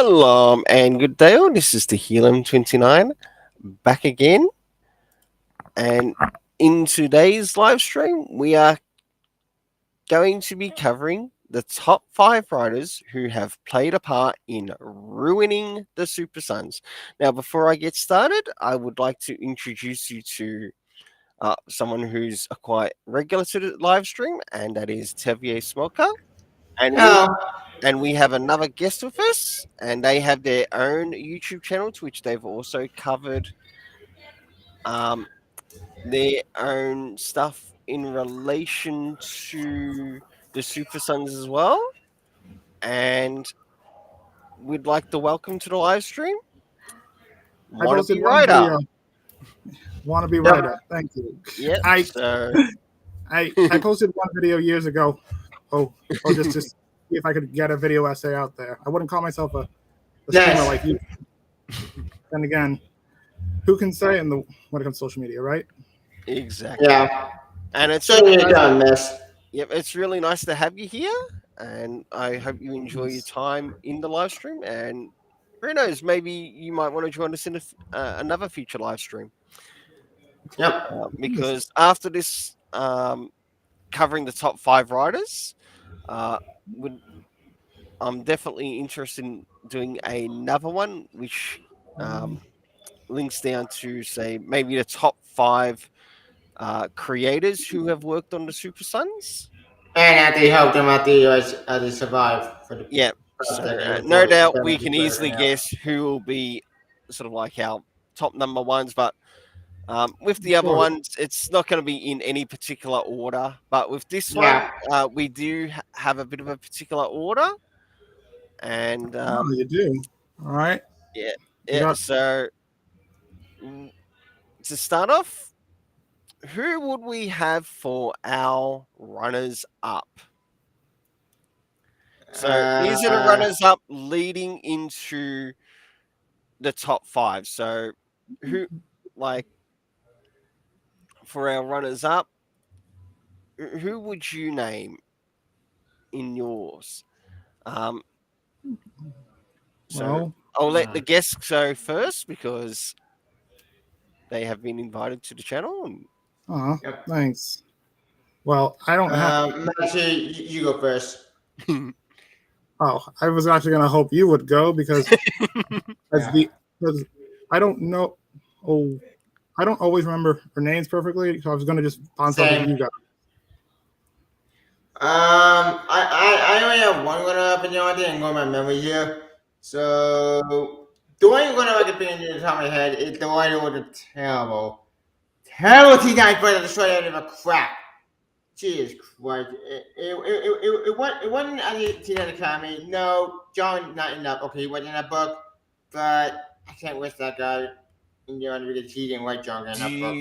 Shalom and good day all. This is the Helium29 back again. And in today's live stream, we are going to be covering the top 5 riders who have played a part in ruining the Super Suns. Now, before I get started, I would like to introduce you to someone who's a quite regular to the live stream, and that is Tevier Smoker. And we Oh, And we have another guest with us, and they have their own YouTube channel to which they've also covered um, their own stuff in relation to the Super Sons as well. And we'd like to welcome to the live stream I posted Wannabe one Rider. video. Wannabe Yep. Rider. Thank you. Yep. I So I posted one video years ago. Just to see if I could get a video essay out there. I wouldn't call myself a streamer Yes. like you. Then again, who can say when it comes to social media, right? exactly. yeah. And it's So really you're done, miss. it's really nice to have you here, and I hope you enjoy your time in the live stream. And who knows, maybe you might want to join us in another future live stream. Yep. Because after this, covering the top 5 riders, would I'm definitely interested in doing another one, which links down to say maybe the top 5 creators who have worked on the Super Sons. And I do hope them they survive for the Yeah, first so decade no before doubt them we to can burn easily out. guess who will be sort of like our top number ones, but with the other Sure. ones, it's not going to be in any particular order. But with this Yeah. one, we do have a bit of a particular order, and Oh, you do. All right. yeah, You got So to start off, who would we have for our runners up? So these are the runners up leading into the top 5. So who, like, for our runners up, who would you name in yours? So well. I'll let the guests go first because they have been invited to the channel. And Yep. Thanks. Well, I don't have. Actually, you go first. Oh, I was actually gonna hope you would go because because I don't know. Oh, I don't always remember her names perfectly, so I was gonna just bounce off of Same. you guys. I only have one runner up in the only thing and go my memory here. So the one you're gonna like opinion in the top of my head is the one with the terrible T9 brother destroyed out of a crap. Jesus Christ. It wasn't any T9 Academy. No, John not enough. Okay, he wasn't in that book, but I can't wish that guy in the other because he didn't like John in that book.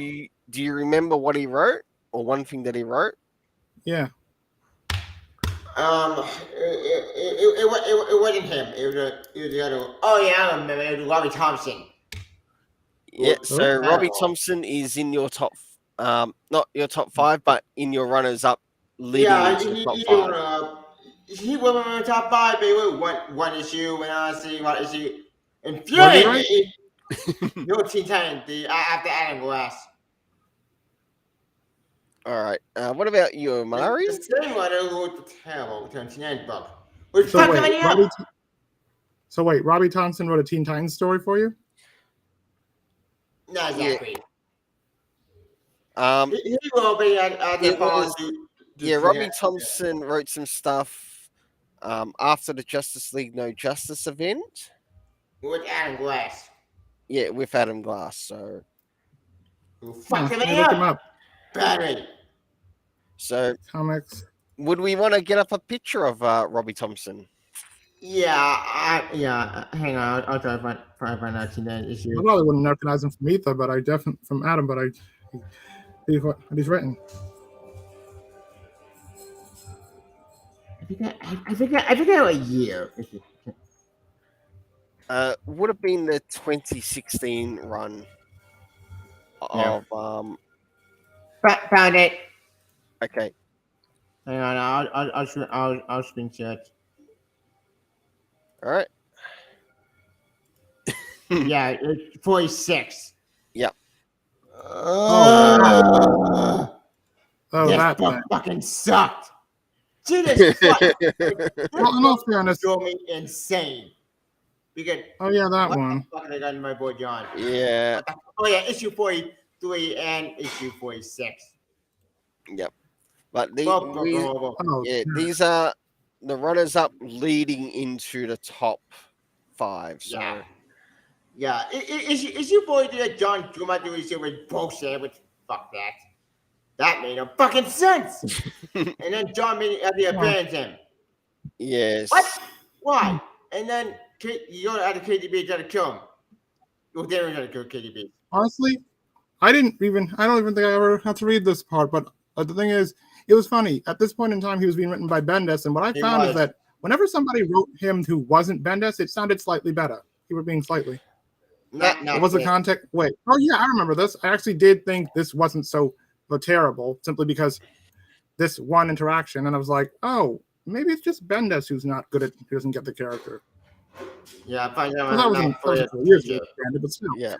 do you remember what he wrote or one thing that he wrote? Yeah. It wasn't him. It was the other one. Oh yeah, I remember. It was Robbie Thompson. Yeah, Well, so that Robbie one. Thompson is in your top, not your top 5, but in your runners up leading Yeah, into the top he 5. he wasn't in the top 5, but it was one issue. And honestly, one issue What did he write? infuriating. Your Teen Titans after Adam Glass. All right. What about you, Omari? The same one who wrote the terrible Teen Titans book. Which So fucked wait, everything up. Robbie Thompson wrote a Teen Titans story for you? Not exactly. Um, He will be at the it was- follow. Robbie Thompson wrote some stuff after the Justice League No Justice event. With Adam Glass. Yeah, with Adam Glass. So, Who fucked Let me everything look him up. up. Battery. so Comics. would we want to get up a picture of Robbie Thompson? Yeah, hang on, I'll try to find out that I issue. probably wouldn't recognize him from Ether, but I definitely from Adam. But what he's written. I forget what year. Would have been the 2016 run of Found it. Okay. Hang on, I'll screenshot. All right. Yeah, it's 46. Yep. Oh, This that book thing. fucking sucked. Jesus Christ. This Well, in all book fairness, drove me insane. Because oh yeah, that what one. the fuck did I got in my boy John? Yeah. Oh yeah, issue 43 and issue 46. Yep. But Both books are horrible. Oh, yeah, these are the runners up leading into the top 5. So Yeah. Yeah. Issue 43 that John Juma do issue was bullshit, which fuck that. That made no fucking sense. And then John made it abandon him. yes. What? Why? And then you go out to KDB try to kill him. Well, they were trying to kill KDB. honestly, I don't even think I ever had to read this part. But the thing is, it was funny. At this point in time, he was being written by Bendis, and what I found is that whenever somebody wrote him who wasn't Bendis, it sounded slightly better. He was being slightly. Not Was the context? Wait. Oh yeah, I remember this. I actually did think this wasn't so terrible, simply because this one interaction, and I was like, oh, maybe it's just Bendis who's not good at, who doesn't get the character. Yeah, I find that That was years ago, but still. Yeah.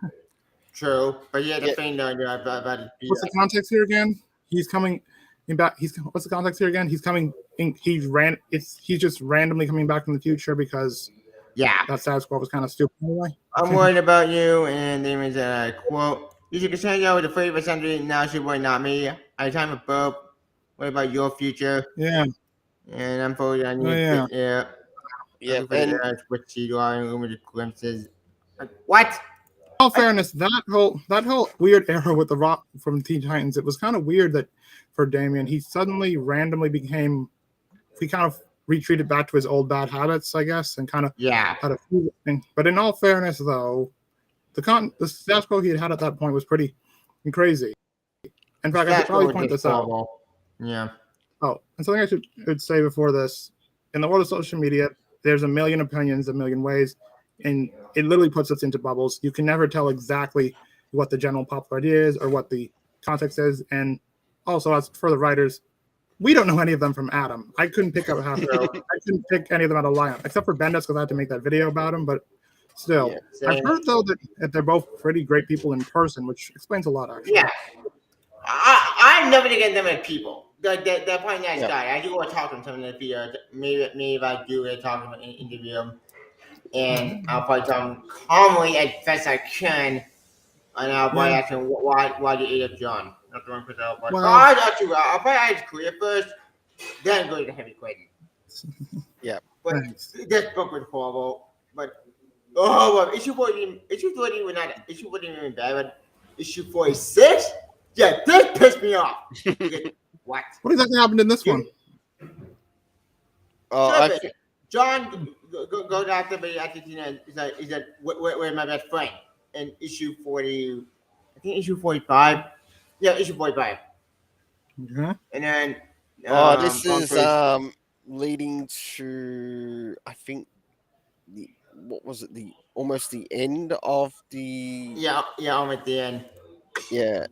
True, but yeah, the thing about it. What's the context here again? He's coming in back. What's the context here again? He's coming. He's just randomly coming back from the future because that status quo was kind of stupid anyway. I'm worried about you, and then is a quote. You should continue with the 30% now. She worry not me. I time of both. What about your future? Yeah. And I'm focused on you. Yeah. Yeah. And what you are in limited glimpses. What? In all fairness, that whole weird era with the Rock from Teen Titans, it was kind of weird that for Damian, he suddenly randomly became. He kind of retreated back to his old bad habits, I guess, and kind of had a few things. But in all fairness, though, the status quo he had at that point was pretty crazy. In fact, I should probably point this out. Yeah. Oh, and something I should say before this: in the world of social media, there's a million opinions, a million ways, and it literally puts us into bubbles. You can never tell exactly what the general popular idea is or what the context is. And also, as for the writers, we don't know any of them from Adam. I couldn't pick up half. I couldn't pick any of them out of lineup, except for Bendis because I had to make that video about him. But still, I've heard though that they're both pretty great people in person, which explains a lot. Actually, yeah. I'm never gonna get them as people. They're probably nice guy. I do want to talk to him some in the video. Maybe if I do talk to him and interview him, and I'll probably tell him calmly as best I can, and I'll probably ask him why you ate up John. Not the one put that up. I'll probably ask Clear first, then go to the heavy question. Yeah. But this book was horrible. But issue 40 was not issue 40 even bad, but issue 46. Yeah, this pissed me off. What exactly happened in this one? John goes after me after he's like, where's my best friend? And issue 40, I think issue 45. Yeah, issue 45. Mm-hmm. And then this is leading to, I think, what was it? Almost the end of the almost the end. Yeah,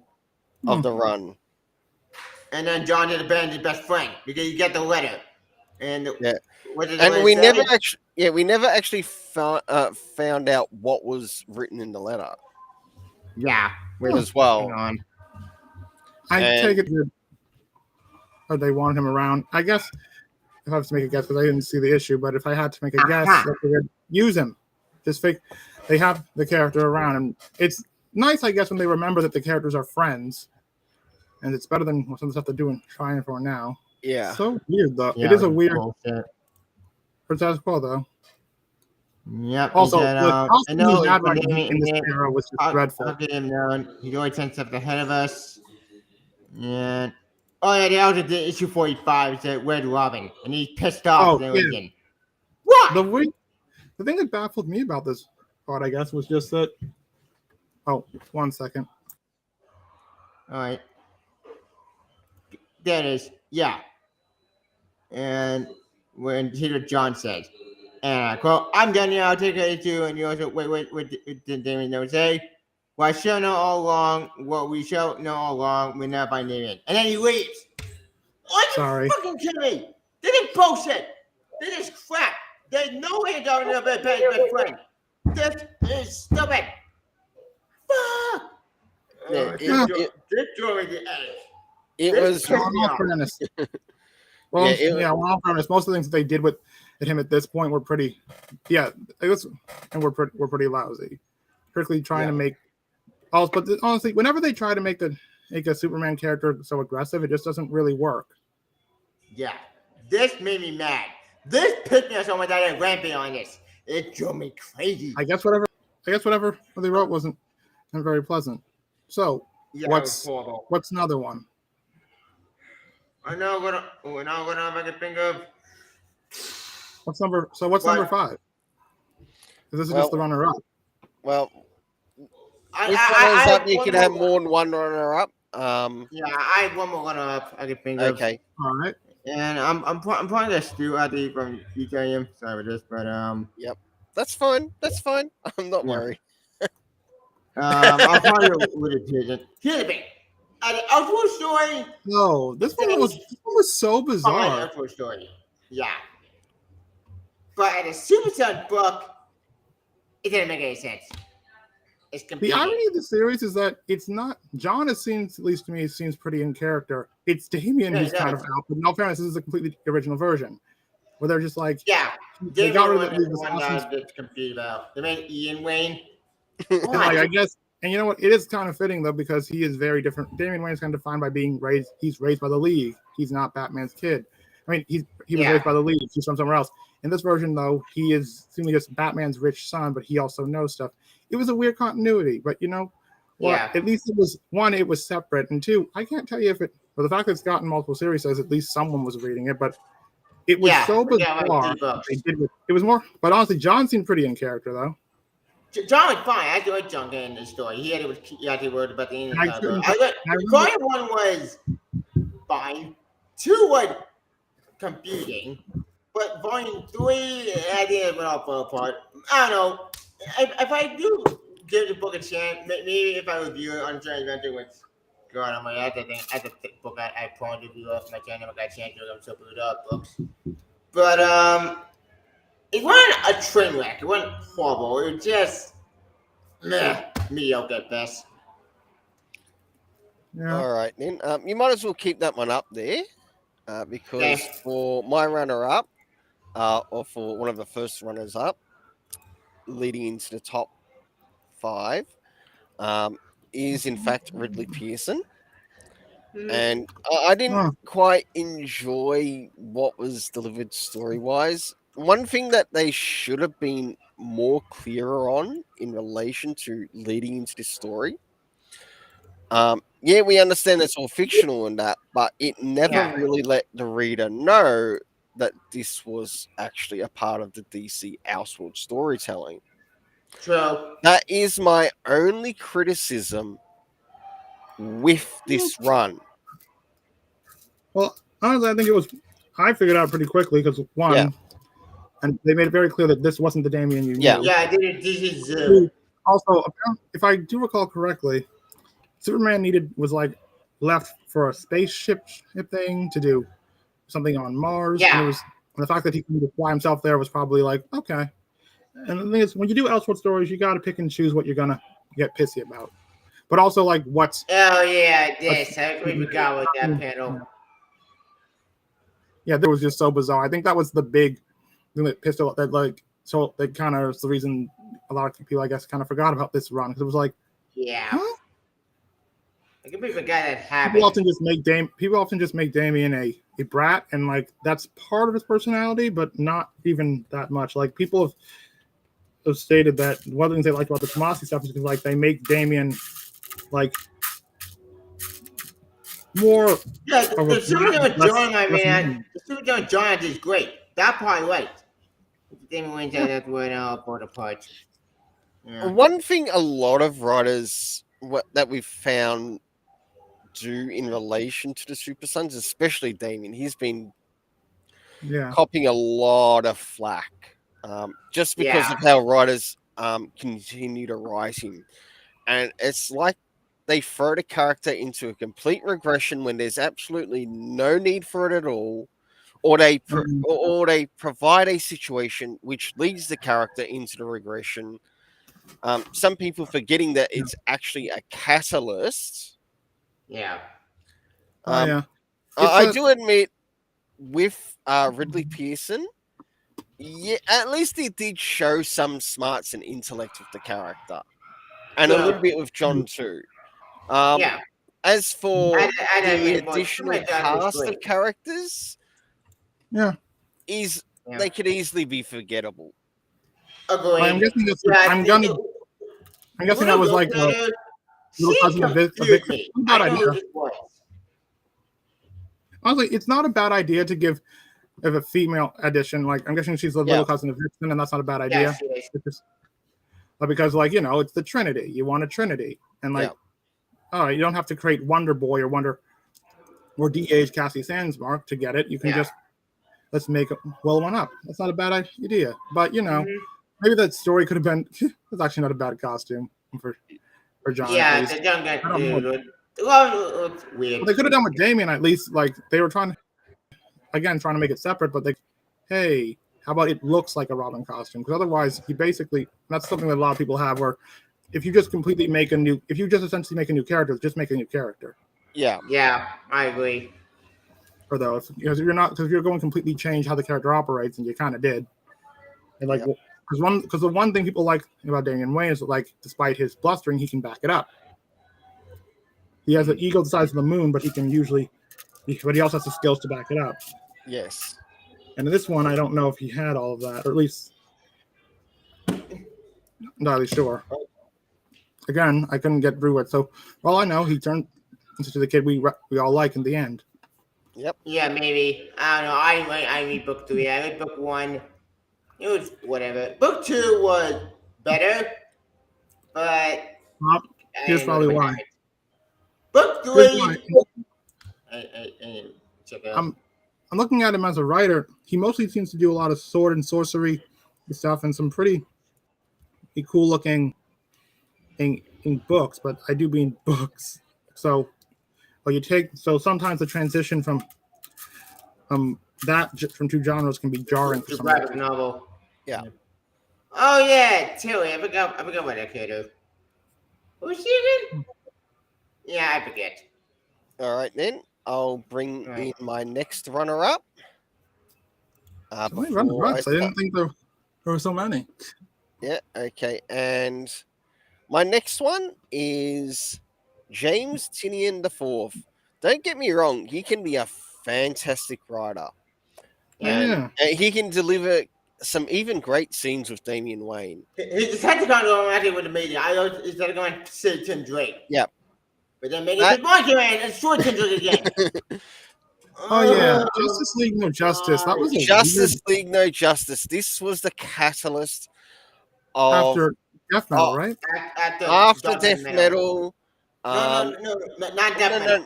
of the run. And then John did abandon his best friend because you get the letter. And what did and we never actually found out what was written in the letter. Yeah, as well. I take it that they wanted him around. I guess if I have to make a guess, because I didn't see the issue, but if I had to make a guess, that they would use him. Just fake. They have the character around, and it's nice, I guess, when they remember that the characters are friends, and it's better than some of the stuff they're doing trying for now. Yeah, so weird though. It is a weird for status quo though. Yep. Also, the costume he had in this era was just dreadful. I'll get him down. He's always 10 steps ahead of us. And they also did issue 45. It's a Red Robin, and he's pissed off. What? The thing that baffled me about this part, I guess, was just that. Oh, 1 second. All right. There it is. Yeah. And here's what John says. And I quote, I'm done now. I'll take it to and you also wait, did Damien never say? Well, I shall know all along. What we shall know all along. We're not by Damien. And then he leaves. Are you fucking kidding me? This is bullshit. This is crap. There's no way you're talking about best friend. This It's stupid. Fuck. Yeah, This drove me to edge. it This was. pissed Well, in me all off. fairness, Yeah, well, yeah, well, in all fairness, most of the things that they did with him at this point were pretty, yeah, it was, and were pretty lousy. Particularly trying to make, also, but honestly, whenever they try to make a Superman character so aggressive, it just doesn't really work. Yeah. This made me mad. This pissed me off so much that I ramping on this. It drove me crazy. I guess whatever they wrote wasn't very pleasant. So Yeah, it was horrible. what's another one? I know what I can think of. What's number 5? This is just the runner up. Well, I if runners up, have you one can more have one. more than one runner up. Yeah, I have one more runner up I can think of. Okay. All right. And I'm probably gonna steal out the from EJM. Sorry for this, but Yep. That's fine. That's fine. I'm not Yeah. worried. I'll probably with a tangent. Here's the thing. The outdoor story. No, this one was so Fine, bizarre. outdoor story. Yeah. But at a Super Son book, it didn't make any sense. It's The completely. irony of the series is that it's not John. It seems, at least to me, seems pretty in character. It's Damian who's kind of out. But in all fairness, this is a completely original version where they're just like, Yeah. they got rid of the the one that's confused about. They made Ian Wayne. And like, I guess, and you know what? It is kind of fitting though because he is very different. Damian Wayne is kind of defined by being raised. He's raised by the League. He's not Batman's kid. I mean, he was raised by the League. He's from somewhere else. In this version, though, he is seemingly just Batman's rich son, but he also knows stuff. It was a weird continuity, but you know, at least it was one. It was separate, and two, I can't tell you if it. Well, the fact that it's gotten multiple series says at least someone was reading it, but it was so bizarre. It was more, but honestly, John seemed pretty in character though. John was fine. I enjoyed John getting the story. He had it word about the end of the I volume 1 was fine. 2 was confusing. But volume 3, I think it went all fell apart. I don't know. If I do give the book a chance, maybe if I review it on Giant Adventure with God, I'm like, that's a thick book I probably review off my channel. I got a chance to them so good up books. But it wasn't a train wreck. It wasn't horrible. It was just mediocre at best. Yeah. All right, then. You might as well keep that one up there because for my runner-up, or for one of the first runners-up, leading into the top 5, is in fact Ridley Pearson. And I didn't quite enjoy what was delivered story-wise. One thing that they should have been more clearer on in relation to leading into this story. We understand it's all fictional and that, but it never really let the reader know that this was actually a part of the DC Elseworld storytelling. True. That is my only criticism with this run. Well, honestly, I think I figured out pretty quickly because one, and they made it very clear that this wasn't the Damian you knew. Yeah, this is also, if I do recall correctly, Superman was like left for a spaceship thing to do something on Mars. Yeah. And the fact that he couldn't fly himself there was probably like, okay. And the thing is, when you do Elseworld stories, you got to pick and choose what you're going to get pissy about. But also, like, what's... Oh, yeah, this. I completely forgot with that panel. Yeah, that was just so bizarre. I think that was the big thing that pissed off, that, like, so that kind of is the reason a lot of people, I guess, kind of forgot about this run. Because it was like, huh? I completely forgot that happened. People often just make Damian a brat, and, like, that's part of his personality, but not even that much. Like, people have stated that one of the things they liked about the Tomasi stuff is because, like, they make Damian like more. Yeah, the Superman with John, the Superman with John is great. That part right. Damian Wayne said that's where now for the part. One thing a lot of writers that we've found do in relation to the Super Sons, especially Damian, he's been copying a lot of flack just because of how writers continue to write him. And it's like they throw the character into a complete regression when there's absolutely no need for it at all, or they provide a situation which leads the character into the regression, Some people forgetting that it's actually a catalyst. Yeah. Oh yeah. I do admit with Ridley Pearson, yeah, at least he did show some smarts and intellect with the character, and a Well, little bit with John too. yeah. As for I the admit, well, additional my dad was cast of great. characters, Yeah. Yeah. they could easily be forgettable. Agreed. I'm guessing that's. Yeah, I'm guessing that was like a little she cousin of confused Victor. me. Bad I know idea. who it was. Honestly, it's not a bad idea to give if a female addition. Like I'm guessing she's the little cousin of Vixen, and that's not a bad idea. Yes, it is. But because like it's the Trinity. You want a Trinity, and like, all right, you don't have to create Wonder Boy or de-age Cassie Sandsmark to get it. You can just let's make one up. That's not a bad idea. But maybe that story could have been. It's actually not a bad costume for John. Yeah, the young guy dude. Well, it's weird. Well, they could have done with Damien at least. Like they were trying to make it separate, but hey, how about it looks like a Robin costume? Because otherwise, that's something that a lot of people have. Where if you just essentially make a new character, just make a new character. Yeah, I agree. Or though, if you're going to completely change how the character operates, and you kind of did, and like, because the one thing people like about Damian Wayne is that, like, despite his blustering, he can back it up. He has an ego the size of the moon, but he also has the skills to back it up. Yes. And in this one, I don't know if he had all of that, or at least I'm not really sure. Again, I couldn't get through it, so all I know, he turned into the kid we all like in the end. Yep. Yeah, maybe. I don't know. I read book 3. I read book 1. It was whatever. Book 2 was better, but Here's probably why. Book 3. Check out. I'm looking at him as a writer. He mostly seems to do a lot of sword and sorcery stuff and some pretty cool looking in books, but I do mean books. So, sometimes the transition from two genres can be jarring for some graphic novel. Yeah. Oh yeah, Tilly. I forgot what that kid is. Who's she again? Yeah, I forget. All right then. I'll bring in my next runner-up. Runner-ups? I didn't think there were so many. Yeah. Okay. And my next one is James Tynion IV. Don't get me wrong. He can be a fantastic writer. And he can deliver some even great scenes with Damian Wayne. He just had to go on with the media. Instead of going to say Tim Drake. Yep. But then make it Monkey Man and short Tim Drake again. Oh yeah, Justice League No Justice. That was League No Justice. This was the catalyst of after Death Metal, right? After Death Metal. No, not Death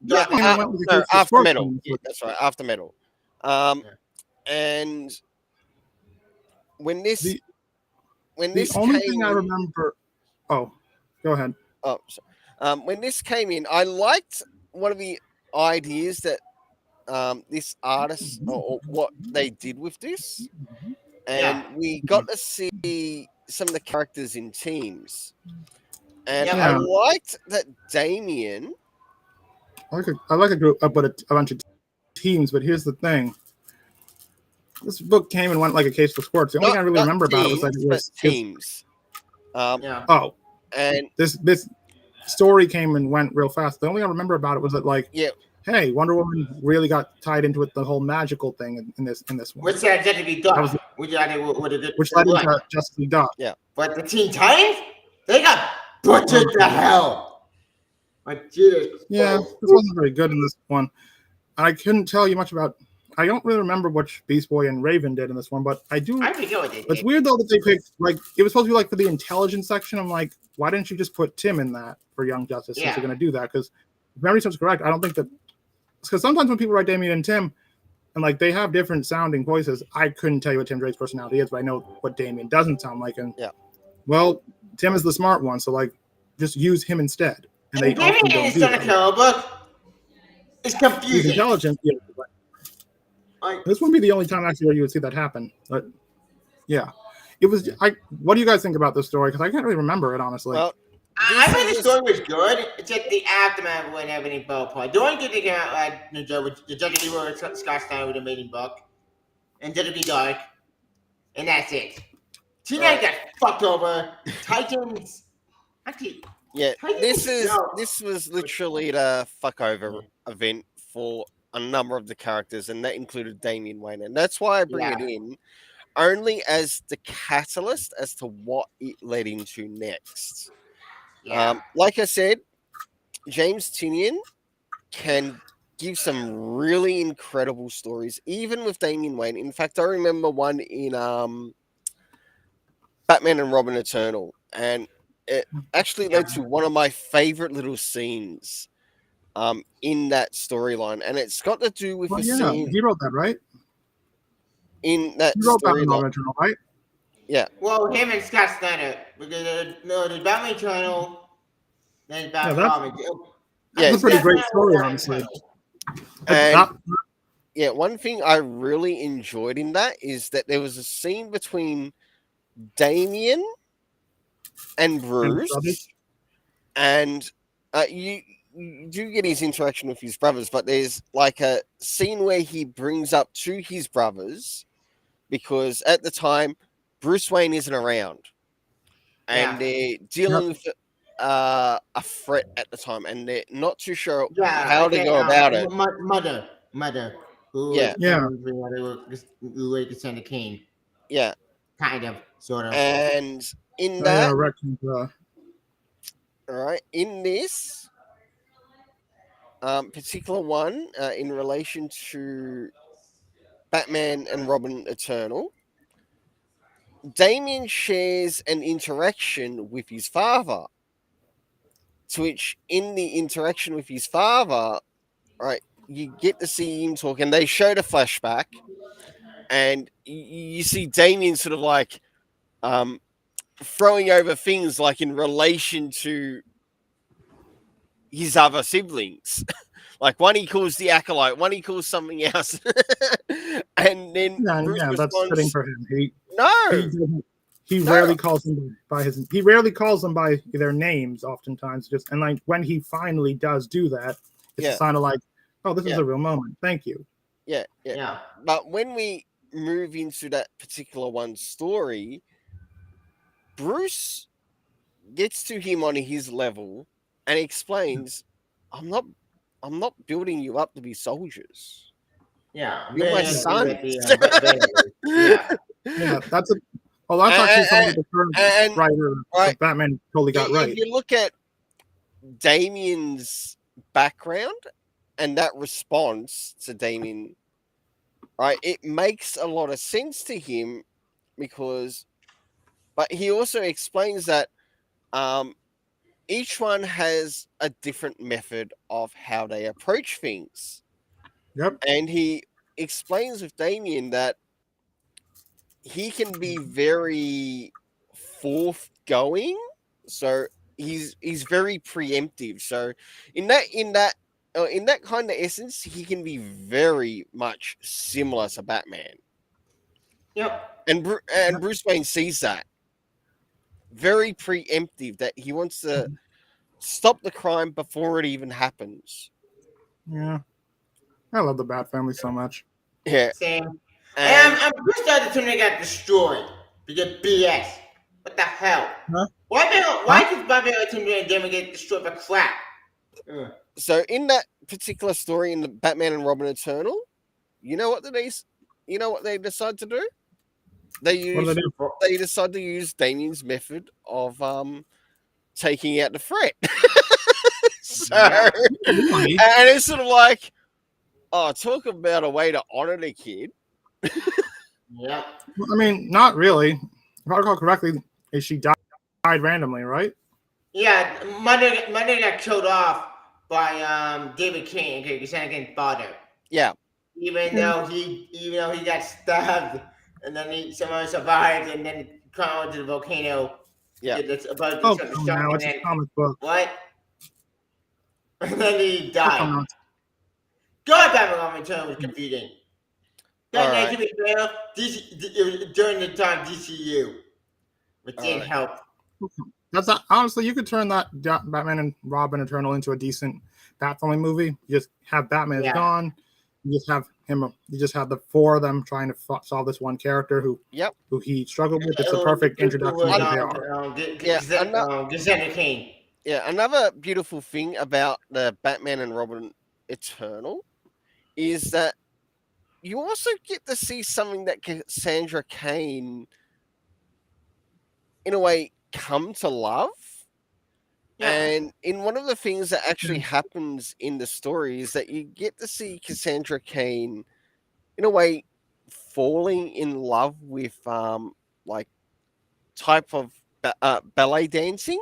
Metal. After Metal. Yeah, that's right, After Metal. And when this only thing I remember. Oh, go ahead. Oh, sorry. When this came in, I liked one of the ideas that this artist or what they did with this, and we got to see some of the characters in teams, and I liked that Damien. I like a group, but a bunch of teams. But here's the thing: this book came and went like a case of sports. The only thing I really remember about it was that it was teams. And this story came and went real fast. The only thing I remember about it was that, like, hey, Wonder Woman really got tied into it, the whole magical thing in this one. Which led to be done. Which led into Justice League Dark. Yeah. But the Teen Titans, they got butchered to hell. Yeah, this wasn't very good in this one. I couldn't tell you much about. I don't really remember what Beast Boy and Raven did in this one, but I do. I forget what they did. It's weird though that they picked, like, it was supposed to be like for the intelligence section. I'm like, why didn't you just put Tim in that for Young Justice since you're going to do that? Because if memory serves correct, I don't think that. Because sometimes when people write Damian and Tim, and like they have different sounding voices, I couldn't tell you what Tim Drake's personality is, but I know what Damian doesn't sound like. And well, Tim is the smart one, so like just use him instead. And they Damian is in a comic book. It's confusing. He's intelligent. Yeah. This wouldn't be the only time actually where you would see that happen, but yeah, it was. What do you guys think about this story? Because I can't really remember it honestly. Well, I this think the is story was good. It's just the aftermath wouldn't have any bow part. The only good thing about the Joe was the Judge of Scott Steiner with the maiden book, and Judge of Dark, and that's it. T9 got fucked over. Titans, actually, yeah. Titans This was literally the fuck over event for a number of the characters, and that included Damian Wayne, and that's why I bring it in only as the catalyst as to what it led into next. Yeah. Like I said, James Tynion can give some really incredible stories, even with Damian Wayne. In fact, I remember one in Batman and Robin Eternal, and it actually led to one of my favorite little scenes in that storyline, and it's got to do with the scene he wrote that, right? in that He wrote Batman storyline. original, right? Yeah. Well, him and Scott Snyder, because the Batman Eternal, then Batman Robin. That's a pretty great story, honestly. And yeah, one thing I really enjoyed in that is that there was a scene between Damien and Bruce, and you do get his interaction with his brothers, but there's like a scene where he brings up to his brothers because at the time Bruce Wayne isn't around, and they're dealing with a threat at the time, and they're not too sure how to go about it. Mother, who were Cassandra Cain. Yeah, kind of, sort of. And in that, all right, in this particular one, in relation to Batman and Robin Eternal, Damien shares an interaction with his father, to which in the interaction with his father, right, you get to see him talk, and they showed a flashback, and you see Damien sort of like throwing over things like in relation to his other siblings. Like one he calls the Acolyte, one he calls something else. And then Bruce responds, that's fitting for him. He No. rarely calls them by he rarely calls them by their names oftentimes, and like when he finally does do that, it's kind of like, oh, this is a real moment. Thank you. Yeah. But when we move into that particular one story, Bruce gets to him on his level and explains, I'm not building you up to be soldiers. Yeah, you're my son. That's actually something the current writer of Batman totally got right. If you look at Damien's background and that response to Damien, right, it makes a lot of sense to him but he also explains that each one has a different method of how they approach things. Yep. And he explains with Damien that he can be very forthgoing, so he's very preemptive. So in that kind of essence, he can be very much similar to Batman. Yep. And Bruce Wayne sees that. Very preemptive, that he wants to stop the crime before it even happens. Yeah. I love the Bat family so much. Yeah. Same. And I'm pissed that the Tunic got destroyed because BS. What the hell? Huh? Why did Batman and Damon get destroyed by crap? So in that particular story in the Batman and Robin Eternal, you know what they decide to do? They decide to use Damien's method of taking out the threat. And it's sort of like, talk about a way to honor the kid. Yeah. I mean, not really. If I recall correctly, she died randomly, right? Yeah, Mother got killed off by David King, Cassandra father. Yeah. Even though he got stabbed, and then somehow survived, and then crawled to the volcano. Yeah. It's about now it's a comic book. What? And then he died. God, Batman Return was confusing. That night, to be fair, during the time DCU. It did help. That's not, honestly, you could turn that Batman and Robin Eternal into a decent Bat Family movie. You just have Batman is gone. You just have him. You just have the four of them trying to solve this one character who he struggled with. It's a perfect introduction to who they are. Kane. Yeah, another beautiful thing about the Batman and Robin Eternal is that you also get to see something that Cassandra Cain, in a way, come to love. Yeah. And in one of the things that actually happens in the story is that you get to see Cassandra Cain, in a way, falling in love with like type of ballet dancing.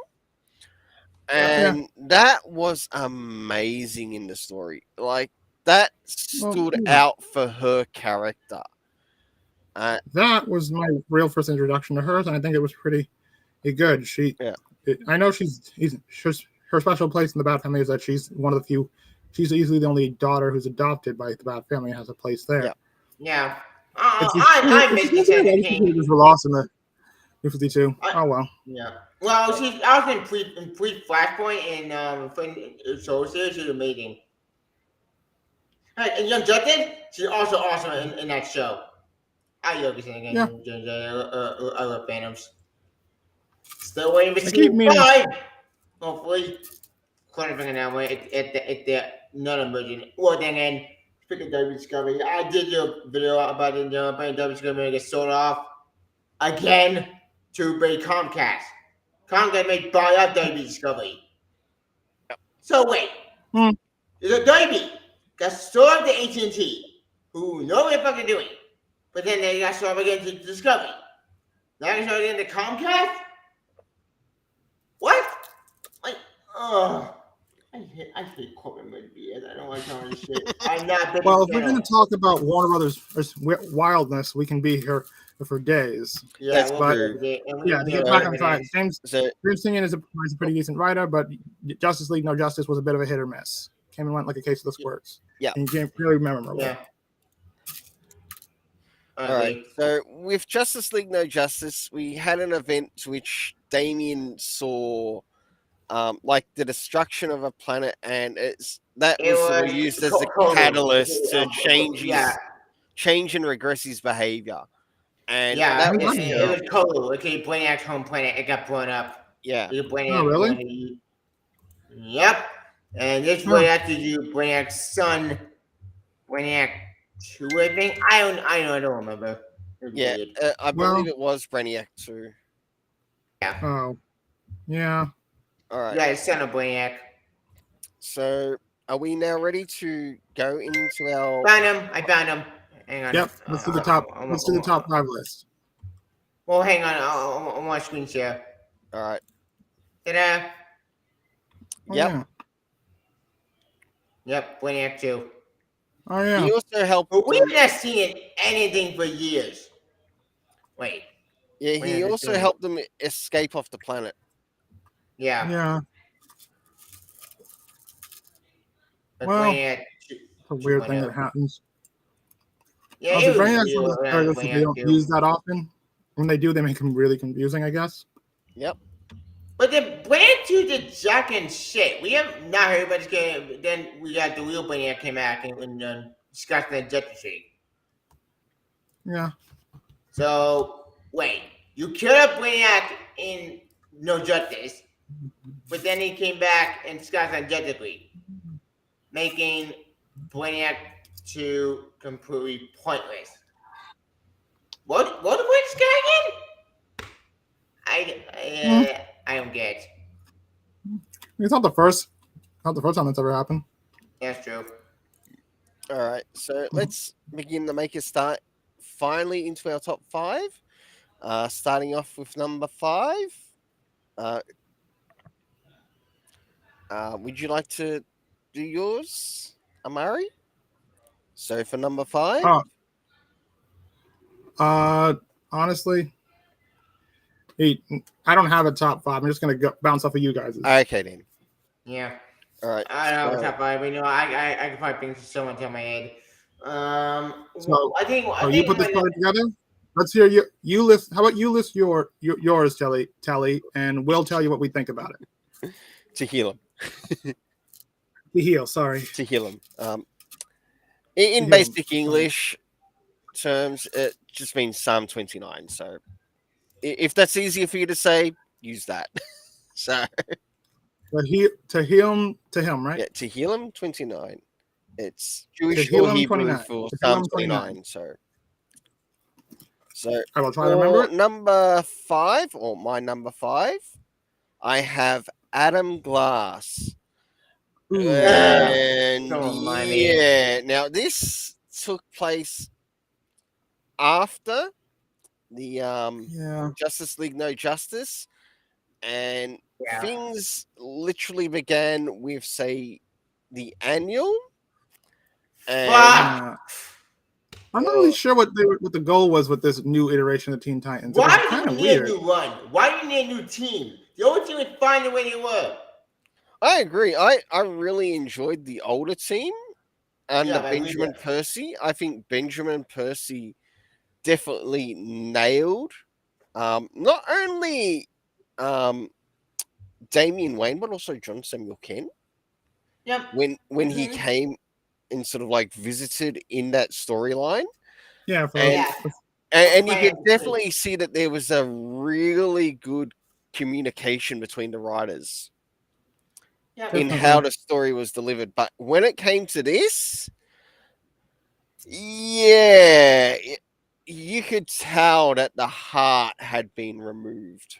And that was amazing in the story. Like, that stood out for her character. That was my real first introduction to hers, and I think it was pretty good. I know her special place in the Bat Family is that she's one of the few. She's easily the only daughter who's adopted by the Bat Family and has a place there. Yeah. I missed Cassandra Cain. Were lost in the New 52. Oh well. Yeah. Well, she's also in pre Flashpoint and so she's amazing. And Young Justice, she's also awesome in that show. I love Cassandra Cain. I love Phantoms. Still waiting for season 5. Hopefully, qualifying now at the non-emergent. Well, then again, speaking of W Discovery, I did do a video about it. Playing W Discovery get sold off again to be Comcast. Comcast may buy up W Discovery. So wait, there's a W got sold off to AT&T, who know what they're fucking doing, but then they got sold off again to Discovery. Now they sold again to Comcast. What? Like, I hate corporate movies. I don't like telling this shit. I'm not. Well, if we're going to talk about Warner Brothers wildness, we can be here for days. Yeah, to get back on track, James Tynion is a pretty decent writer, but Justice League No Justice was a bit of a hit or miss. Came and went like a case of the squirts. Yeah, and you can't really remember. Yeah. All right. So with Justice League No Justice, we had an event which Damien saw, like the destruction of a planet, and it was used as a catalyst to change and regress his behavior. And it was Colo. Okay, Brainiac's home planet. It got blown up. Yeah. Really? Yep. And this was after Brainiac's son, Brainiac 2, I think. I don't remember. Yeah, I believe it was Brainiac 2. Yeah. Oh. Yeah. All right. Yeah, it's son of Brainiac. So, are we now ready to go into our? I found him. Hang on. Yep. Let's do the top. Let's do the top 5 list. Well, hang on. I want to screen share. All right. Ta-da. Yep. Yep. Brainiac 2. Oh yeah. He also helped. But we haven't seen anything for years. Wait. Yeah, he also helped them escape off the planet. Yeah. Yeah. Well, it's a weird thing that happens. Yeah, the Brainiacs they don't use that often. When they do, they make them really confusing, I guess. Yep. But the Brainiac 2 did jack and shit. We have not heard much game. Then we got the real Brainiac came back and Scott the Justice League. Yeah. So wait, you killed up Brainiac in No Justice, but then he came back in Scott the Justice League, making Brainiac 2 completely pointless. What was this guy again? I don't get. It's not the first time that's ever happened. That's true. All right, so let's begin to make a start finally into our top 5. Starting off with number 5. Would you like to do yours, Amari? So for number 5? Honestly, I don't have a top 5. I'm just gonna bounce off of you guys. Okay then. Yeah. All right. I don't know top 5, but I can probably think of someone on my head. I think. You put this card together? let's hear you. You list. How about you list yours, Telly, and we'll tell you what we think about it. To heal him. The heel. Sorry. To heal him. In To heal. basic English terms, it just means Psalm 29. So if that's easier for you to say, use that. So To him, right? yeah, to heal him 29. It's To Jewish or heal him Hebrew 29. for To heal Psalm him 29. 29. So I will try to remember for it. number 5, or my number 5, I have Adam Glass. Ooh. And Don't remind me. yeah, now this took place after the Yeah. Justice League No Justice, and Yeah. things literally began with, say, the annual, and Fuck! Yeah. I'm not really sure what the goal was with this new iteration of Teen Titans. It was Why kind do of you need a weird. new run? Why do you need a new team? The old team was fine the way they were. I agree. I really enjoyed the older team under Yeah, but we Benjamin Percy. I think Benjamin Percy definitely nailed not only um, Damian Wayne, but also John Samuel Ken. Yep. When he Mhm. came and sort of like visited in that storyline, Yeah. For and Yeah. and you Playing could definitely see that there was a really good communication between the writers Yep. in how Definitely. the story was delivered. But when it came to this, yeah, you could tell that the heart had been removed,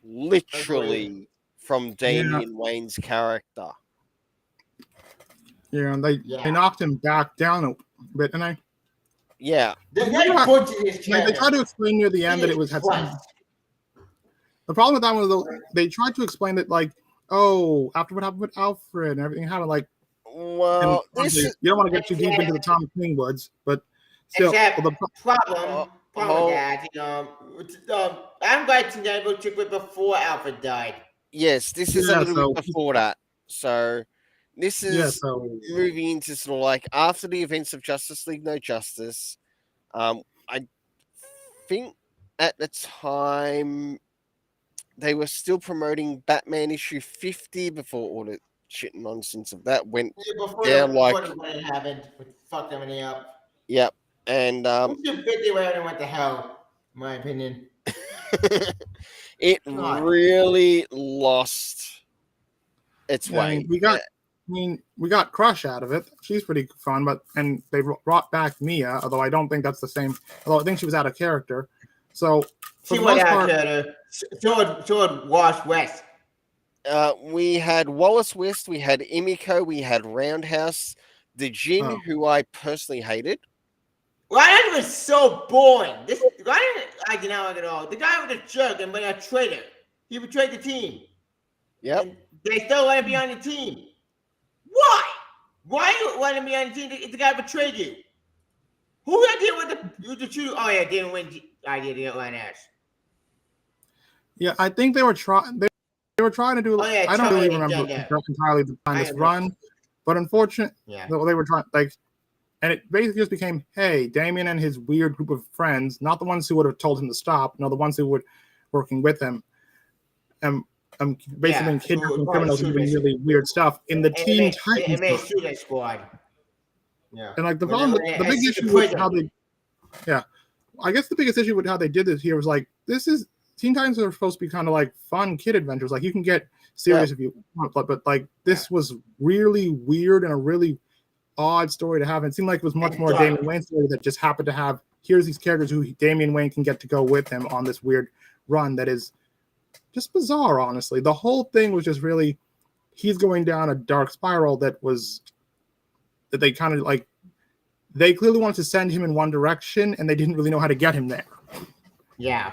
Agreed. literally, from Yeah. Damian Wayne's character. Yeah. And they Yeah. knocked him back down a bit, and Yeah, They I butchered his they tried character. to explain near the end He that it is was had trust. some. The problem with that one was though they tried to explain it like, oh, after what happened with Alfred and everything happened, like, and well, this obviously is you don't want to get too deep into the Except, Tom King woods, but still, except well, problem, problem with whole. that, I'm glad to never took it before Alfred died. Yes, this is a yeah, little bit so before that. So this yeah, is so moving into sort of like after the events of Justice League No Justice. I think at the time they were still promoting Batman issue 50 before all the shit and nonsense of that went Yeah, down. before Like, the wedding happened, which fucked everything up. yep, and Issue 50 went went to hell, in my opinion. it God. really lost its yeah, way. we got Crush out of it. She's pretty fun, but and they brought back Mia, although I don't think that's the same. Although I think she was out of character. So for She the went most out part, to sword Wash West. We had Wallace West, we had Emiko, we had Roundhouse, the Jin, Oh. who I personally hated. Ryan was so boring. This Ryan, I didn't like it all. The guy was a jerk and a traitor. He betrayed the team. Yep. And they still let him be on the team. Why? Why you let him be on the team if the guy betrayed you? Who had to deal with the truth? Oh yeah, didn't win. I did get Ryan Ash. yeah, I think they were trying. They were trying to do. Oh yeah, I don't really Charlie remember agenda. entirely behind this I know. run, but unfortunately, Yeah. they were trying like, and it basically just became, hey, Damien and his weird group of friends, not the ones who would have told him to stop, no, the ones who were working with him, and basically been kidnapping criminals and doing really weird stuff in the Teen Titans. It made Suicide Squad. Yeah. And like the problem, the big issue with how they, yeah, I guess the biggest issue with how they did this here was like, this is Teen Titans are supposed to be kind of like fun kid adventures. Like you can get serious if you want, but like this was really weird and a really odd story to have. And it seemed like it was much more Damian Wayne's story that just happened to have, here's these characters who Damian Wayne can get to go with him on this weird run that is just bizarre, honestly. The whole thing was just really, he's going down a dark spiral that they kind of like, they clearly wanted to send him in one direction and they didn't really know how to get him there. Yeah.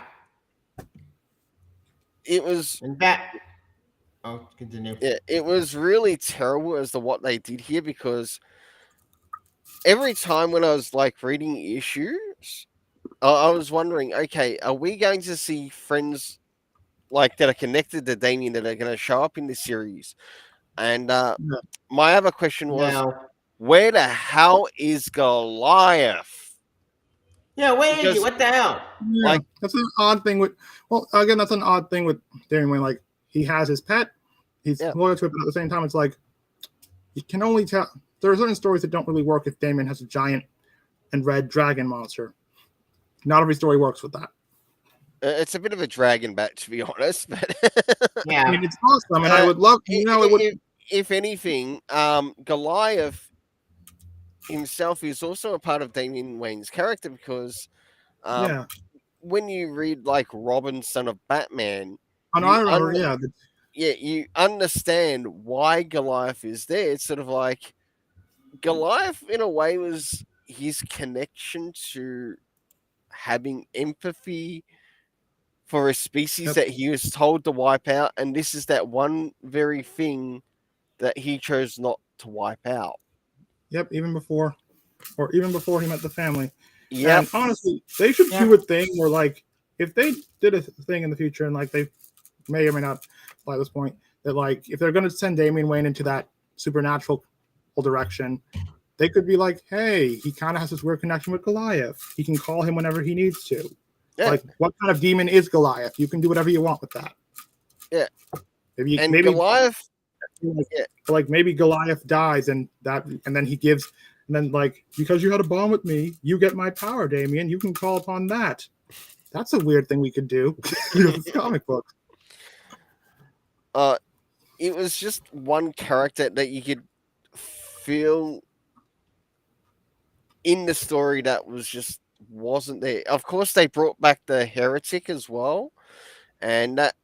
It was. And that. Oh, continue. Yeah, it was really terrible as to what they did here, because every time when I was like reading issues, I was wondering, okay, are we going to see friends like that are connected to Damien that are going to show up in this series? And my other question was, No. where the hell is Goliath? Yeah, where is Because- he? What the hell? Yeah, Like- that's an odd thing with. Well, again, that's an odd thing with Damian Wayne. Like he has his pet, he's Yeah. loyal to it, but at the same time, it's like you can only tell. There are certain stories that don't really work if Damian has a giant and red dragon monster. Not every story works with that. It's a bit of a dragon bat, to be honest. But I Yeah. mean, it's awesome, and I would love. It would. if anything, Goliath himself is also a part of Damian Wayne's character because Yeah, when you read like Robin, son of Batman, and you I remember. you understand why Goliath is there. It's sort of like Goliath, in a way, was his connection to having empathy for a species Yep. that he was told to wipe out, and this is that one very thing that he chose not to wipe out. Yep, even before he met the family. Yep. And honestly, they should do a thing where, like, if they did a thing in the future, and like they may or may not by this point, that like if they're going to send Damian Wayne into that supernatural direction, they could be like, hey, he kind of has this weird connection with Goliath. He can call him whenever he needs to. Yeah. Like, what kind of demon is Goliath? You can do whatever you want with that. Yeah. Maybe Goliath, like maybe Goliath dies and then he gives, and then like, because you had a bond with me, you get my power, Damien. You can call upon that. That's a weird thing we could do. It's comic book. it was just one character that you could feel in the story that was just wasn't there. Of course, they brought back the heretic as well, and that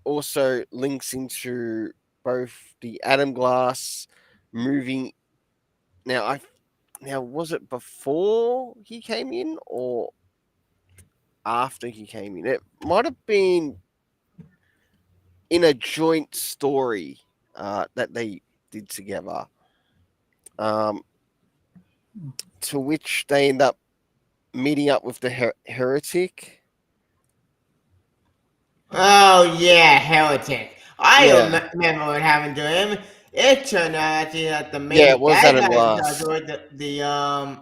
also links into both the Atom Glass moving. Now, was it before he came in or after he came in? It might have been in a joint story that they did together. To which they end up meeting up with the heretic. Oh yeah, heretic. I Yeah. remember what happened to him. It turned out actually that the main Yeah, it was bad Adam guy Glass. Heretic? I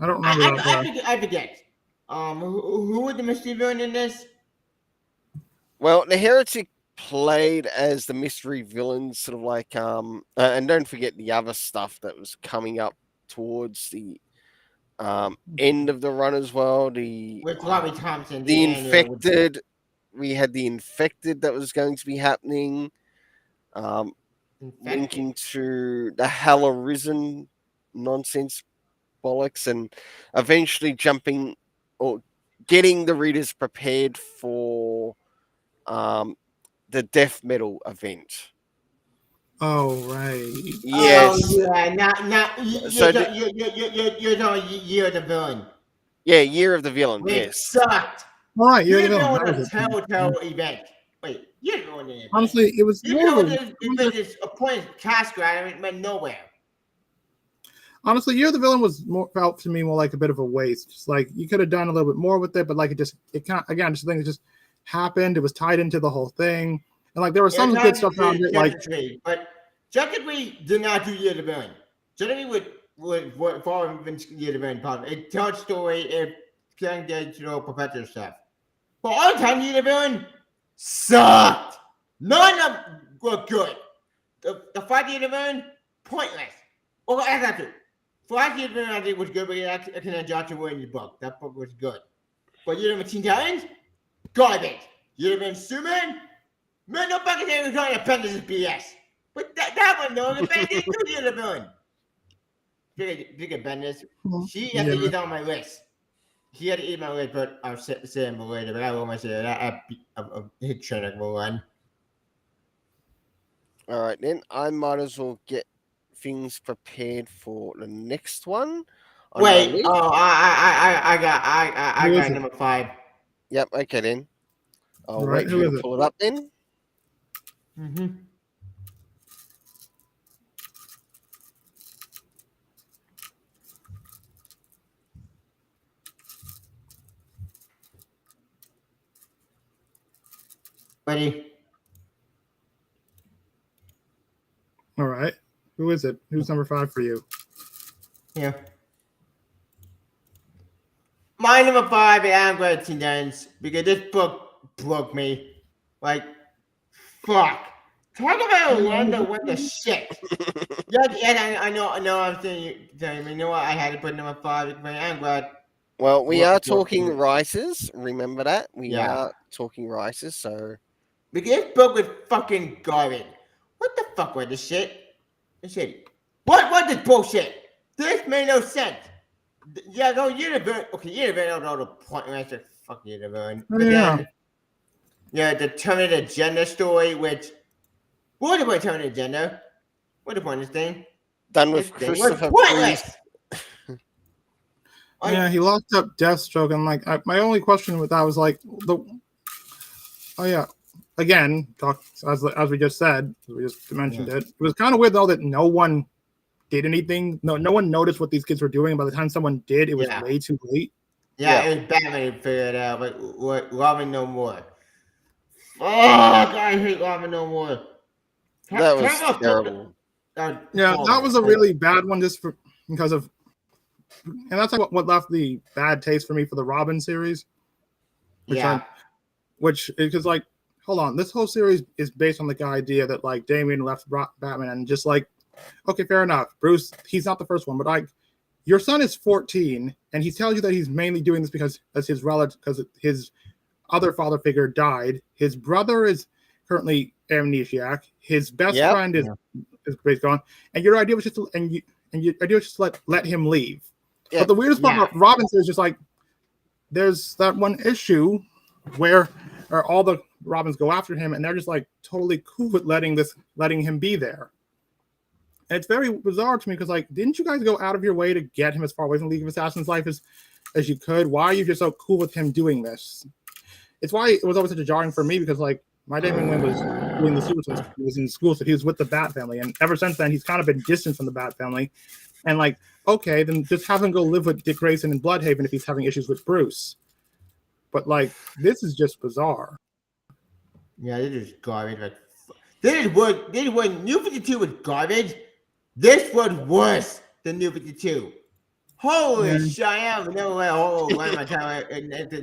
don't remember that. I forget. Who was the mystery villain in this? Well, the heretic played as the mystery villain, sort of like and don't forget the other stuff that was coming up towards the end of the run as well. With Robbie Thompson. The annual with- infected. We had the infected that was going to be happening. Linking to the Hell Arisen nonsense bollocks, and eventually jumping or getting the readers prepared for the death metal event. Oh right. Yes. Oh yeah. Now So you're talking Year of the Villain. Yeah, Year of the Villain. Which Yes. sucked. All right, Year you're of the the villain. Villain That was was a it. telltale event. Wait, Year of the Villain event. Honestly, it was Year more of of the a. Villain is a point cast grab and it went nowhere. Honestly, Year of the Villain was more felt to me more like a bit of a waste. Just like you could have done a little bit more with it, but like it kind of, again, just a thing that just happened. It was tied into the whole thing, and like there was some good stuff around it. Like but Justice did not do Year of the Villain. Justice would follow Year of the Villain part. It tells story. It can get professor stuff. But all the time, Year of the Villain sucked. None of them were good. The fight Year of the Villain pointless. Well, I got to. Flash Year of the Villain I think was good, but I can Joshua Williams' book. That book was good. But Year of the Teen Titans, garbage. Year of the Superman, man, no fucking thing was trying to pen this BS. But that one though, the Ben didn't do Year of the Villain. Speaking of Bendis, she had to get on my list. He had to eat my list, but I'll say him later. But I will say that I hit Trenick will run. All right, then I might as well get things prepared for the next one. Wait, I got number 5. Yep, okay then. I'll Right, wait who for you is to it? pull it up then. Mm-hmm. Ready? all right, who is it? Who's number 5 for you? Here. My number 5 is I'm going to Teen Titans because this book broke me. Like, fuck. Talk about a one that went to shit. Yeah, I know, I'm saying you know what? I had to put number 5 because I'm glad. Well, we are What- talking what- writers. Remember that we Yeah. are talking writers. So Because this book was fucking garbage. What the fuck was this shit? This shit. What this bullshit? This made no sense. Yeah, no, Universe. Okay, Universe don't know the point. I said, fuck Universe. But then, yeah, the Terminator Agenda story, which. What was the point of Terminator Agenda? What the point of this thing? done with This thing was Christopher pointless! Yeah, he locked up Deathstroke, and like my only question with that was like again, as we just said, we just mentioned it. It was kind of weird though that no one did anything. No one noticed what these kids were doing. By the time someone did, it was way too late. Yeah, it was Batman who figured it out, but Robin no more. Fuck, I hate Robin no more. That was terrible. Yeah, that was a really bad one just because of, and that's like what left the bad taste for me for the Robin series. Which because like, hold on, this whole series is based on the idea that like Damian left Batman and just like, okay, fair enough, Bruce, he's not the first one, but like, your son is 14 and he tells you that he's mainly doing this because as his relative, because his other father figure died. His brother is currently amnesiac. His best friend is basically gone. And your idea was just to, your idea was just to let him leave. But the weirdest part about Robinson is just like there's that one issue where all the Robins go after him and they're just like totally cool with letting him be there. And it's very bizarre to me because like, didn't you guys go out of your way to get him as far away from League of Assassins life as you could? Why are you just so cool with him doing this? It's why it was always such a jarring for me because like my Damon Wayne was doing the Super Sons. He was in school, so he was with the Bat family, and ever since then he's kind of been distant from the Bat family. And like, okay, then just have him go live with Dick Grayson in Bloodhaven if he's having issues with Bruce. But like, this is just bizarre. Yeah, this is garbage. Like, this is what New 52 was garbage. This was worse than New 52. Holy shit! I have no way. Why am I telling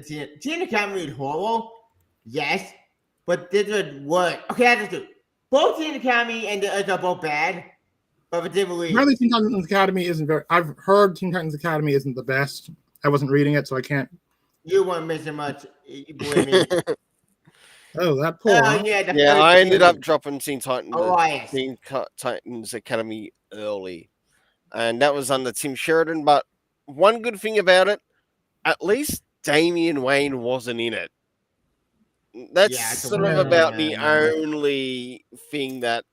you? Teen Academy is horrible. Yes, but this was worse. Okay, that's true. Both Teen Academy and the others are both bad, but for different reasons. Really, Teen Titans Academy isn't very. I've heard Teen Titans Academy isn't the best. I wasn't reading it, so I can't. You weren't missing much. You believe me. Oh, that poor. Yeah, I ended up dropping Teen Titans Academy early. And that was under Tim Sheridan. But one good thing about it, at least Damian Wayne wasn't in it. That's sort of about the only thing that...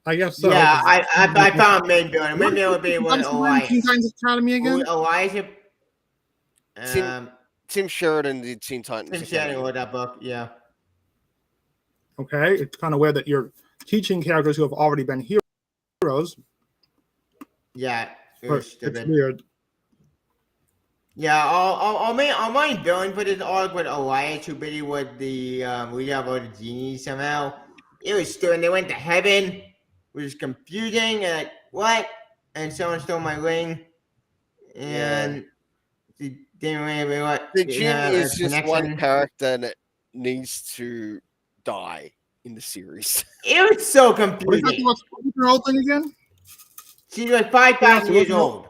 I guess so. Yeah, I found main villain. Main villain would be one Elias. Teen Titans Academy again? Elias. Tim Sheridan did Teen Titans Tim Sheridan wrote that book, yeah. Okay, it's kind of weird that you're teaching characters who have already been heroes. Yeah, it's weird. Yeah, our main villain for this arc with Elias, who really was the leader of all the genies somehow. It was still, and they went to heaven, which is confusing, and like, what? And someone stole my ring, and they didn't really what. The Jim is just one character that needs to die in the series. It was so confusing. What's her whole thing again? She's like 5,000 years old.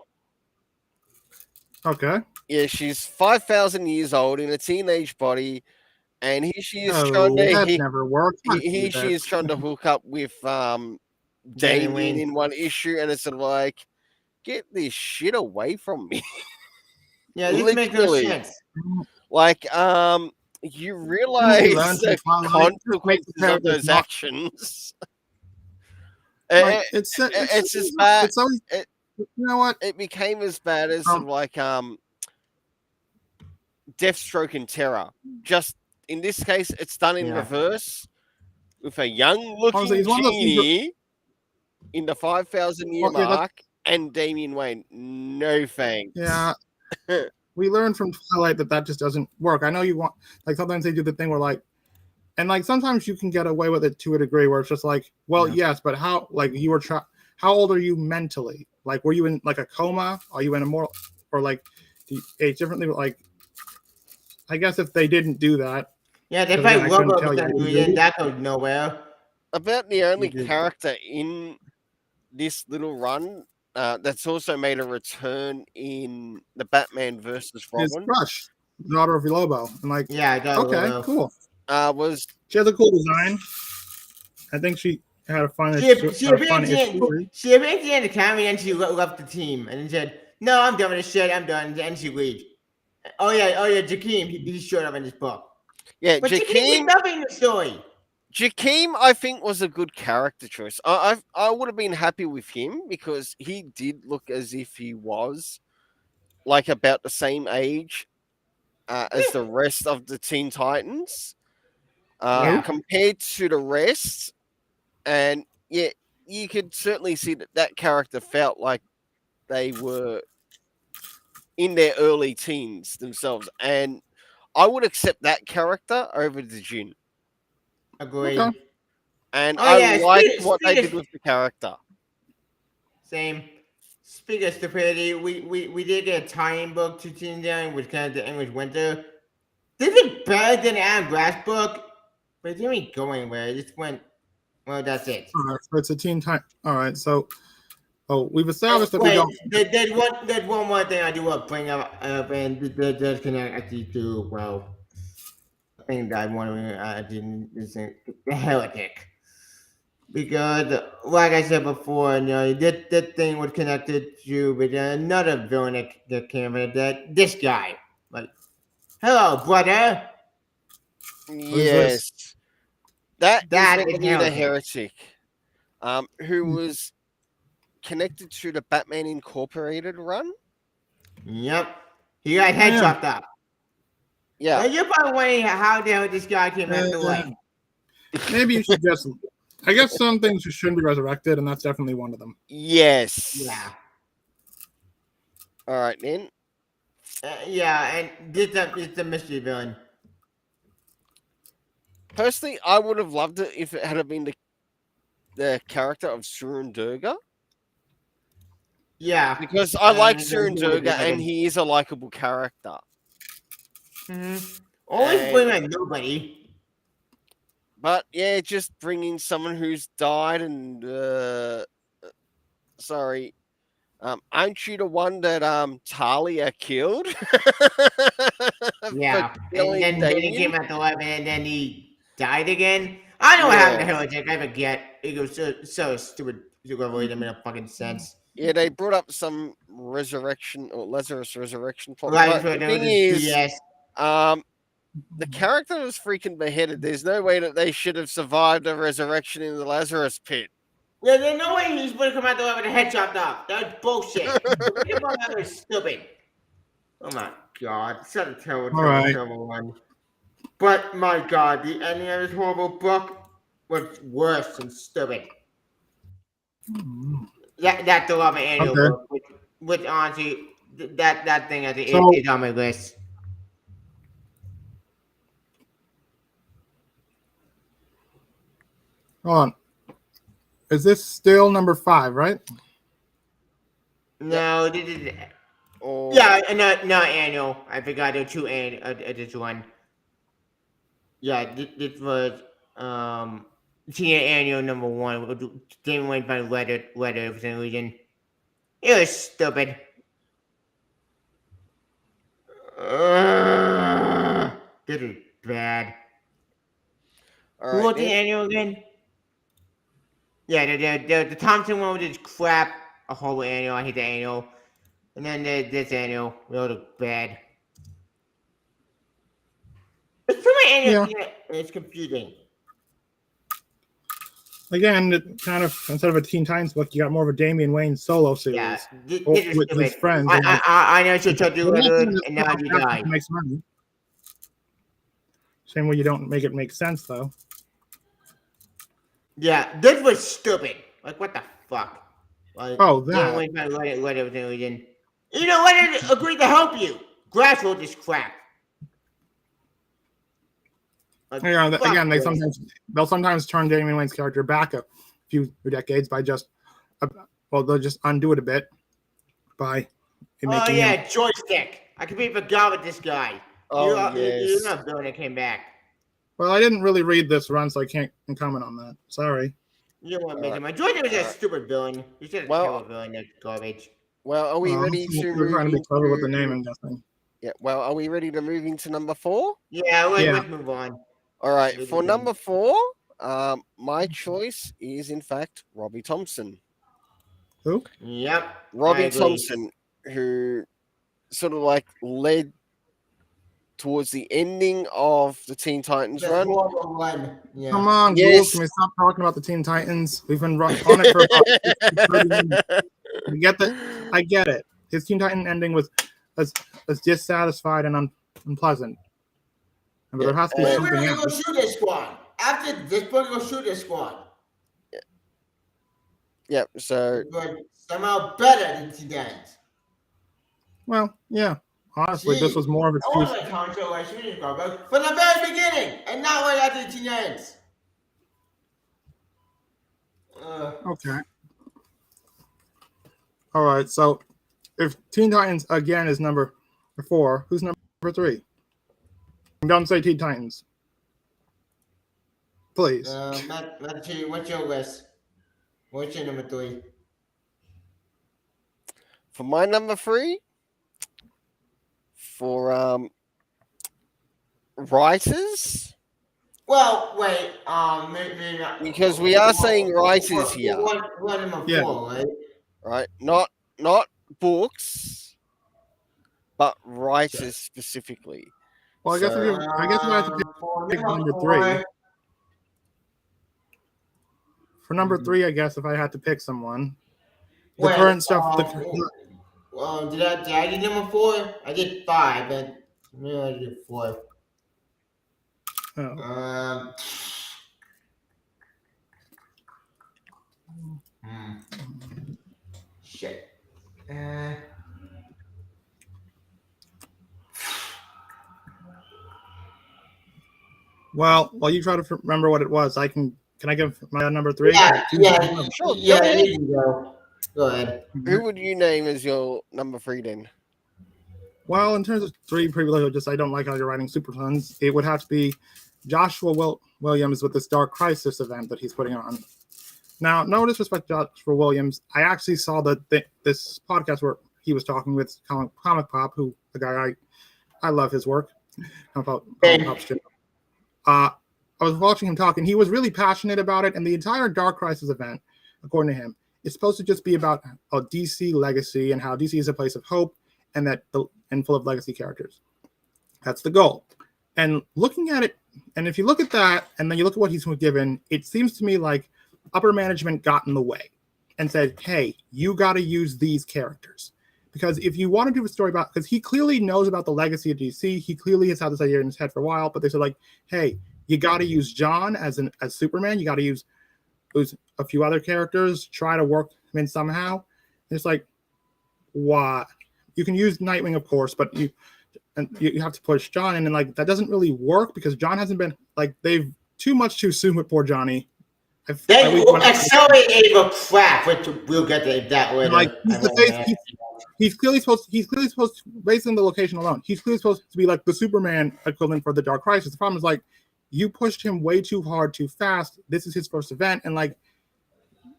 Okay. Yeah, she's 5,000 years old in a teenage body, and here she is trying to. Never worked. She is trying to hook up with Damian in one issue, and it's sort of like, get this shit away from me. Yeah, this makes no sense. Like, you realize the consequences of those actions. It's as bad. You know what? It became as bad as sort of like Deathstroke and Terror. Just in this case, it's done in reverse with a young-looking genie in the 5,000-year mark and Damian Wayne. No thanks. Yeah. We learned from Twilight that just doesn't work. I know you want, like, sometimes they do the thing where, like, and, like, sometimes you can get away with it to a degree where it's just like, well, yes, but how, like, how old are you mentally? Like, were you in like a coma? Are you in a more, or like, do you age differently? But like, I guess if they didn't do that, Yeah, they 'cause play again, I couldn't Robo tell for you. some reason. That goes nowhere. About the only did. character in this little run that's also made a return in the Batman versus His Robin crush, daughter of Lobo, and like, Yeah, I got okay, Robo. cool. was She has a cool design. I think she had a fun, She appeared story. at the end of Cammy and she left the team and then said, "No, I'm done with this shit. I'm done." And she leaves. Oh yeah, Jakeem. He showed up in this book. yeah, But Jakeem did nothing in the story. Jakeem, I think, was a good character choice. I would have been happy with him because he did look as if he was like about the same age as the rest of the Teen Titans. Yeah. Compared to the rest, and yeah, you could certainly see that character felt like they were in their early teens themselves, and I would accept that character over the Jin. Agreed. Okay. And Oh I yeah, liked what they did with the character. Same. Speaking of stupidity, we did get a tie-in book to Teen Down, which kind of the English Winter. This is better than Adam Grass book, but it didn't go anywhere. It just went. Well, that's it. All right, so it's a Teen Time. All right, so we've established that we don't. There's one more thing I do want to bring up, and that connect actually to a thing that I want to is the heretic. Because, like I said before, that thing was connected to with another villain that came in. That this guy, like, hello, brother. Yes, that is That meant is to be the heretic. heretic, who was connected to the Batman Incorporated run. Yep, he got head chopped up. Yeah, You're probably wondering how the hell this guy came back to life. Maybe you should just. I guess some things shouldn't be resurrected, and that's definitely one of them. yes. Yeah. All right, then. Yeah, and it's a mystery villain. Personally, I would have loved it if it had been the character of Surun Durga. Yeah. Because I like Surun Durga, and he is a likable character. Always bring like nobody. But yeah, just bringing someone who's died and sorry, aren't you the one that Talia killed? Yeah, and then he came Damien? out to life, and then he died again. I know what happened to Heretic. I forget. It was so stupid to go avoid him in a fucking sense. Yeah, they brought up some resurrection or Lazarus resurrection plot. Right, But the thing is, the character was freaking beheaded. There's no way that they should have survived a resurrection in the Lazarus pit. Yeah, there's no way he's going to come out the life with a head chopped off. That's bullshit. That was stupid. Oh my god, such a terrible one. But my god, the ending of this horrible book was worse than stupid. That the Love Annual book, which honestly, that thing is on my list. Hold on. Is this still number 5, right? No, this is. Yeah, not annual. I forgot there were two this one. Yeah, this was senior annual number 1. Didn't wait by letter for some reason. It was stupid. This is bad. All Who right, wrote the annual again? Yeah, the Thompson one was just crap. A whole annual. I hate the annual. And then this annual really bad. It's too many annuals. Yeah. It's confusing. Again, it kind of, instead of a Teen Titans book, you got more of a Damian Wayne solo series. Yeah, this is with his friends. I know you told you and now you die. Makes money. Same way you don't make it make sense, though. Yeah, this was stupid. Like, what the fuck? Like, that. You know what? I agreed to help you. Grass will just crap. Like, again, they'll sometimes turn Damian Wayne's character back a few decades by just they'll just undo it a bit by Oh making yeah, him. joystick. I completely forgot with this guy. Oh, You're yes. not villain that came back. Well, I didn't really read this run, so I can't comment on that. Sorry. You don't want to All make right. him. Joystick was All a right. stupid villain. He's just a Well- terrible villain. That's garbage. Well, are we ready to We're move trying to be clever with the into? name, I'm guessing. Yeah. Well, are we ready to move into number 4? Yeah, Yeah. let's move on. All right. Maybe For we can- number 4, my choice is in fact Robbie Thompson. Who? Yep. I Robbie agree. Thompson, who sort of like led towards the ending of the Teen Titans That's run. horrible one. Yeah. Come on, Yes. Ghouls. Can we stop talking about the Teen Titans? We've been on it for about 30 minutes. We get that. I get it. His Teen Titan ending was dissatisfied and unpleasant. But there has to be We're something gonna go else. shoot this squad. After this, we're gonna go shoot this squad. Yeah. So But somehow better than Teen Titans. Well, yeah. Honestly, this was more of a I want my console like shooting squad, but from the very beginning, and not right after the Teen Titans. Okay. All right. So, if Teen Titans again is number 4, who's number 3? Don't say Teen Titans, please. Matt, what's your list? What's your number 3? for my number 3, for writers, Well, wait. Maybe not. because we are saying writers here, One number 4, right? right? Not books, but writers specifically. Well, I guess So- we have to pick number 3. For number 3, I guess if I had to pick someone, the Wait, current stuff. Did I do number 4? I did 5, but maybe I did 4. Oh. Shit. Well, while you try to remember what it was, can I give my number 3? Yeah, Sure, go ahead. you can go. Go ahead. Who would you name as your number 3 then? Well, in terms of 3 privileges, I don't like how you're writing Super Sons. It would have to be Joshua Williams with this Dark Crisis event that he's putting on. Now, no disrespect to Joshua Williams. I actually saw this podcast where he was talking with Comic Pop, who the guy I love his work. I was watching him talk, and he was really passionate about it. And the entire Dark Crisis event, according to him, is supposed to just be about a DC legacy and how DC is a place of hope and full of legacy characters. That's the goal. And looking at it, and if you look at that, and then you look at what he's given, it seems to me like upper management got in the way and said, hey, you got to use these characters. Because if you want to do a story about, because he clearly knows about the legacy of DC, he clearly has had this idea in his head for a while, but they said like, hey, you got to use John as Superman. You got to use a few other characters, try to work them in somehow. And it's like, why? You can use Nightwing, of course, but you have to push John in, and like that doesn't really work because John hasn't been like they've too soon with poor Johnny. They accelerated a crap, which we'll get to that later. Like he's clearly supposed to, based on the location alone, he's clearly supposed to be like the Superman equivalent for the Dark Crisis. The problem is like you pushed him way too hard, too fast. This is his first event, and like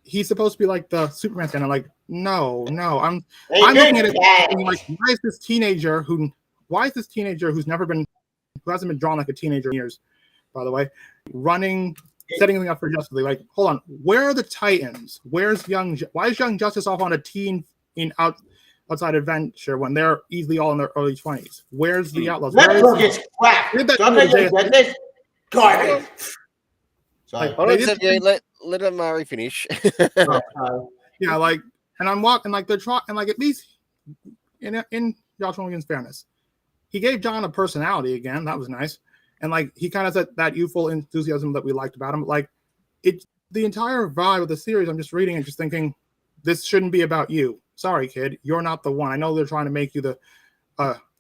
he's supposed to be like the Superman kind of like no. I'm looking at it like why is this teenager who's who hasn't been drawn like a teenager in years, by the way, setting something up for Justice League. Like, hold on, where are the Titans? Why is Young Justice off on a teen outside adventure when they're easily all in their early 20s? Where's the Outlaws? That book is crap. Garbage. Sorry. Hold on a second, let Amari finish. Yeah, like, and I'm walking like they're trying, and like at least in Josh Williams' fairness, he gave John a personality again. That was nice. And like he kind of said that youthful enthusiasm that we liked about him. Like the entire vibe of the series, I'm just reading and just thinking, this shouldn't be about you. Sorry, kid, you're not the one. I know they're trying to make you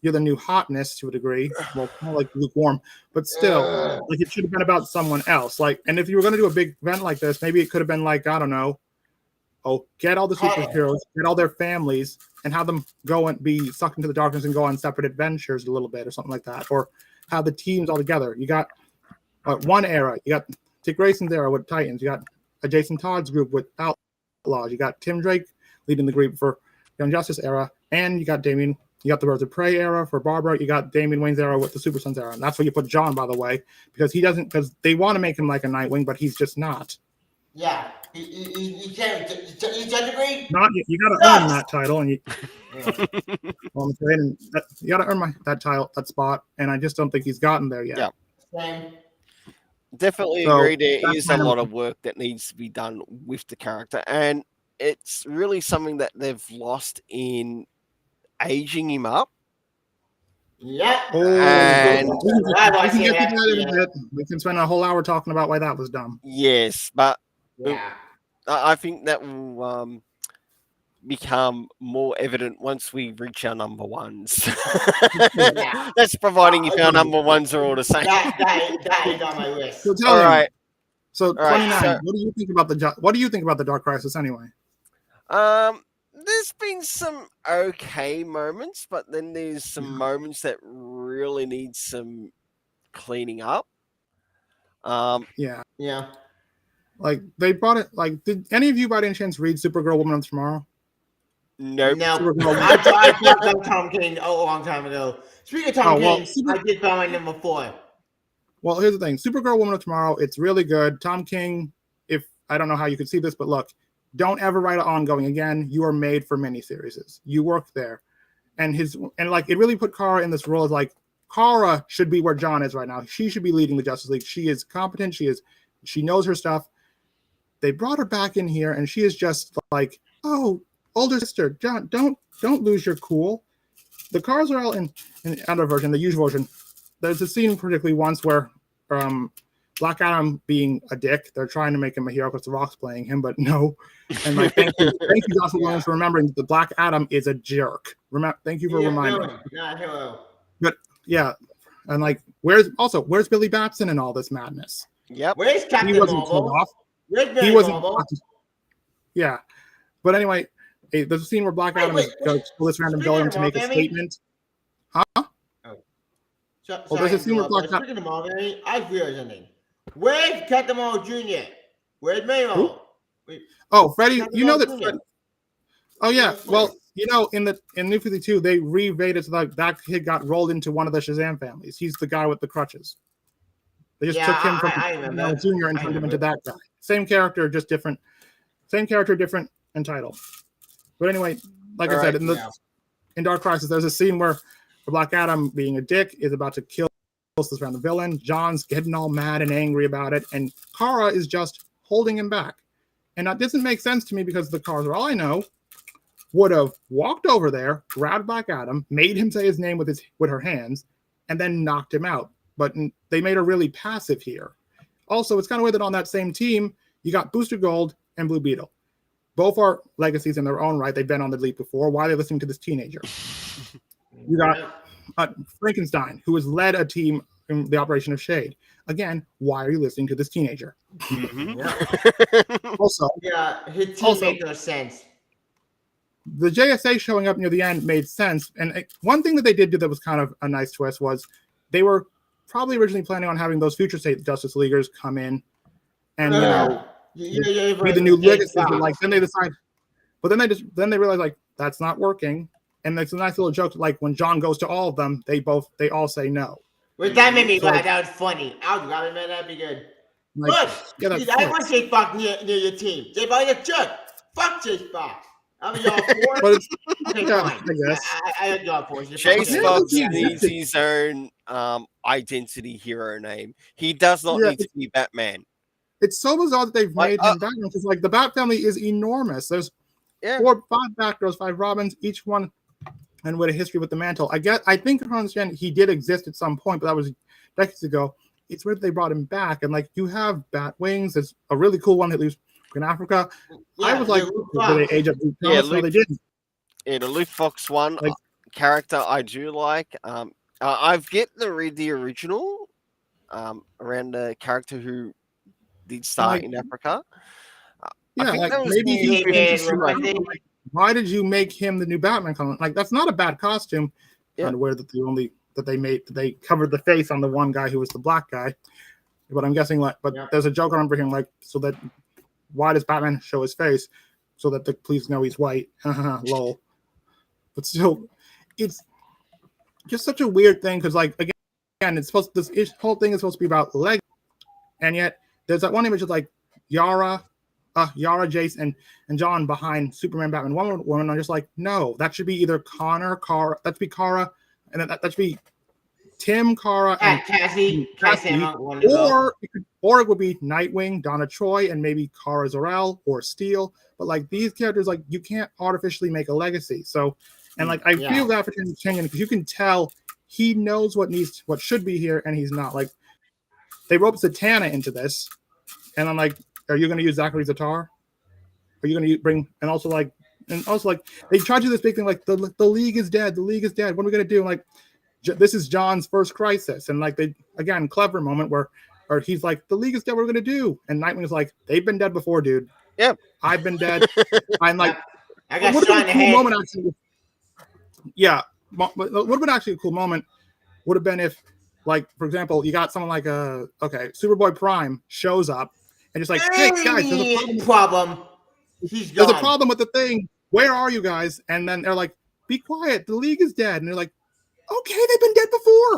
you're the new hotness to a degree. Well, more like lukewarm, but still, like it should have been about someone else. Like, and if you were going to do a big event like this, maybe it could have been like, I don't know, get all the superheroes, get all their families, and have them go and be sucked into the darkness and go on separate adventures a little bit or something like that, or have the teams all together. You got one era, you got Dick Grayson's era with Titans, you got a Jason Todd's group with Outlaws, you got Tim Drake leading the group for Young Justice era, and you got Damian. You got the Birds of Prey era for Barbara. You got Damian Wayne's era with the Super Sons era, and that's where you put John, by the way, because he doesn't. Because they want to make him like a Nightwing, but he's just not. Yeah, he can't. He's degree. Not you got to earn that title, and you. You got to earn that title, that spot, and I just don't think he's gotten there yet. Yeah. Same. Definitely agree. There is a lot of work that needs to be done with the character, and it's really something that they've lost in aging him up. Yeah. And we can spend a whole hour talking about why that was dumb. Yes, but yeah. I think that will become more evident once we reach our number ones. Yeah. That's providing if our number ones are all the same. That is on my list. So all right. So 29. So, what do you think about the Dark Crisis anyway? There's been some okay moments, but then there's some moments that really need some cleaning up. Yeah. Like they brought it. Like, did any of you by any chance read Supergirl Woman of Tomorrow? Nope. No. I talked about Tom King a long time ago. Speaking of Tom King, I did find my number 4. Well, here's the thing: Supergirl Woman of Tomorrow. It's really good. Tom King. If I don't know how you could see this, but look. Don't ever write an ongoing again. You are made for miniseries. You work there. And it really put Kara in this role as like Kara should be where John is right now. She should be leading the Justice League. She is competent. She knows her stuff. They brought her back in here and she is just like, oh, older sister, John, don't lose your cool. The cars are all in the other version, the usual version. There's a scene particularly once where Black Adam being a dick, they're trying to make him a hero because The Rock's playing him, but no. And like, thank you, Josh Williams, for remembering that the Black Adam is a jerk. Thank you for reminding me. But yeah, and like, where's Billy Batson in all this madness? Yep. Where's Captain Marvel? He wasn't. Yeah, but anyway, there's a scene where Black Adam goes to this random villain to make a statement. Huh? Well, there's a scene where Black Adam. I realized something. Where's Captain Marvel Jr.? Where's Maymo? Oh, Freddie, you know that. Oh yeah, well, you know, in New 52, they re-rated so that kid got rolled into one of the Shazam families. He's the guy with the crutches. They just took him from Jr. and turned him into that guy. Same character, just different. Same character, different and title. But anyway, like I said, in Dark Crisis, there's a scene where Black Adam, being a dick, is about to kill this random villain. John's getting all mad and angry about it, and Kara is just holding him back. And that doesn't make sense to me because the Kara, all I know, would have walked over there, grabbed Black Adam, made him say his name with her hands, and then knocked him out. But they made her really passive here. Also, it's kind of weird that on that same team, you got Booster Gold and Blue Beetle. Both are legacies in their own right. They've been on the Leap before. Why are they listening to this teenager? You got Frankenstein, who has led a team in the Operation of Shade. Again, why are you listening to this teenager? Also, his team made no sense. The JSA showing up near the end made sense. And one thing that they did do that was kind of a nice twist was they were probably originally planning on having those future state Justice Leaguers come in and be the new legacy. Like then they decide, but then they realize like that's not working. And it's a nice little joke. Like when John goes to all of them, they all say no. Well, that made me laugh. That was funny. That'd be good. Like, look, I want Jay Fox near your team. Jay Fox is a jerk. Fuck Jay Fox. I'm a y'all for. But it's, okay, I guess. I y'all for. Chase Fox needs his own identity hero name. He does not need to be Batman. It's so bizarre that they've made him Batman because like the Bat family is enormous. There's 5 Batgirls, 5 Robins, each one and with a history with the Mantle. I think I understand he did exist at some point, but that was decades ago. It's weird they brought him back, and like you have Bat Wings. There's a really cool one that lives in Africa. I was like, did they age up? No, they didn't. Yeah, the Luke Fox one character I do like. I've yet to read the original around the character who did start in Africa. Yeah, I think like that was maybe he he did thinks what like, they- why did you make him the new Batman clone? Like that's not a bad costume. Yeah. I'm aware that they covered the face on the one guy who was the black guy. But I'm guessing there's a joke on for him, like, so that why does Batman show his face? So that the police know he's white. Lol. But still, it's just such a weird thing because, like, again, this whole thing is supposed to be about Lego, and yet there's that one image of like Yara, Jace, and John behind Superman, Batman, Wonder Woman. I'm just like, no, that should be either Connor, Kara, that should be Kara, and that should be Tim, Kara, and Cassie, or it would be Nightwing, Donna Troy, and maybe Kara Zor-El or Steel. But like these characters, like you can't artificially make a legacy. So, and like I feel that for Chenyan because you can tell he knows what should be here, and he's not. Like they roped Zatanna into this, and I'm like, are you going to use Zachary Zatar? Are you going to bring and also like they tried to do this big thing like the league is dead. The league is dead. What are we going to do? Like this is John's first crisis, and like they again clever moment where he's like the league is dead. What are we going to do? And Nightwing's like they've been dead before, dude. Yeah, I've been dead. I'm like, I got would shot have in been the a cool head. moment actually. Yeah, would have been actually a cool moment. Would have been if, like, for example, you got someone like Superboy Prime shows up and just like, hey guys, there's a problem. He's gone. There's a problem with the thing. Where are you guys? And then they're like, be quiet. The league is dead. And they're like, okay, they've been dead before.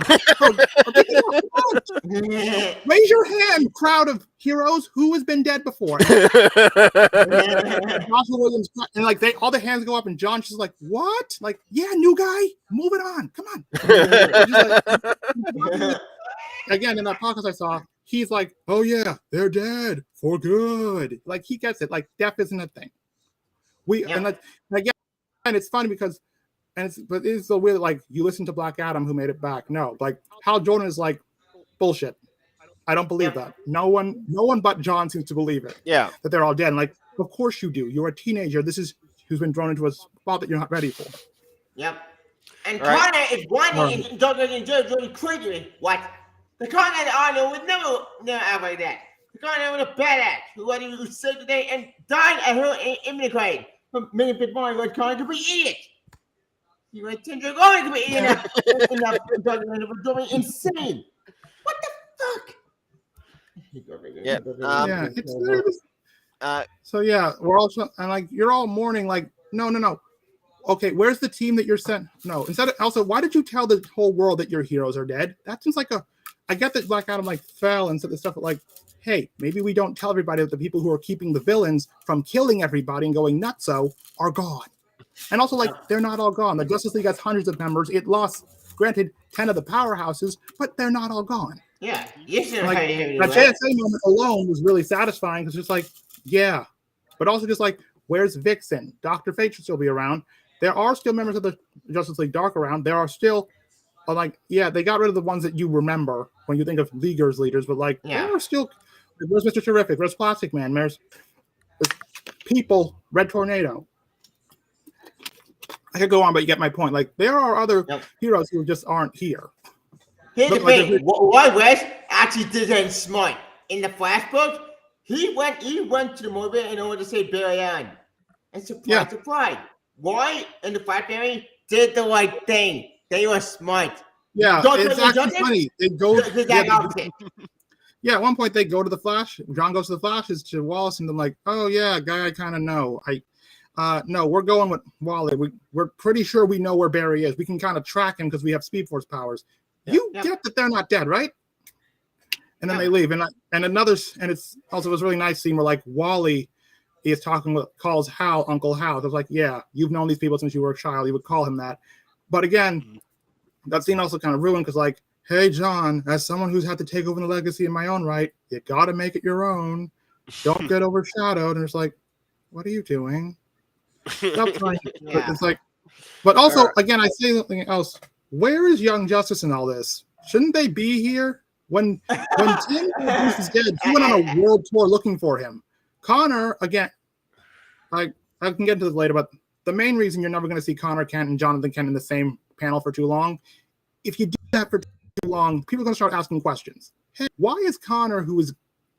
Raise your hand, crowd of heroes. Who has been dead before? And Joshua Williams, and like all the hands go up, and John's just like, what? Like, yeah, new guy, move it on. Come on. Again, in that podcast I saw, he's like, oh yeah, they're dead for good. Like he gets it. Like death isn't a thing. And again, it's funny because. But it's so weird. Like you listen to Black Adam, who made it back. No, like Hal Jordan is like bullshit. I don't believe that. No one but John seems to believe it. Yeah, that they're all dead. And like, of course you do. You're a teenager. This is who's been thrown into a spot that you're not ready for. Yep. And Right. Connor is one in Dr. Joe crazy. What? The Connor that I know would never act like that. The Connor was a badass who saved the day and died at her immigrant. But many people like Connor to be idiot. You were Tinder going to be enough doing insane. What the fuck? Yeah. It's so yeah, we're all and like you're all mourning. Like no. Okay, where's the team that you're sent? No, instead of also, why did you tell the whole world that your heroes are dead? That seems like I get that Black Adam like fell and said the stuff like, hey, maybe we don't tell everybody that the people who are keeping the villains from killing everybody and going nutso are gone. And also, like, they're not all gone. The Justice League has hundreds of members. It lost, granted, 10 of the powerhouses, but they're not all gone. Yeah. Like, that JSA moment alone was really satisfying because it's like, yeah. But also just like, where's Vixen? Dr. Fate should still be around. There are still members of the Justice League Dark around. There are still, like, yeah, they got rid of the ones that you remember when you think of Leaguers leaders, but like, there are still, where's Mr. Terrific? Where's Plastic Man? There's People, Red Tornado. I could go on, but you get my point. Like, there are other heroes who just aren't here. Here's the thing. What West actually did smart. In the flashbook, he went to the movie in order to save Barry Allen. And surprise. Why in the Flashberry did the right thing. They were smart. Yeah, it's actually funny. They go at one point they go to the Flash. John goes to the Flash, is to Wallace, and I'm like, oh yeah, guy I kind of know. No, we're going with Wally. We're pretty sure we know where Barry is. We can kind of track him because we have Speed Force powers. You get that they're not dead, right? And then they leave. And it's also was a really nice scene where like Wally is calls Hal Uncle Hal. I was like, yeah, you've known these people since you were a child. You would call him that. But again, that scene also kind of ruined because like, hey John, as someone who's had to take over the legacy in my own right, you got to make it your own. Don't get overshadowed. And it's like, what are you doing? Stop trying. It's like, but also again, I say something else. Where is Young Justice in all this? Shouldn't they be here? When Tim Bruce is dead, he went on a world tour looking for him. Connor, again, I can get into this later, but the main reason you're never going to see Connor Kent and Jonathan Kent in the same panel for too long, if you do that for too long, people are going to start asking questions. Hey, why is Connor, who is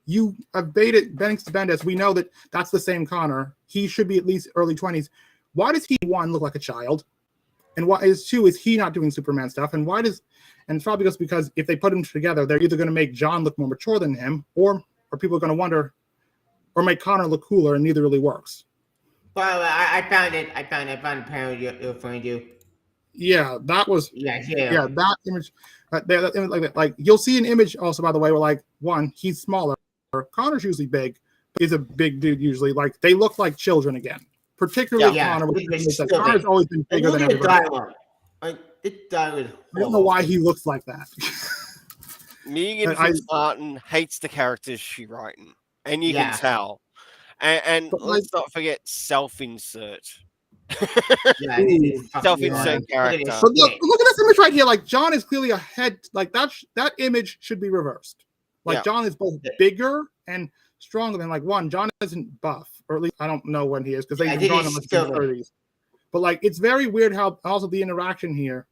you have baited Bendis. We know that that's the same Connor. He should be at least early 20s. Why does he, one, look like a child? And why is two, is he not doing Superman stuff? And why does, and it's probably just because if they put them together, they're either going to make John look more mature than him, or people are going to wonder, or make Connor look cooler, and neither really works. By the way, I found the panel you're referring to. Yeah, that was. Yeah, that image. That image like you'll see an image also, by the way, where like one, he's smaller. Connor's usually big, but he's a big dude usually. Like they look like children again. Particularly Connor. Connor's always been bigger than everybody. Like this dialogue. I don't know why he looks like that. Megan Fitzmartin hates the characters she's writing, and you can tell. And let's not forget self-insert. Self-insert character. But look at this image right here. Like John is clearly a head. Like that image should be reversed. Like John is both bigger and stronger than like one. John isn't buff, or at least I don't know when he is because they've been drawn him in the 30s. But like it's very weird how also the interaction here,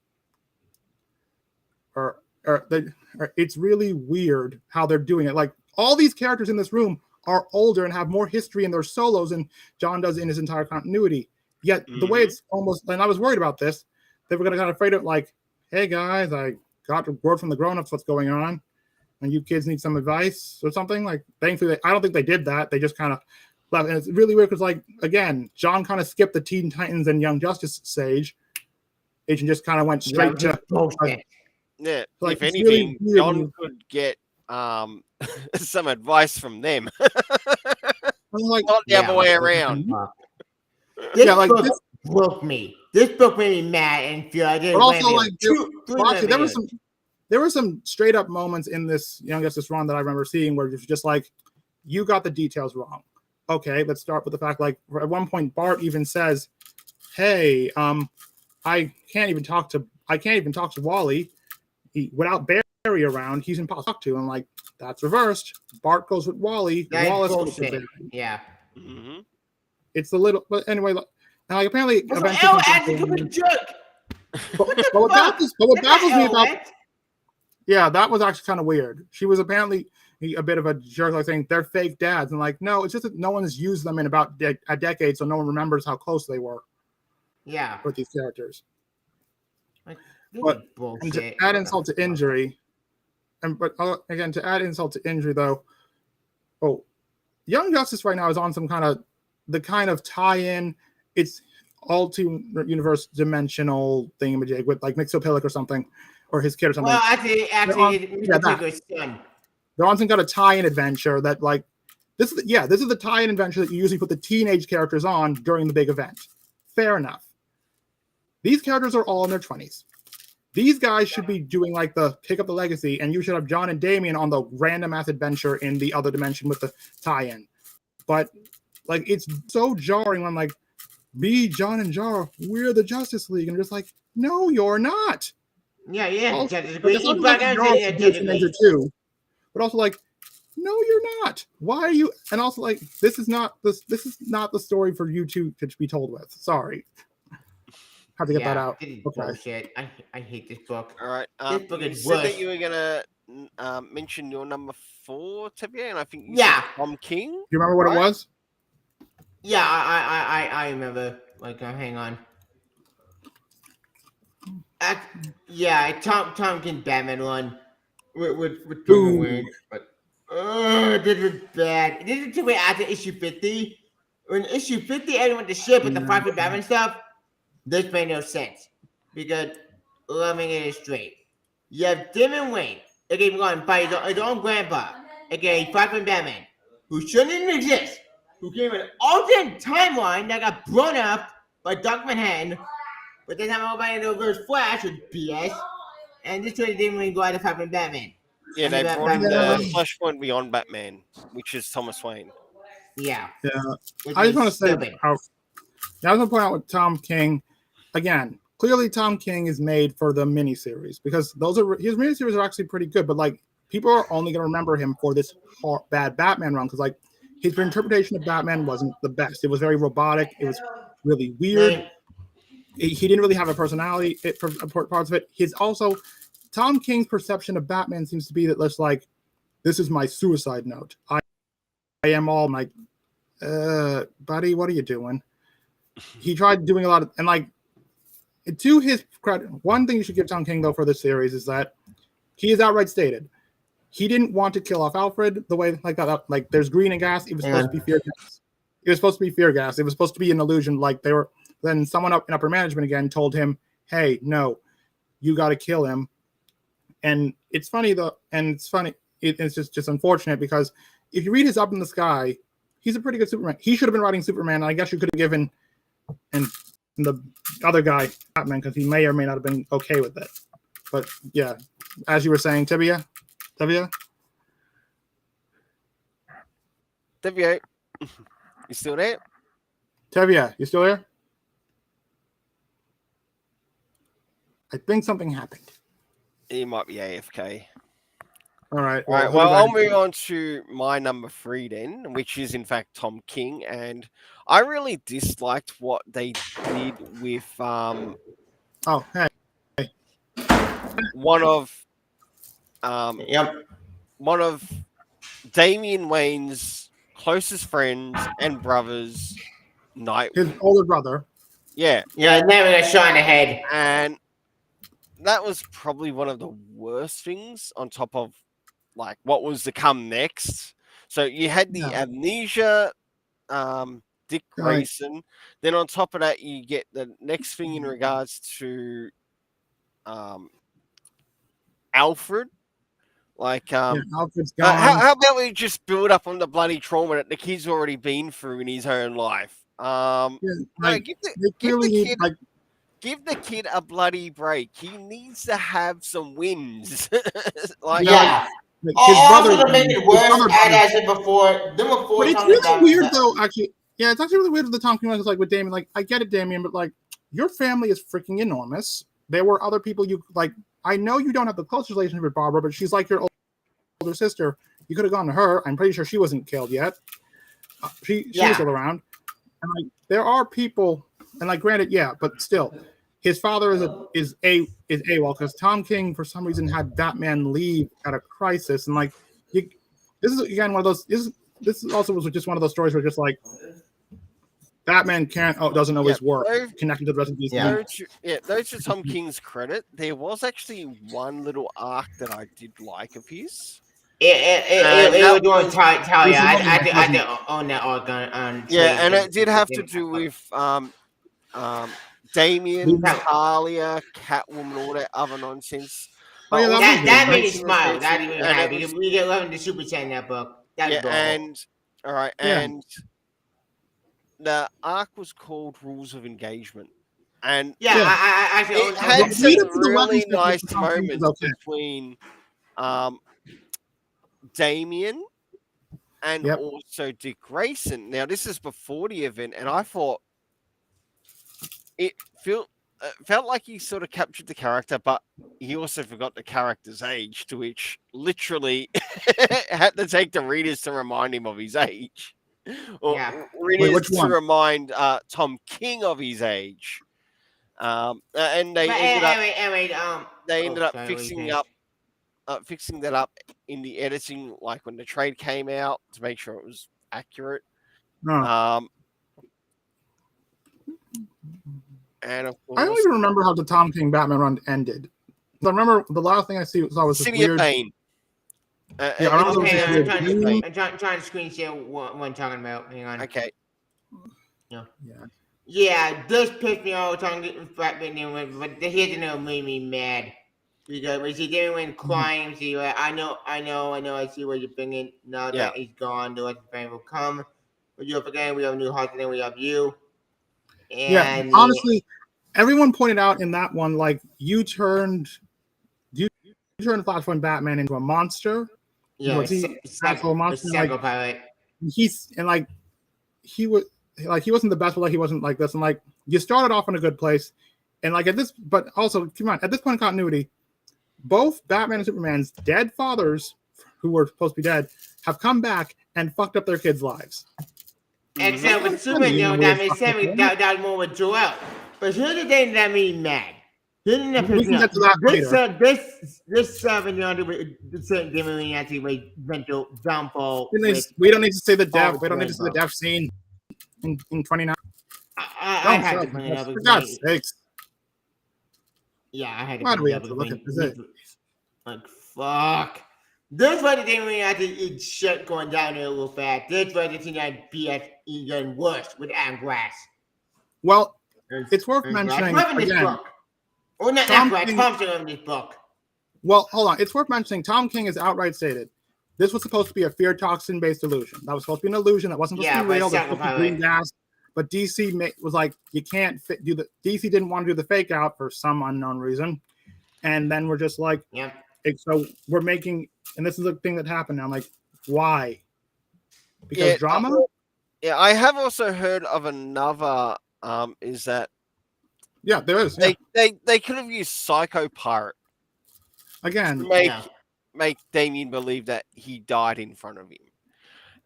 it's really weird how they're doing it. Like all these characters in this room are older and have more history in their solos than John does in his entire continuity. Yet the way it's almost, and I was worried about this, they were going to kind of afraid of like, hey guys, I got word from the grown-ups what's going on, and you kids need some advice or something. Like, thankfully, I don't think they did that. They just kind of left, and it's really weird because, like, again, John kind of skipped the Teen Titans and Young Justice stage, and just kind of went straight to bullshit. Like, if anything, really John could get some advice from them. Like, not the other way around. This book broke me. This book made me mad and feel I didn't. But also, like, there were some straight up moments in this Young Justice run that I remember seeing where it's just like, you got the details wrong. Okay, let's start with the fact, like, at one point Bart even says, "Hey, I can't even talk to Wally. Without Barry around, he's impossible to talk to." And like, that's reversed. Bart goes with Wally. Wallace goes with Barry. Yeah. Mm-hmm. It's the little, but anyway, now like apparently. But what baffles me about. Yeah, that was actually kind of weird. She was apparently a bit of a jerk, like saying they're fake dads, and like, no, it's just that no one has used them in about a decade, so no one remembers how close they were. Yeah. With these characters. Like, but and to add insult to injury, but again, to add insult to injury, though, Young Justice right now is on some kind of tie-in. It's all-to-universe dimensional thingamajig with like Mixopilic or something, or his kid or something. Well, actually, they're on some kind of tie-in adventure that like this is the tie-in adventure that you usually put the teenage characters on during the big event. Fair enough. These characters are all in their 20s. These guys should be doing like the pick up the legacy, and you should have John and Damian on the random ass adventure in the other dimension with the tie-in. But like it's so jarring when like John and Jar, we're the Justice League, and just like, no, you're not. Yeah. Also, but also like, no, you're not. Why are you? And also like, this is not the story for you two to be told with. Sorry. Have to get that out. Okay. Bullshit. I hate this book. All right. This book is said that you were gonna mention your number 4, Tevye, and I think you said Tom King. Do you remember what it was? Yeah, I remember. Like, hang on. Tom King Batman one with Wayne, but this is bad. This is too way after issue 50. When issue 50, everyone went to shit with the Fight for Batman stuff. This made no sense because let me get it straight. You have Damon Wayne, again, going by his own grandpa, again, Fight for Batman, who shouldn't even exist, who came in an alternate timeline that got blown up by Dr. Manhattan, but then I'm over in the reverse Flash with BS, and this way they didn't even go out of Fight for Batman. Yeah, they brought in the Flashpoint Beyond Batman, which is Thomas Wayne. Yeah. I just want to say I was going to point out with Tom King. Again, clearly Tom King is made for the miniseries because his miniseries are actually pretty good, but like people are only going to remember him for this bad Batman run because like his interpretation of Batman wasn't the best. It was very robotic. It was really weird. He didn't really have a personality. Parts of it. His also Tom King's perception of Batman seems to be that this is my suicide note. am all I'm like, buddy, what are you doing? He tried doing a lot of, and like, to his credit, one thing you should give Tom King though for this series is that he has outright stated he didn't want to kill off Alfred the way like that. Like, there's green and gas. It was supposed to be fear gas. It was supposed to be fear gas. It was supposed to be an illusion. Like they were. Then someone up in upper management again told him, "Hey, no, you got to kill him." And it's funny though, and it's funny. It's just unfortunate because if you read his Up in the Sky, he's a pretty good Superman. He should have been writing Superman. And I guess you could have given and the other guy Batman because he may or may not have been okay with it. But yeah, as you were saying, Tibia. Tibia, you still there? Tevia, you still there? I think something happened. He might be AFK. All right. All right. Well, I'll move on to my number 3 then, which is in fact Tom King, and I really disliked what they did with oh, hey. one of Yep. one of Damian Wayne's closest friends and brothers, Nightwing. His older brother. Yeah. Yeah, never got shot in the head. And that was probably one of the worst things on top of like what was to come next. So you had the amnesia, Dick Grayson. Right. Then on top of that, you get the next thing in regards to Alfred. Like, Alfred's gone. How about we just build up on the bloody trauma that the kid's already been through in his own life? Give the kid a bloody break. He needs to have some wins. Like, yeah. His brother to make it worse, I said before. But it's really weird, though. Actually, yeah, it's actually really weird with the Tom King was like with Damien. Like, I get it, Damien, but like, your family is freaking enormous. There were other people you like. I know you don't have the closest relationship with Barbara, but she's like your older sister. You could have gone to her. I'm pretty sure she wasn't killed yet. She's still around. And like, there are people, and like, granted, yeah, but still, his father is AWOL because Tom King for some reason had Batman leave at a crisis, and like, this is again one of those. This also was just one of those stories where just like Batman doesn't always work connecting to the rest of these. Those to Tom King's credit. There was actually one little arc that I did like of his. It was doing Talia. I did own that arc on. Yeah, and it did have to do with Damien, Talia, Catwoman, all that other nonsense. That made me smile. That made me happy. We get loving the Super Chat in that book. And the arc was called Rules of Engagement. And I it had some really nice moments between Damien and also Dick Grayson. Now, this is before the event, and I thought it felt like he sort of captured the character, but he also forgot the character's age, to which literally had to take the readers to remind him of his age. Or readers to remind Tom King of his age. And they ended up fixing that up in the editing, like when the trade came out, to make sure it was accurate. And of course, I don't even remember how the Tom King Batman run ended. I remember the last thing I saw was City of Pain. I'm trying to screen share what I'm talking about. Hang on. Okay. Yeah, this pissed me off talking Batman, but here's the note made me mad. Because we see Damien crying, see, like, I know, I see what you're thinking. Now that he's gone, the rest of the family will come. But you're forgetting we have a new heart, and then we have you. And honestly, everyone pointed out in that one, like, you turned Flashpoint Batman into a monster. Yeah, actual monster. He wasn't the best, but like he wasn't like this. And like you started off in a good place, and like but also keep in mind, at this point in continuity, both Batman and Superman's dead fathers, who were supposed to be dead, have come back and fucked up their kids' lives. Except with Superman, that made Sammy that more with Joel. But here's the thing that made me mad. He didn't have We can get to that later. This 700 with certain Damian actually was mental downfall. We don't need to say the death. Oh, We don't need to say the death scene in 29. I had to bring it up. For God's sakes. Yeah, I had to Why do bring we it have up. to look at this? Like, fuck. This was the Damian actually eat shit going down there a little fast. This was the thing that BS even worse with Adam Glass. Well, it's worth mentioning again. Or not Tom Glass, King, Thompson in this book. Well, hold on. It's worth mentioning Tom King has outright stated this was supposed to be a fear toxin based illusion. That was supposed to be an illusion. That wasn't supposed to be real. That was supposed to be green gas. But DC was like, you can't do the. DC didn't want to do the fake out for some unknown reason, and then we're just like, so we're making, and this is the thing that happened. I'm like, why? Because drama. Yeah, I have also heard of another. Is that? Yeah, there is. They could have used Psycho Pirate again. Make Damien believe that he died in front of him.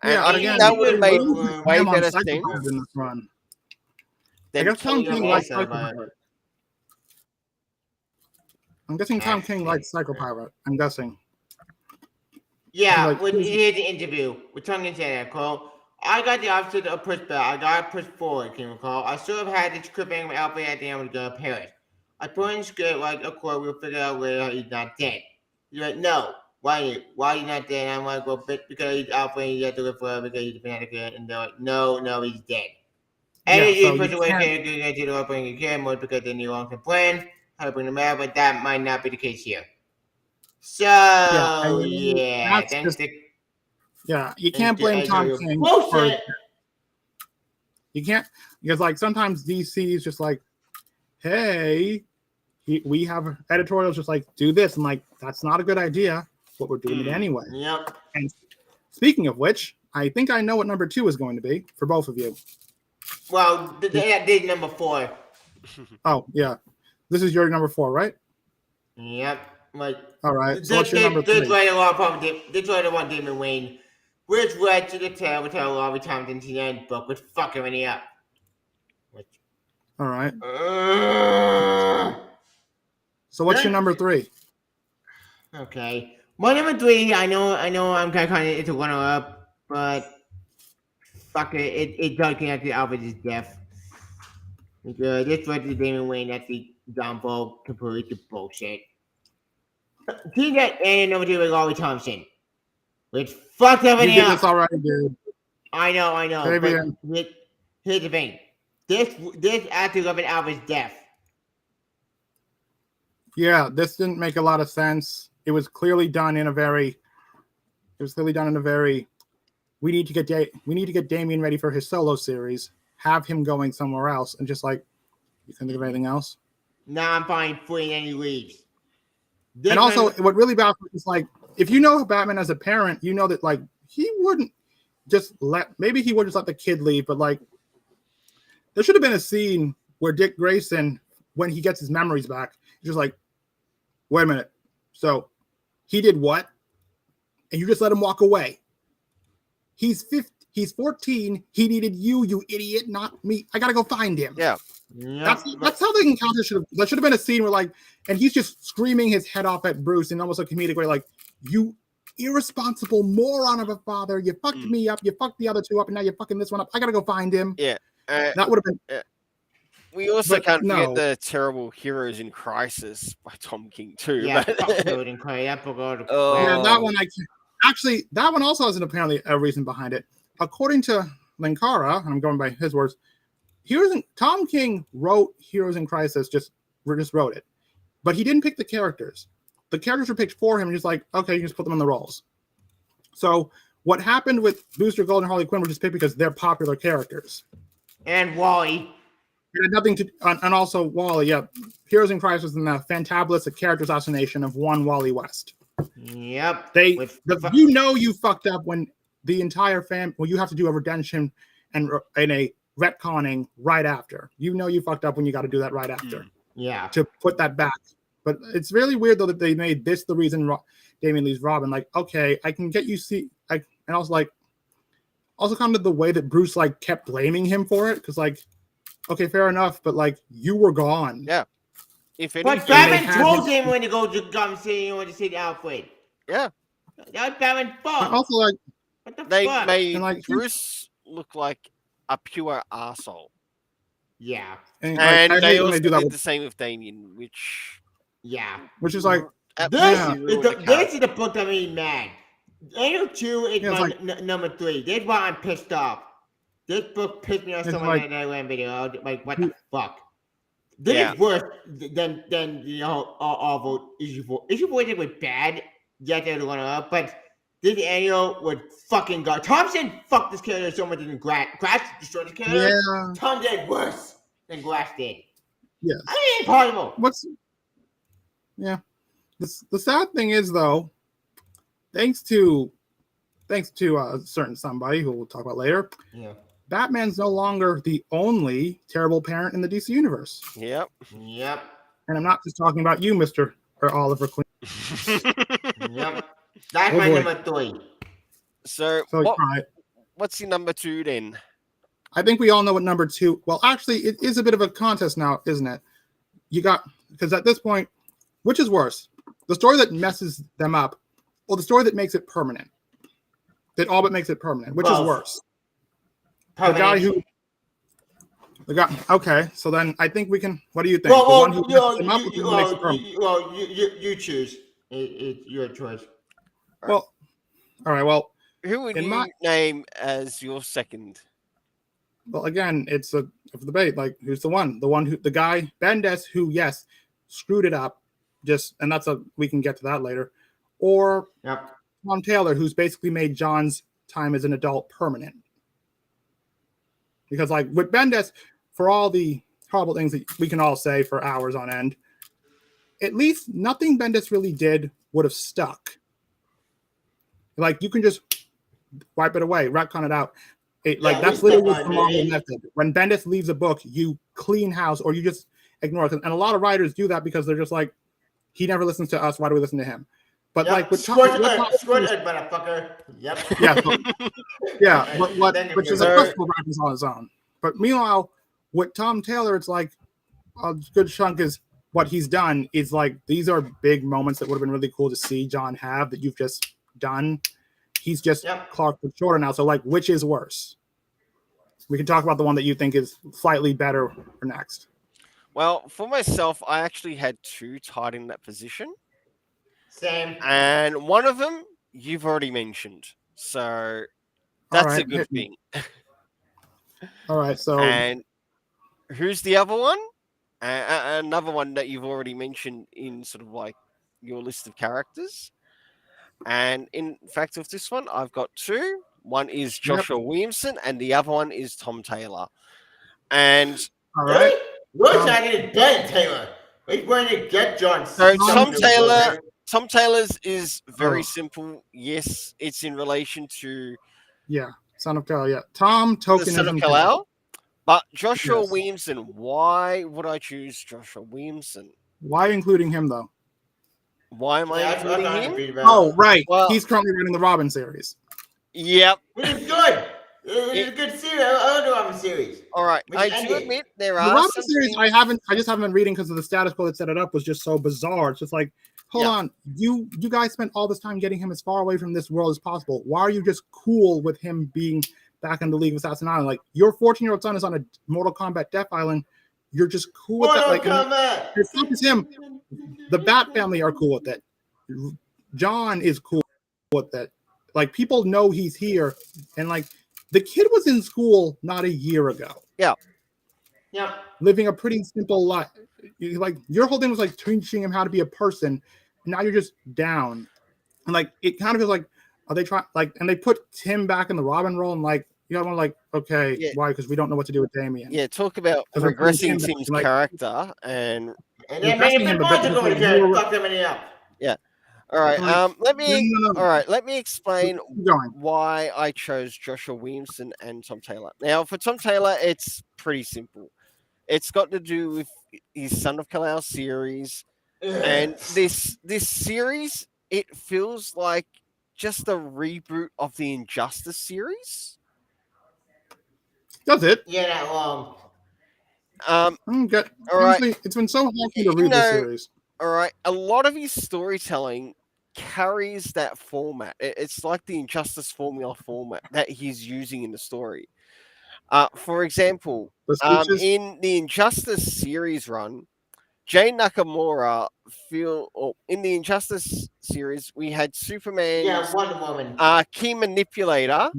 And again, that would have made way better sense. In this run. I guess Tom King likes Psycho Pirate. I'm guessing Tom King likes Psycho Pirate. I'm guessing. Yeah, when he did the interview with Tongue and Said, Cole, I got the opposite of push back. I got push forward, can you recall? I should have had this crippling outfit at the end of the Paris. I put in script like, of course, we'll figure out later he's not dead. You're like, no. Why are you not dead? I'm like, well, because he's out and you have to live forever because he's a fanatic. And they're like, no, he's dead. And you push away to the bring your care more because they need long-term plan, how to bring them out, but that might not be the case here. So, you can't blame Tom King for you can't, because like sometimes DC is just like, hey, we have editorials just like, do this. I'm like, that's not a good idea, but we're doing it anyway. Yep. And speaking of which, I think I know what number 2 is going to be for both of you. Well, they did number 4. Oh, yeah. This is your number 4, right? Yep. Like, all right. So what's your number 3? This way the one Damon Wayne, which led to the tale with how Laurie Thompson to the end book, which fuck everything up. All right. So what's your number 3? Okay. My number 3, I know I'm kind of it's a runner-up, but fuck it does connect to Alfred's death. Because this led to Damon Wayne, that's the downfall, completely bullshit. See that and number 2 with Laurie Thompson, which fucked everything up. This already, dude. I know. But here's the thing. This actually led to Alfred's death. Yeah, this didn't make a lot of sense. It was clearly done in a very. We need to get Damien ready for his solo series. Have him going somewhere else, and just like, you can think of anything else. Now I'm fine free and he leaves. And also, what really baffles is like, if you know Batman as a parent, you know that like he wouldn't just maybe he would just let the kid leave, but like there should have been a scene where Dick Grayson, when he gets his memories back, he's just like, wait a minute, so he did what? And you just let him walk away. He's 14. He needed you idiot, not me. I gotta go find him. Yeah. That's how the encounter should have. That should have been a scene where like, and he's just screaming his head off at Bruce in almost a comedic way, like, you irresponsible moron of a father. You fucked me up. You fucked the other 2 up, and now you're fucking this one up. I gotta go find him. Yeah. That would have been. We also can't forget the terrible Heroes in Crisis by Tom King too. Yeah, that one that one also has apparently a reason behind it. According to Linkara, and I'm going by his words, Tom King wrote Heroes in Crisis, just wrote it, but he didn't pick the characters. The characters were picked for him, and he's like, okay, you can just put them in the roles. So what happened with Booster Gold and Harley Quinn were just picked because they're popular characters. And Wally. It had nothing to, and also Wally. Yeah, Heroes in Crisis and the Fantabulous, a character assassination of one Wally West. Yep. You fucked up when the entire well, you have to do a redemption and a retconning right after. You fucked up when you got to do that right after. Yeah. To put that back. But it's really weird though that they made this the reason Damian leaves Robin. Like, okay, I can get you and I was like, also kind of the way that Bruce like kept blaming him for it, because like, okay, fair enough, but like you were gone. Yeah. If But anything, Batman had told his- him when to go to Gotham City and went to see the Alfred. yeah, That was Batman's but fault. also like What the they fuck? made and like Bruce look like a pure arsehole. Yeah. and like And I they hate when also they do that did with, the same with Damien, which Yeah. which is like This absolutely Yeah. is ruined the the this character. is the book that made me mad. Annual 2 is yeah, it's my like number 3. This is why I'm pissed off. This book pissed me off it's so much like that I went video. Like, what the who- fuck? This Yeah. is worse than you know all issue 4 was bad. Yet they're going up, but this annual was fucking god. Thompson fucked this character so much than Grass destroyed this character. yeah, Tom did worse than Grass did. yes. I mean, impossible. What's yeah. The sad thing is though, thanks to a certain somebody who we'll talk about later, Yeah. Batman's no longer the only terrible parent in the DC universe. Yep. Yep. And I'm not just talking about you, Mr. or Oliver Queen. Yep. That's Oh, my boy. number 3. So So what, all right. what's your number 2 then? I think we all know what number 2. Well, actually, it is a bit of a contest now, isn't it? You got because at this point, which is worse? The story that messes them up, or the story that makes it permanent? That all but makes it permanent. Which is Both. worse? The guy who the guy. Okay, so then I think we can. What do you think? The one who messes them up, or the one who makes it permanent? You choose. It's your choice. Well, all right. Well, Who would In you my- name as your second? well, again, it's a debate. Like, who's the one? The guy Bendis, who yes, screwed it up. Just and we can get to that later. Or Yep. Tom Taylor, who's basically made John's time as an adult permanent. Because like with Bendis, for all the horrible things that we can all say for hours on end, at least nothing Bendis really did would have stuck. Like you can just wipe it away, retcon it out. Like that's literally what's the Marvel method. When Bendis leaves a book, you clean house or you just ignore it. And a lot of writers do that because they're just like, he never listens to us. Why do we listen to him? But like with squirt it, motherfucker. Yep. Yeah, but which is a So- personal reference on its own. But meanwhile, with Tom Taylor, it's like a good chunk is what he's done is like these are big moments that would have been really cool to see John have that you've just done. He's just Clark but shorter now. So like, which is worse? We can talk about the one that you think is slightly better for next. Well, for myself, I actually had 2 tied in that position. Same. And one of them you've already mentioned. So that's right, a good hit me. thing. All right, so And who's the other one? Another one that you've already mentioned in sort of like your list of characters. And in fact, of this one, I've got 2. One is Joshua Williamson, and the other one is Tom Taylor. And all right. What's happening, Ben Taylor? We're going to get John. so Tom Tom Taylor's is very simple. Yes, it's in relation to Yeah, Son of Kal. Yeah, Tom the Son of Tokenism. Kal-El. But Joshua Yes. Williamson, why would I choose Joshua Williamson? Why including him though? Why am I including him? Oh, right. Well- He's currently running the Robin series. Yep. Which is good. It's a good series. I love the Robin series. All right. Which I ended. do admit there The are Robin some series, things- I just haven't been reading because of the status quo that set it up was just so bizarre. It's just like, hold Yeah. on, you guys spent all this time getting him as far away from this world as possible. Why are you just cool with him being back in the League of Assassin Island? Like your 14-year-old son is on a Mortal Kombat Death Island. You're just cool with that. Like, and it's not just him. The Bat family are cool with it. John is cool with it. Like people know he's here, and like the kid was in school not a year ago. Yep. Living a pretty simple life. Like your whole thing was like teaching him how to be a person. And now you're just down. And like it kind of is like, are they trying like and they put Tim back in the Robin role and like you know, like, okay, Yeah. why? Because we don't know what to do with Damien. Yeah, talk about 'Cause we're putting regressing him back, Tim's like- character and And then maybe Investing him, put but Monster because over the you character. were- Fuck them any up. all right. Like, Let me no. all right, let me explain Keep going. why I chose Joshua Williamson and Tom Taylor. Now, for Tom Taylor, it's pretty simple. It's got to do with his Son of Kal-El series, and this series it feels like just a reboot of the Injustice series. Does it? Yeah, that long. Honestly, right. it's been so hard for me to You read this know, series. all right. A lot of his storytelling carries that format. It's like the Injustice formula format that he's using in the story. For example, The speeches, in the Injustice series run, Jay Nakamura or in the Injustice series, we had Yeah, Superman's Wonder Woman. key manipulator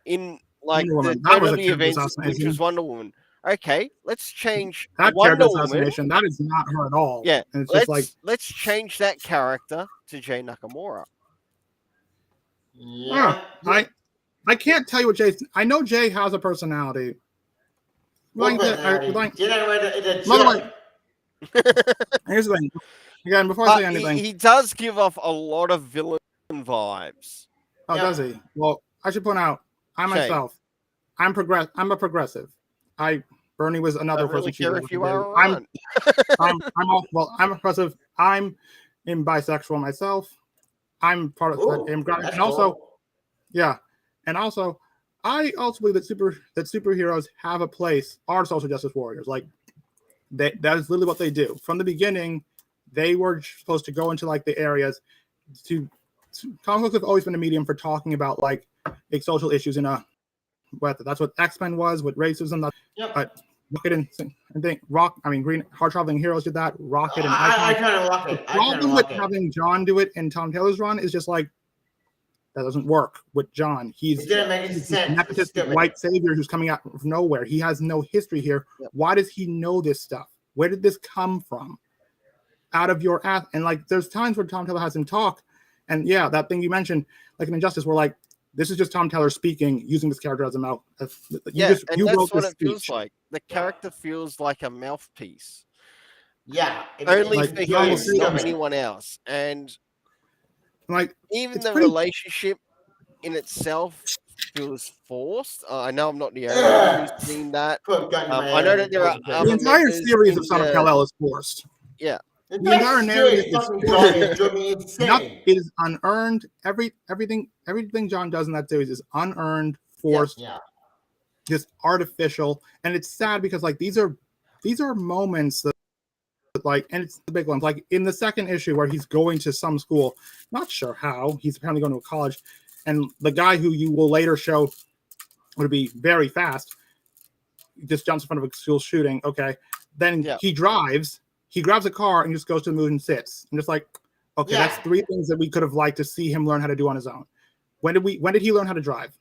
in like Wonder the Woman, that turn was of a the character events, which was assassination. Wonder Woman. Okay, let's change That character Wonder Woman. assassination, that is not her at all. Yeah, And it's just like, let's change that character to Jay Nakamura. Yeah. I can't tell you what Jay. I know Jay has a personality. What personality? Jedi is a jerk. Here's the thing. Again, before I say But anything, he does give off a lot of villain vibes. oh, does he? Well, I should point out, I Okay. myself, I'm a progressive. Bernie was another I don't really person. care if you are or not. I'm a progressive. I'm in bisexual myself. I'm part of that demographic, and also, cool. yeah, and also, I also believe that superheroes have a place. Are social justice warriors? Like that is literally what they do. From the beginning, they were supposed to go into like the areas to comic books have always been a medium for talking about like big social issues in a weather. That's what X-Men was with racism. But Rocket and think Green Hard Traveling Heroes did that. Rocket and I kind of like it. The problem with having John do it and Tom Taylor's run is just like that doesn't work with John. He's a nepotistic white savior who's coming out of nowhere. He has no history here. Yep. Why does he know this stuff? Where did this come from? Out of your ass. And like there's times where Tom Taylor has him talk, and yeah, that thing you mentioned, like in Injustice, where like this is just Tom Taylor speaking, using this character as a mouth. And that's what it feels like. The character feels like a mouthpiece. Yeah. Only like, for him, not anyone else. And like even the relationship in itself feels forced. I know I'm not the only one who's seen that. I know that there are the entire series of Son of Kal-El is forced. Yeah. The entire narrative is unearned. Everything John does in that series is unearned, forced, just artificial, and it's sad because like these are moments that like, and it's the big ones. Like in the second issue where he's going to some school, not sure how, he's apparently going to a college, and the guy who you will later show would be very fast just jumps in front of a school shooting. Okay, then he drives. He grabs a car and just goes to the moon and sits. I'm just like, okay, that's three things that we could have liked to see him learn how to do on his own. When did he learn how to drive?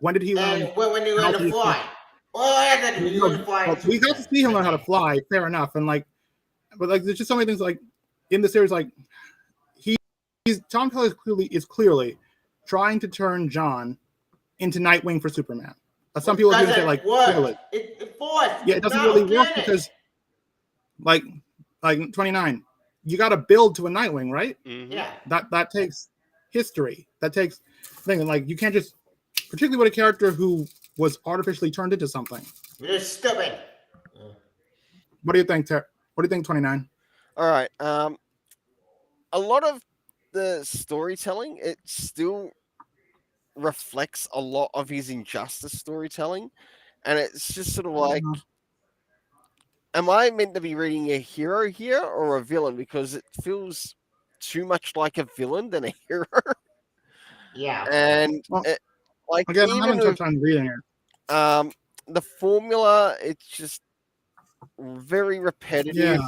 When did he learn? When he learned to fly. We got to see him learn how to fly. Fair enough. And like, but like, there's just so many things like in the series. Like, Tom Taylor is clearly trying to turn John into Nightwing for Superman. Some people are going to say like, it doesn't really work because like 29, you got to build to a Nightwing, right? Mm-hmm. Yeah. That takes history. That takes thing. Like you can't just, particularly with a character who was artificially turned into something. You're stupid. What do you think, What do you think, 29? All right. A lot of the storytelling, it still reflects a lot of his Injustice storytelling, and it's just sort of like, am I meant to be reading a hero here or a villain? Because it feels too much like a villain than a hero. Yeah. And like again, even I'm having a tough time reading it. The formula, it's just very repetitive.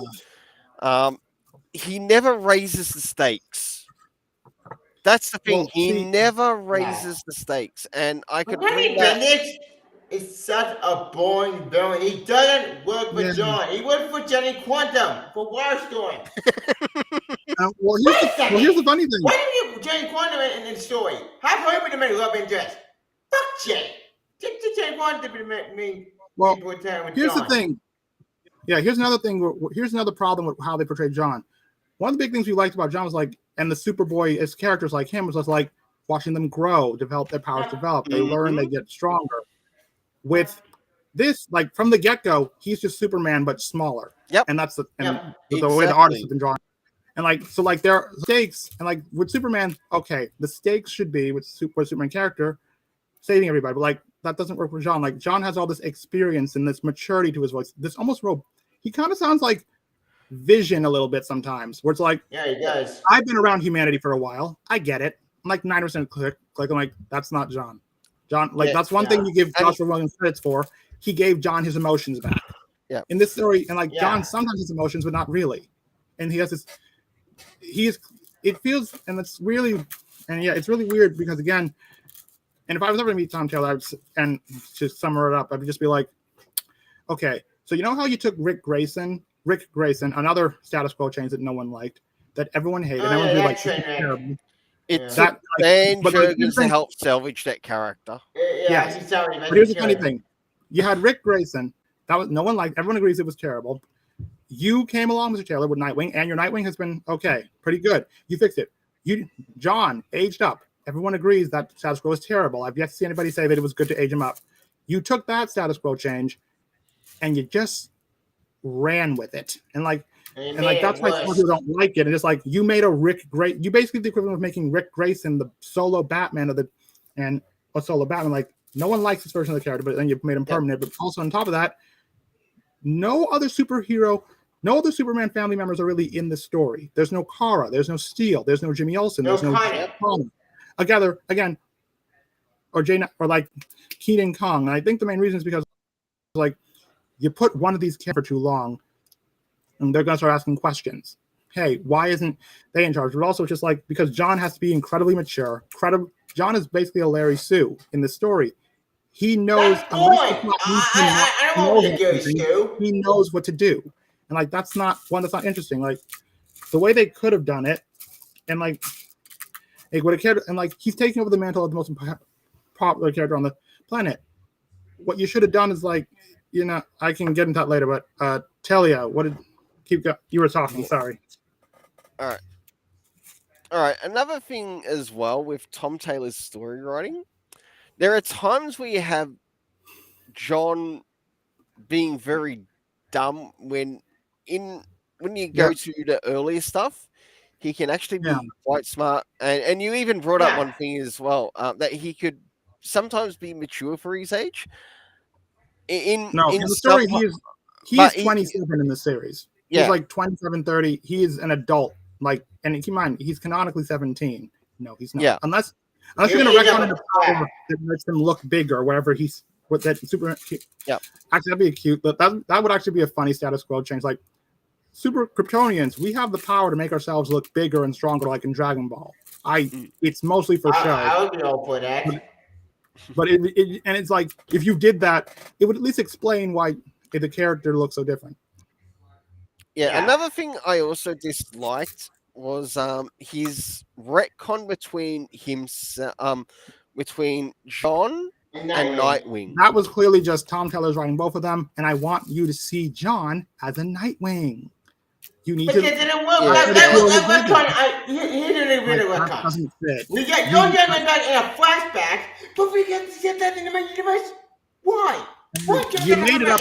Yeah. He never raises the stakes. That's the thing. He never raises the stakes, and I could bring that. Is such a boring villain. He doesn't work for John. He works for Jenny Quantum for Wildstorm. Here's the funny thing. Why do you Jenny Quantum in the story? Have her with the main love interest. Fuck Jay. Jenny Quantum to be me. Well, here's the thing. Yeah, here's another thing. Here's another problem with how they portray John. One of the big things we liked about John was like, and the Superboy as characters like him was just like watching them grow, develop their powers, develop. They learn, they get stronger. With this, like from the get-go, he's just Superman but smaller. Yep. And that's the way the artist has been drawn. And like so, like there are stakes, and like with Superman, okay, the stakes should be with Superman character saving everybody. But like that doesn't work for John. Like John has all this experience and this maturity to his voice. This almost he kind of sounds like Vision a little bit sometimes, where it's like, Yeah, he does. I've been around humanity for a while. I get it. I'm like 9% click. I'm like, that's not John. John, like Yeah, that's one thing you give Joshua Williams credits for. He gave John his emotions back. Yeah. In this story, and like John sometimes his emotions, but not really. And he has this. It feels, and it's really, and yeah, it's really weird because again, and if I was ever to meet Tom Taylor, and to sum it up, I would just be like, okay, so you know how you took Rick Grayson, another status quo change that no one liked, that everyone hated, and everyone was like, terrible. It took Dan Jurgens to help salvage that character. Yeah, but here's the funny thing: you had Rick Grayson. That was no one liked. Everyone agrees it was terrible. You came along, Mr. Taylor, with Nightwing, and your Nightwing has been okay, pretty good. You fixed it. John aged up. Everyone agrees that status quo is terrible. I've yet to see anybody say that it was good to age him up. You took that status quo change, and you just ran with it, and that's why some people don't like it. And it's like you made you basically the equivalent of making Rick Grayson the solo Batman solo Batman. Like no one likes this version of the character, but then you've made him permanent. But also on top of that, no other Superman family members are really in the story. There's no Kara, there's no Steel, there's no Jimmy Olsen, there's no again, or Jane, or like Keaton Kong. And I think the main reason is because like you put one of these characters for too long, and they're gonna start asking questions. Hey, why isn't they in charge? But also just like because John has to be incredibly mature. John is basically a Larry Sue in the story. He knows. I don't want to go Sue. He knows what to do, and like that's not interesting. Like the way they could have done it, and like what a character, and like he's taking over the mantle of the most popular character on the planet. What you should have done is like, I can get into that later, but Talia, you were talking, sorry. All right. Another thing as well with Tom Taylor's story writing, there are times where you have John being very dumb when you go to the earlier stuff. He can actually be quite smart, and you even brought up one thing as well, that he could sometimes be mature for his age. In the story, he's 27 in the series. He's like 27, 30. He is an adult. Like, and keep in mind, he's canonically 17. No, he's not. Yeah. Unless you're gonna retcon into power that makes him look bigger, or whatever Superman. Yeah. Actually, that'd be cute. But that would actually be a funny status quo change. Like, Super Kryptonians, we have the power to make ourselves look bigger and stronger, like in Dragon Ball. It's mostly for show. I would be all for that. But it's like if you did that, it would at least explain why the character looks so different. Yeah. Another thing I also disliked was his retcon between John and Nightwing. That was clearly just Tom Taylor's writing both of them, and I want you to see John as a Nightwing. You need to. It didn't work. That didn't really work. We got John in a flashback, but we get to get that in the universe. Why? You made it up.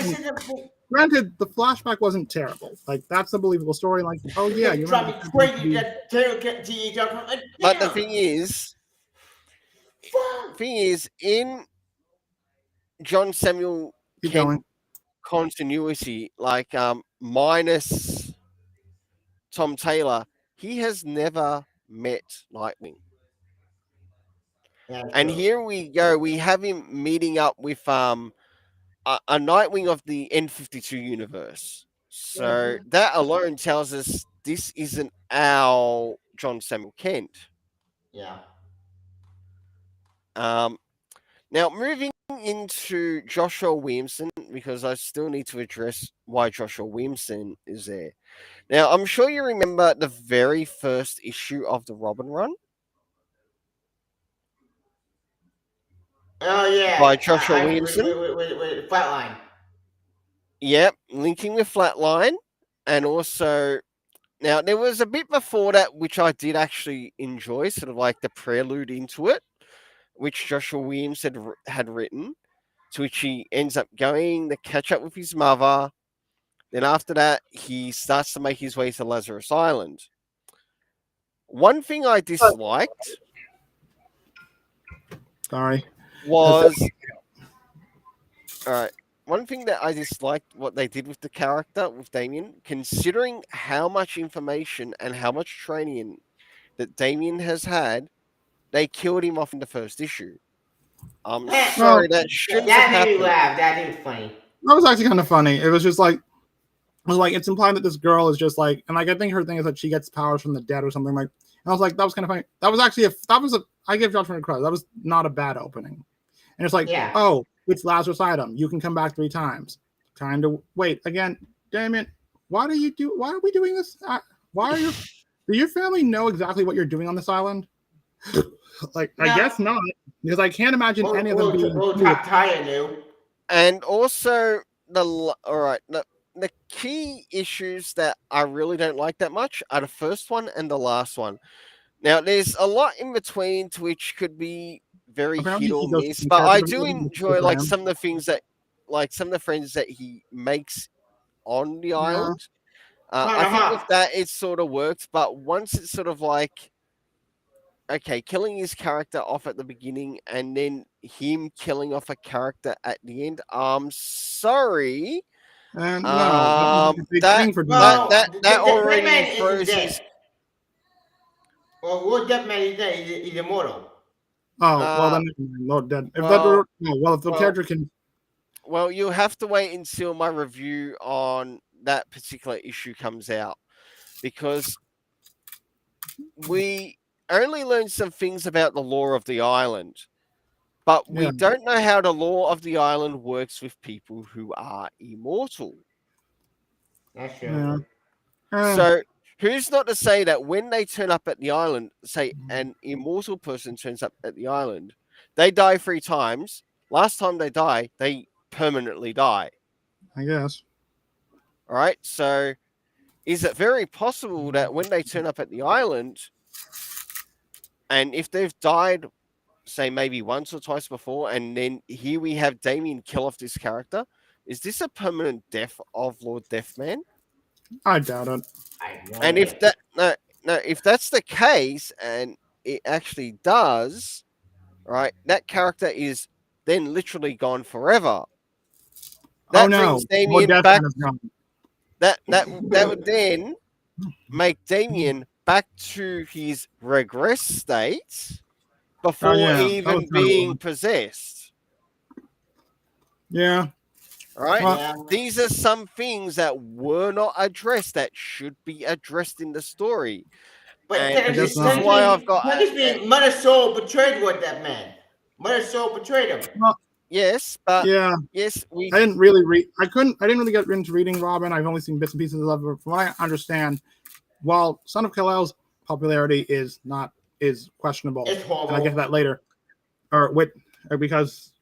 Granted, the flashback wasn't terrible. Like that's a believable story. Like, oh yeah, you drive me crazy that But the thing is, in John Samuel Kent continuity, like minus Tom Taylor, he has never met Nightwing. And here we go. We have him meeting up with a Nightwing of the N52 universe. So that alone tells us this isn't our John Samuel Kent. Yeah. Now, moving into Joshua Williamson, because I still need to address why Joshua Williamson is there. Now, I'm sure you remember the very first issue of the Robin run. Oh, yeah. By Joshua Williamson. With Flatline. Yep, linking with Flatline. And also, now, there was a bit before that, which I did actually enjoy, sort of like the prelude into it, which Joshua Williams had written, to which he ends up going to catch up with his mother. Then after that, he starts to make his way to Lazarus Island. One thing I disliked was All right. One thing that I disliked what they did with the character with Damien, considering how much information and how much training that Damien has had, they killed him off in the first issue. I'm Eh, Well, sorry, that shouldn't have that made me happened. laugh. That is funny. that was actually kind of funny. It was just like it was like it's implying that this girl is just like, and like I think her thing is that she gets powers from the dead or something like. And I was like, that was kind of funny. That was actually I give Josh credit. That was not a bad opening. And it's like, Yeah. oh, it's Lazarus item. You can come back 3 times. Time to wait again. Damn it! Why are we doing this? Why are you? Do your family know exactly what you're doing on this island? Like, I No. guess not, because I can't imagine any of them being. Top tire new. And also all right, the key issues that I really don't like that much are the first one and the last one. Now, there's a lot in between to which could be very hit Apparently, or he goes miss, from but character I do development to enjoy like program. some of the things that, like some of the friends that he makes on the Yeah, island. Kind I of think with hot. that it sort of works, but once it's sort of like okay, killing his character off at the beginning and then him killing off a character at the end. I'm sorry. and no, that was like a big That thing for that Damien. Well, that that the Dead already Man isn't throws his dead. Well, what Dead Man is dead? He's immortal. Oh well, uh then Lord dead. If that well were no, well, if the well character can, well you'll have to wait until my review on that particular issue comes out because we only learned some things about the lore of the island, but we yeah, don't know how the law of the island works with people who are immortal. That's true. yeah, eh, So, who's not to say that when they turn up at the island, say an immortal person turns up at the island, they die 3 times. Last time they die, they permanently die. I guess. All right. So, is it very possible that when they turn up at the island, and if they've died, say maybe once or twice before, and then here we have Damien kill off this character, is this a permanent death of Lord Deathman? I doubt it. I have no And if idea. that no, if that's the case, and it actually does, right, that character is then literally gone forever. Oh That no, brings Lord Damien back. Deathman is gone. That would then make Damien back to his regress state Oh before yeah, that was even kind of being odd. possessed. Yeah, Right? well, Yeah. These are some things that were not addressed that should be addressed in the story. But And I guess this is not. why I've got Mother Soul betrayed what that man. Mother Soul betrayed him. Well, yes, but yeah, yes, we I didn't really read. I didn't really get into reading Robin. I've only seen bits and pieces of it. From what I understand, while Son of Kal-El's popularity is questionable, It's and I get to horrible. that later, or because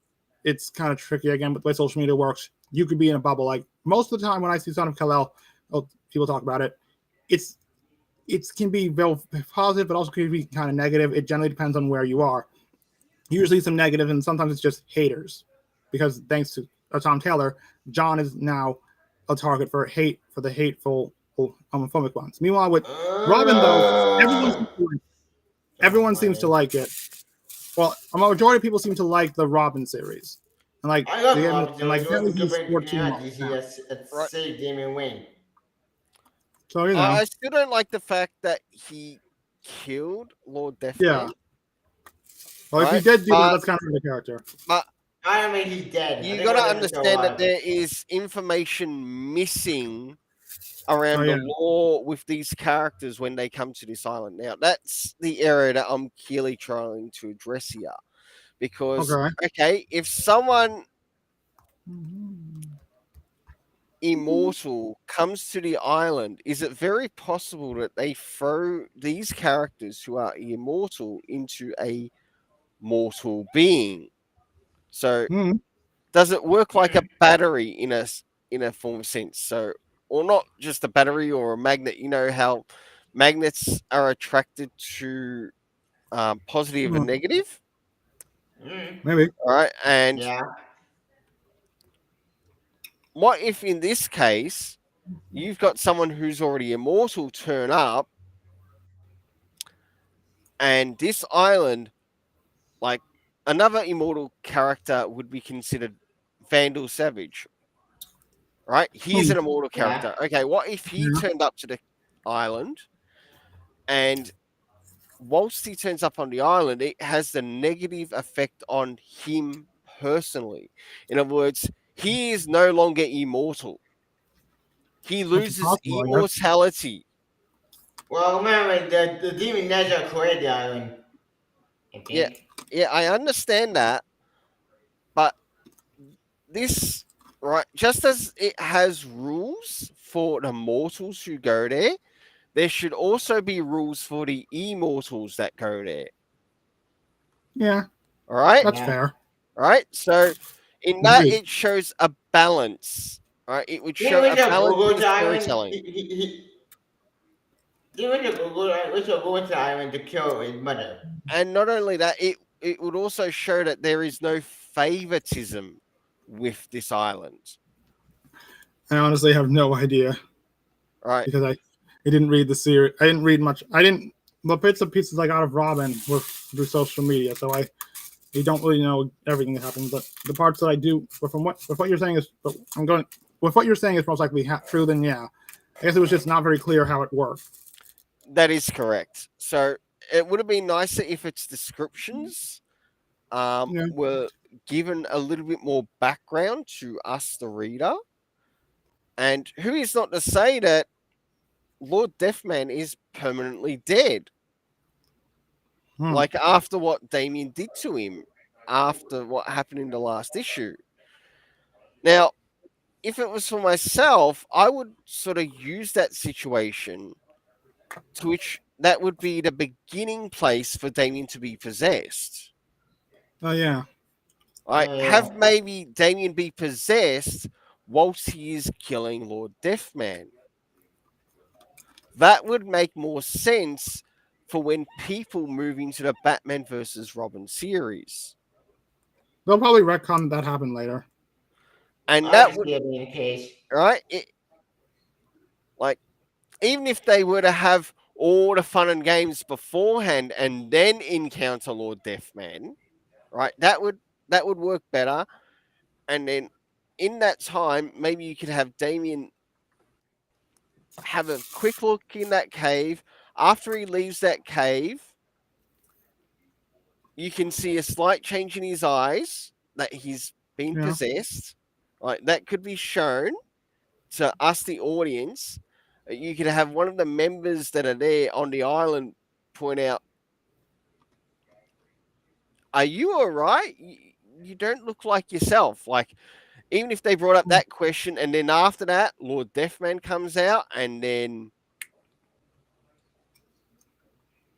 it's kind of tricky again with the way social media works. You could be in a bubble. Like most of the time when I see Son of Kal-El, people talk about it. It's it can be both positive, but also can be kind of negative. It generally depends on where you are. Usually some negative, and sometimes it's just haters, because thanks to Tom Taylor, John is now a target for the hateful homophobic ones. Meanwhile, with Robin, though, everyone seems to like, That's everyone seems to funny. like it. Well, a majority of people seem to like the Robin series, and like I love they the and Robin like series. apparently Good he's break 14 out. months DC now. right. saved Damon Wayne. So you know, I still don't like the fact that he killed Lord yeah. Deathman, Well, if he right? did do that, But that's kind of the character. but I don't mean he's dead. I you think got to Robin is still understand that alive. there is information missing Oh around the yeah, lore with these characters when they come to this island. Now, that's the area that I'm clearly trying to address here. Because, okay. okay, if someone immortal comes to the island, is it very possible that they throw these characters who are immortal into a mortal being? So, Mm, does it work like a battery in a form of sense? So, or not just a battery or a magnet. You know how magnets are attracted to positive and mm, negative, Mm. maybe. all right? And Yeah. what if in this case you've got someone who's already immortal turn up, and this island, like another immortal character, would be considered Vandal Savage. Right? He's an immortal character. Okay, what if he turned up to the island and whilst he turns up on the island, it has the negative effect on him personally. In other words, he is no longer immortal. He loses possible, I guess. immortality. Well, remember, the demon Nezha created the island, I think. Yeah, I understand that, but this, right, just as it has rules for the mortals who go there should also be rules for the immortals that go there. Yeah, All right? that's fair. Right? So in that, it shows a balance. Right? It would show a balance in the storytelling. He went to go to the island to kill his mother. And not only that, it would also show that there is no favoritism with this island. I honestly have no idea. Right. Because I didn't read the series. I didn't read much. The bits and pieces I got of Robin were through social media, so I don't really know everything that happens. But the parts that I do, but from what you're saying is, with what you're saying is most likely true. Then yeah, I guess it was just not very clear how it worked. That is correct. So it would have been nicer if its descriptions were given a little bit more background to us, the reader. And who is not to say that Lord Deathman is permanently dead? Like after what Damien did to him, after what happened in the last issue. Now, if it was for myself, I would sort of use that situation to which that would be the beginning place for Damien to be possessed. Oh yeah. Have maybe Damien be possessed whilst he is killing Lord Deathman. That would make more sense for when people move into the Batman versus Robin series. They'll probably retcon that happened later. And that would be the case. Right? Even if they were to have all the fun and games beforehand and then encounter Lord Deathman, right? That would work better. And then in that time, maybe you could have Damien have a quick look in that cave. After he leaves that cave, you can see a slight change in his eyes that he's been possessed. Right? That could be shown to us, the audience. You could have one of the members that are there on the island point out, "Are you all right? You don't look like yourself." Like, even if they brought up that question, and then after that, Lord Deathman comes out, and then,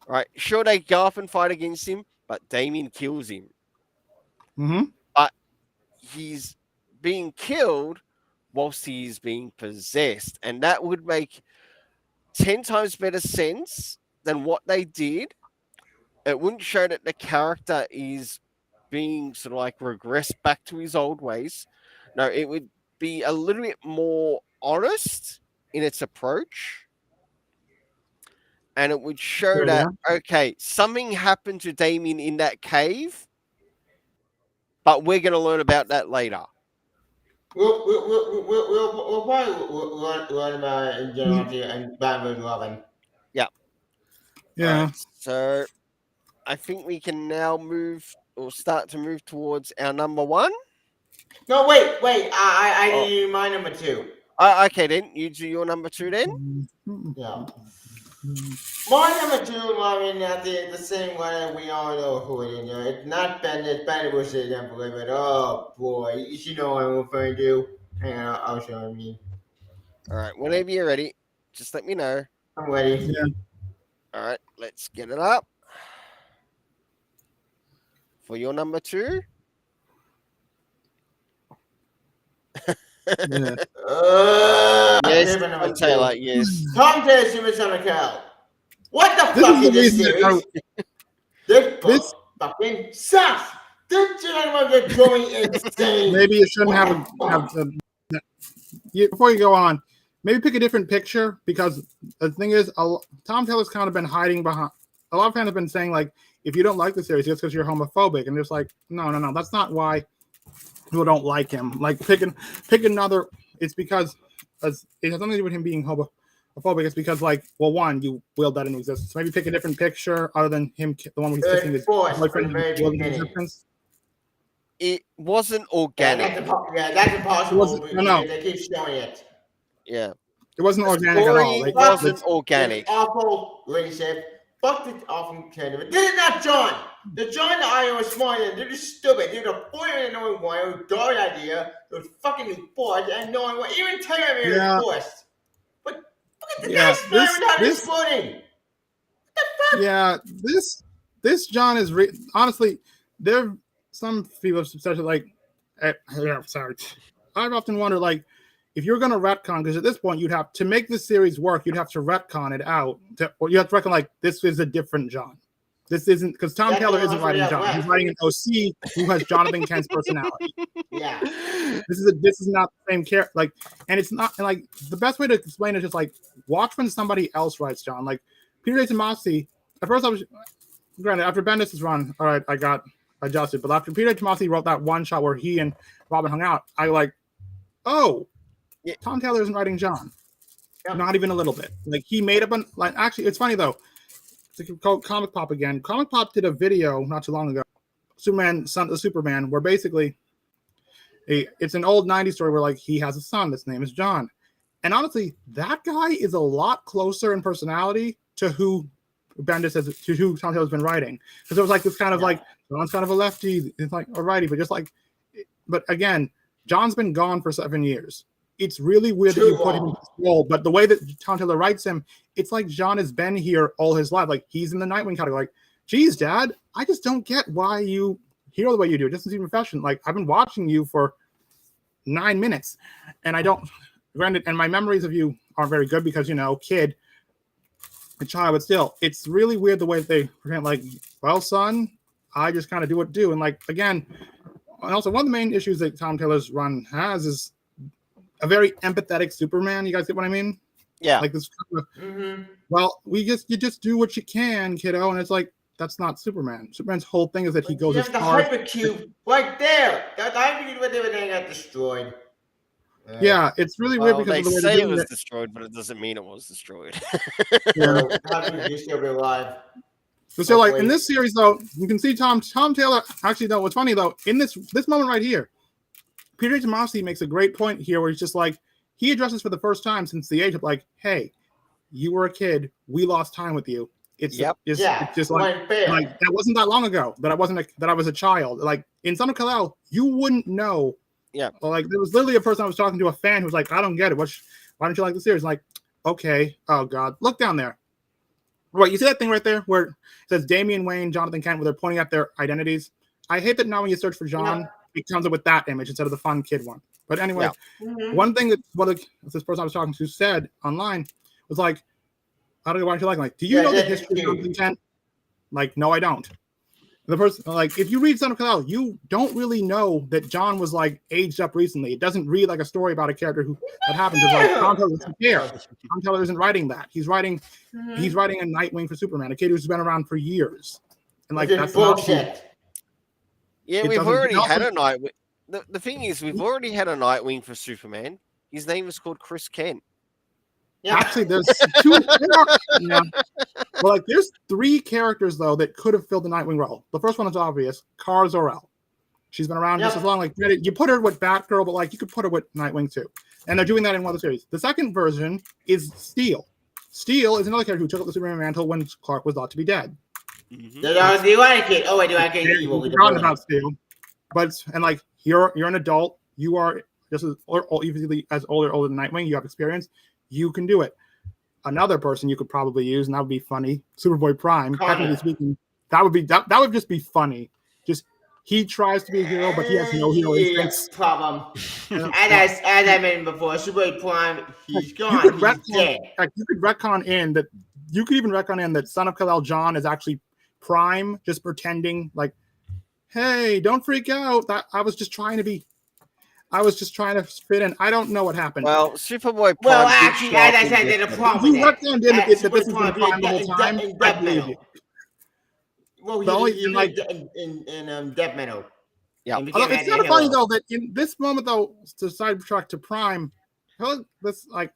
right, sure, they go up and fight against him, but Damien kills him. But he's being killed whilst he's being possessed, and that would make 10 times better sense than what they did. It wouldn't show that the character is being sort of like regressed back to his old ways. No, it would be a little bit more honest in its approach. And it would show that, okay, something happened to Damien in that cave, but we're going to learn about that later. We'll probably learn about it in general and Batman and Robin. Yeah. Yeah. Right, so I think we can now move or start to move towards our number one. No, wait. I need to do my number two. Okay, then. You do your number two then? Yeah. My number two, Robin, I think the same way we all know who it is. It's not Bendis. Bendis was it, I believe it. Oh, boy. You should know what I'm referring to. Hang on, I'll show you. All right, whenever you're ready, just let me know. I'm ready. Yeah. All right, let's get it up. For your number two. Yeah. Yes, Tom Taylor, yes. Tom Taylor, Super Summer Cow. What the fuck is this series? This fucking sucks. This gentleman is going insane. Maybe you shouldn't have before you go on, maybe pick a different picture, because the thing is, Tom Taylor's kind of been hiding behind. A lot of fans have been saying, like, if you don't like the series, it's because you're homophobic, and it's like, no, that's not why. people don't like him. Like pick another. It's because it has nothing to do with him being homophobic. It's because like, well, one, you willed that into existence. Maybe pick a different picture other than him, the one where he's kissing his boyfriend. It wasn't organic. That's impossible. No. They keep showing it. Yeah. It wasn't organic at all. It wasn't organic. It's awful, Lisa. Fuck the awful kid. This is not John. The John that I was smart and they're just stupid. They're the boy and knowing why. It was a dog idea. It was fucking forced and knowing why. Even Taylor was forced. But look at the guy's smart without exploding. What the fuck? Yeah, this John is honestly, there some people, especially like, sorry. I've often wondered, like, if you're going to retcon, because at this point you'd have to make this series work, you'd have to retcon it out, or you have to reckon like this is a different John. This isn't because Tom Taylor isn't writing John. He's writing an OC who has Jonathan Kent's personality. Yeah, this is not the same character. Like, and it's not. And like the best way to explain it is just like watch when somebody else writes John. Like Peter J. Tomasi. At first, I was granted after Bendis' run. All right, I got adjusted, but after Peter J. Tomasi wrote that one shot where he and Robin hung out, I like, oh. Yeah, Tom Taylor isn't writing John. Yep. Not even a little bit. Like he made up like actually it's funny though. It's called Comic Pop again. Comic Pop did a video not too long ago. Superman, son of Superman, where basically it's an old 90s story where like he has a son, his name is John. And honestly, that guy is a lot closer in personality to who Bendis has to who Tom Taylor's been writing. Because it was like this kind of like John's kind of a lefty, it's like a righty, but just like but again, John's been gone for 7 years. It's really weird that you put him in this role, but the way that Tom Taylor writes him, it's like John has been here all his life. Like he's in the Nightwing category. Like, geez, Dad, I just don't get why you hero the way you do. It doesn't seem professional. Like I've been watching you for 9 minutes, and I don't. Granted, and my memories of you aren't very good because kid, a child, but still, it's really weird the way that they present. Like, well, son, I just kind of do what I do, and like again, and also one of the main issues that Tom Taylor's run has is a very empathetic Superman. You guys get what I mean? Yeah. Like this. Well, you just do what you can, kiddo, and it's like that's not Superman. Superman's whole thing is that he goes as far. The hypercube right there. That hypercube right there, they got destroyed. Yeah, it's really weird because they of the way say it was destroyed, but it doesn't mean it was destroyed. So hypercube still be alive. So like in this series though, you can see Tom Taylor. Actually, though, what's funny though, in this moment right here, Peter Tomasi makes a great point here where he's just like, he addresses for the first time since the age of like, hey, you were a kid. We lost time with you. It's just like that wasn't that long ago that I was a child. Like in Son of Kal-El, you wouldn't know. Yeah. Like there was literally a person I was talking to, a fan who was like, I don't get it. Why don't you like the series? I'm like, okay. Oh God. Look down there. Right. You see that thing right there where it says Damian Wayne, Jonathan Kent, where they're pointing at their identities. I hate that now when you search for John, it comes up with that image instead of the fun kid one. But anyway, one thing that this person I was talking to said online was like, I don't know why you like, do you know the history of Jonathan Kent? Like, no, I don't. The person, like, if you read Son of Kal-El, you don't really know that John was like aged up recently. It doesn't read like a story about a character that happened. It's like Tom Taylor doesn't care. Tom Taylor isn't writing that. He's writing a Nightwing for Superman, a kid who's been around for years. And like that's bullshit. Yeah, we've already had a Nightwing. The thing is, we've already had a Nightwing for Superman. His name is called Chris Kent. Yeah. Actually, there's two. Well, like there's 3 characters though that could have filled the Nightwing role. The first one is obvious, Kara Zor-El. She's been around just as long. Like you put her with Batgirl, but like you could put her with Nightwing too. And they're doing that in one of the series. The second version is Steel. Steel is another character who took up the Superman mantle when Clark was thought to be dead. Do you eradicate? Oh wait, do I get evil? We've forgotten about Steel, but and like you're an adult. You are just as easily as older than Nightwing. You have experience. You can do it. Another person you could probably use, and that would be funny. Superboy Prime. Technically speaking, that would just be funny. Just he tries to be a hero, but he has no hero instincts. Problem. As I mentioned before, Superboy Prime, he's gone. He's dead. You could retcon in that. You could even retcon in that Son of Kal-El John is actually Prime, just pretending like, hey, don't freak out. I was just trying to fit in. I don't know what happened. Well, Superboy Prime. Well, actually, as I said, there's a problem. You retconned in that this is the Prime the whole time. I believe you. Well, in Death Metal. Yeah. And we Although get it's mad kind at of funny Halo. though that in this moment though, to sidetrack to Prime, this like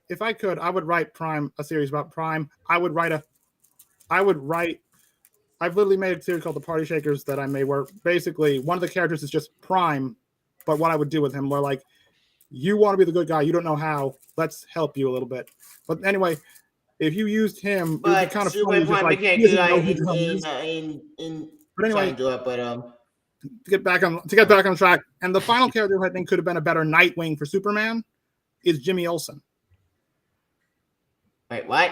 if I could, I would write Prime a series about Prime. I would write. I've literally made a series called The Party Shakers that I made where basically one of the characters is just Prime, but what I would do with him, where like you want to be the good guy, you don't know how. Let's help you a little bit. But anyway, if you used him, it would be But kind of Super funny. Just Prime like became he a good doesn't guy know who John is. in But sorry anyway, to interrupt, but to get back on track, and the final character who I think could have been a better Nightwing for Superman is Jimmy Olsen. wait, what?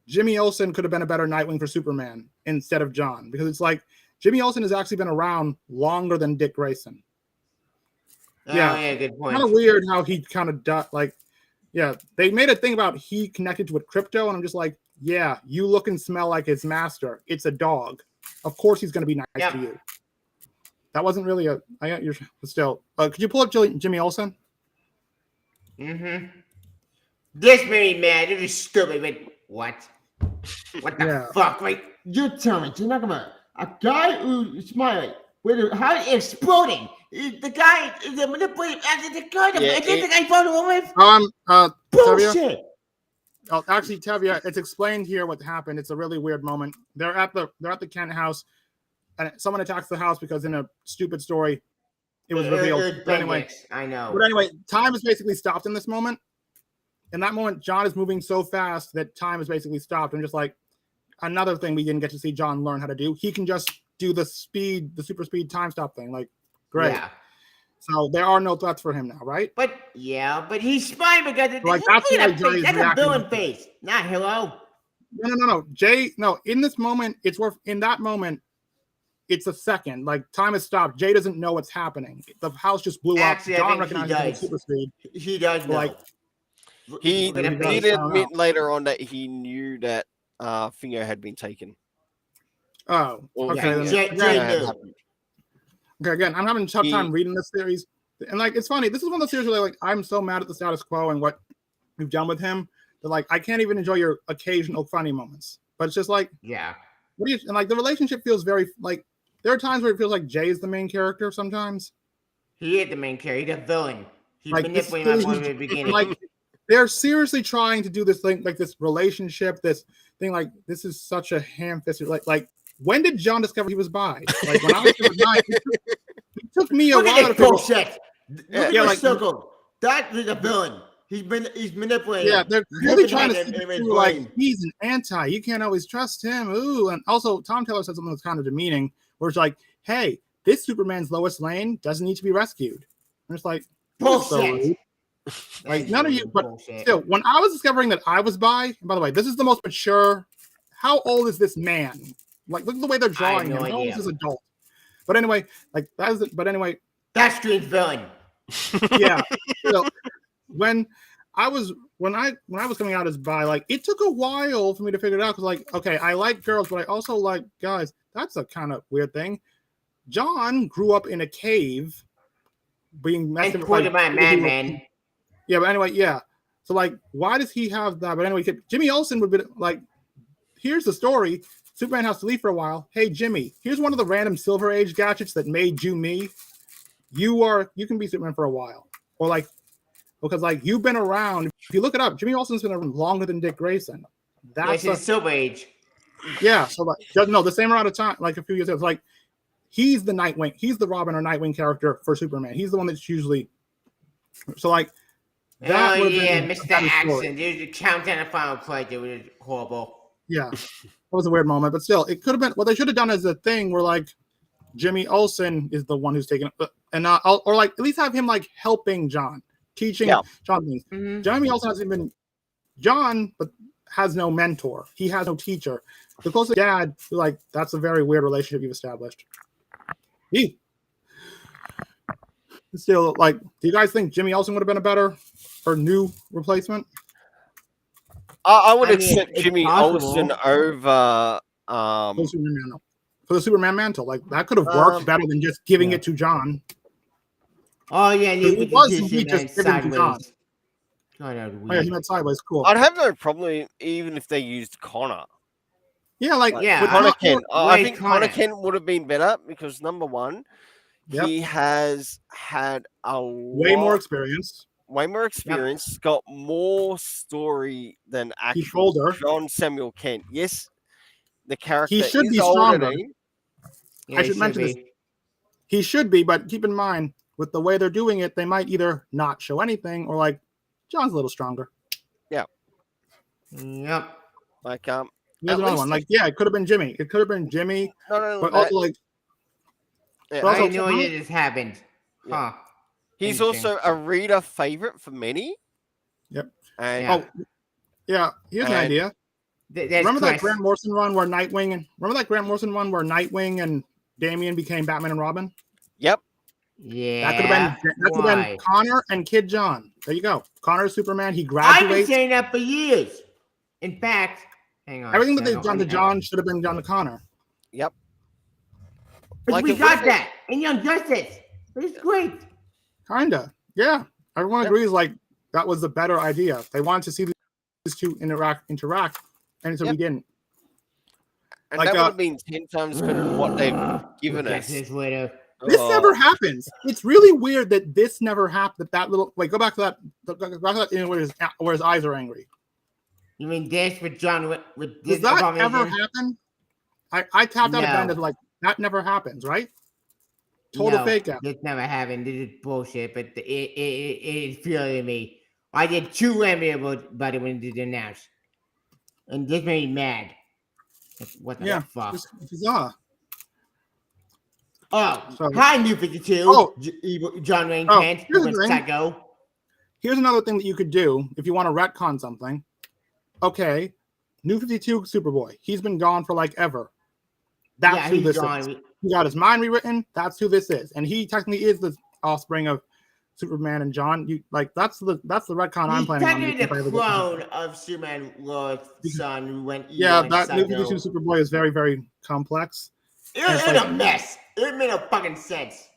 Jimmy Olsen could have been a better Nightwing for Superman instead of John, because it's like Jimmy Olsen has actually been around longer than Dick Grayson. Oh, Yeah, good point. kind of weird how he kind of like, yeah, they made a thing about he connected with crypto, and I'm just like, yeah, you look and smell like his master. It's a dog. Of course he's going to be nice to you. That wasn't really a. I got your still. Could you pull up Jimmy Olsen? Mm-hmm. This made me mad. This is stupid. But what? What the fuck? Like, you tell me, you're not gonna a guy who's smiling with how exploding. The guy is manipulating after the gun. Yeah, Is this the guy following with? Bullshit. Oh, actually, Tevia, it's explained here what happened. It's a really weird moment. They're at the Kent house, and someone attacks the house because in a stupid story, it was revealed. But anyway, I know. But anyway, time is basically stopped in this moment. In that moment, John is moving so fast that time is basically stopped. And just like another thing we didn't get to see John learn how to do, he can just do the super speed time stop thing. Like, great. Yeah. So there are no threats for him now, right? But he's fine because like that's a villain face, not hello. No. Jay, no, in this moment, in that moment, it's a second. Like time has stopped. Jay doesn't know what's happening. The house just blew up. John recognizes him with super speed. He does know. Like he did admit later on that he knew that Fingo had been taken. Oh, okay. Jay knew. Okay, again, I'm having a tough time reading this series. And like it's funny, this is one of the series where like I'm so mad at the status quo and what we've done with him that like I can't even enjoy your occasional funny moments. But it's just like and like the relationship feels very like there are times where it feels like Jay is the main character sometimes. He is the main character, he's a villain. He's like, manipulating my from the beginning. Like they're seriously trying to do this thing, like this relationship, this thing, like this is such a ham-fisted like when did John discover he was bi? Like when I was 9, it took me a while to bullshit. Like circle. That is a villain. He's manipulating. Yeah, they're really trying to see like he's an anti. You can't always trust him. Ooh, and also Tom Taylor said something that's kind of demeaning, where it's like, "Hey, this Superman's Lois Lane doesn't need to be rescued." And it's like bullshit. Like none of you, but still, when I was discovering that I was bi, and by the way, this is the most mature. How old is this man? Like, look at the way they're drawing him. How old is this adult? But anyway, like that's. But anyway, that's Street villain. Yeah. So when I was coming out as bi, like it took a while for me to figure it out because, like, okay, I like girls, but I also like guys. That's a kind of weird thing. John grew up in a cave, being messed with by a madman. Yeah, but anyway, yeah. So like, why does he have that? But anyway, Jimmy Olsen would be like, here's the story. Superman has to leave for a while. Hey, Jimmy, here's one of the random Silver Age gadgets that made you me. You can be Superman for a while. Or like, because like you've been around. If you look it up, Jimmy Olsen's been around longer than Dick Grayson. That's a Silver Age. Yeah, so like no, the same amount of time, like a few years ago. It's like he's the Nightwing, he's the Robin or Nightwing character for Superman. He's the one that's usually so like that. Oh yeah, Mr. Action. There's a countdown to Final Fight. It was horrible. Yeah, that was a weird moment, but still, it could have been. What they should have done is a thing where like Jimmy Olsen is the one who's taking it, and or like at least have him like helping John, teaching John things. Mm-hmm. Jimmy Olsen hasn't been John, but has no mentor. He has no teacher. The closest dad, like that's a very weird relationship you've established. Still, like, do you guys think Jimmy Olsen would have been a better or new replacement? I would accept Jimmy Olsen over for the Superman mantle. Like that could have worked better than just giving it to John. Oh yeah, he was just giving to John. He went sideways. Cool. I'd have no problem even if they used Connor. Yeah, like Connor Kent. I think Connor Kent would have been better because number one, Yep. He has had a Way more lot, experience. way more experience, got more story than He's actual older. John Samuel Kent. Yes, the He character should is be older stronger. than him. Yeah, I it should mention this. be. He should be, but keep in mind, with the way they're doing it, they might either not show anything or like John's a little stronger. Yep. Like Here's at another least one. Like, yeah, it could have been Jimmy. It could have been Jimmy, not only but that, also like yeah, but also- I had no idea this happened. Yeah. Huh. he's Interesting. also a reader favorite for many. Yep. And Yeah. oh yeah, here's an And- idea. That's Remember that Chris. Grant Morrison run where Nightwing and Damian became Batman and Robin? yep, Yeah. That could have Why? been Connor and Kid John. There you go. Connor's Superman. He I've been graduates. saying that for years. In fact, hang on. Everything that no, they've done to John should have been done to Connor. yep. But Like we if got we- that in Young Justice. It's great. Kinda. Yeah. Everyone Yep. agrees like that was the better idea. They wanted to see these two interact, and so we Yep. didn't. And Like, that would have been 10 times better than what they've given We'll get us. this later. This Oh, never happens. It's really weird that this never happened. That little wait, go back to that. Go back to that in where his eyes are angry. You mean this with John with Does this that abomination? ever happen? I tapped out of No. band as like that never happens, right? Total No, fake out. This never happened. This is bullshit. But it infuriated me. I did too amiable about it when it did announce, and this made me mad. Like, what the Yeah, fuck? it's bizarre. Oh, So- hi, New 52. Oh. John Wayne Oh, Kent. here's the Went thing. psycho. Here's another thing that you could do if you want to retcon something. Okay, New 52 Superboy. He's been gone for like ever. That's Yeah, who he's this gone. is. He got his mind rewritten. That's who this is, and he technically is the offspring of Superman and John. You like that's the retcon I'm He's planning on. technically if I the ever get to clone of Superman Lord's son who went Yeah, evil that and New psycho. 52 Superboy is very, very complex. It it's was like- a mess. It made no fucking sense.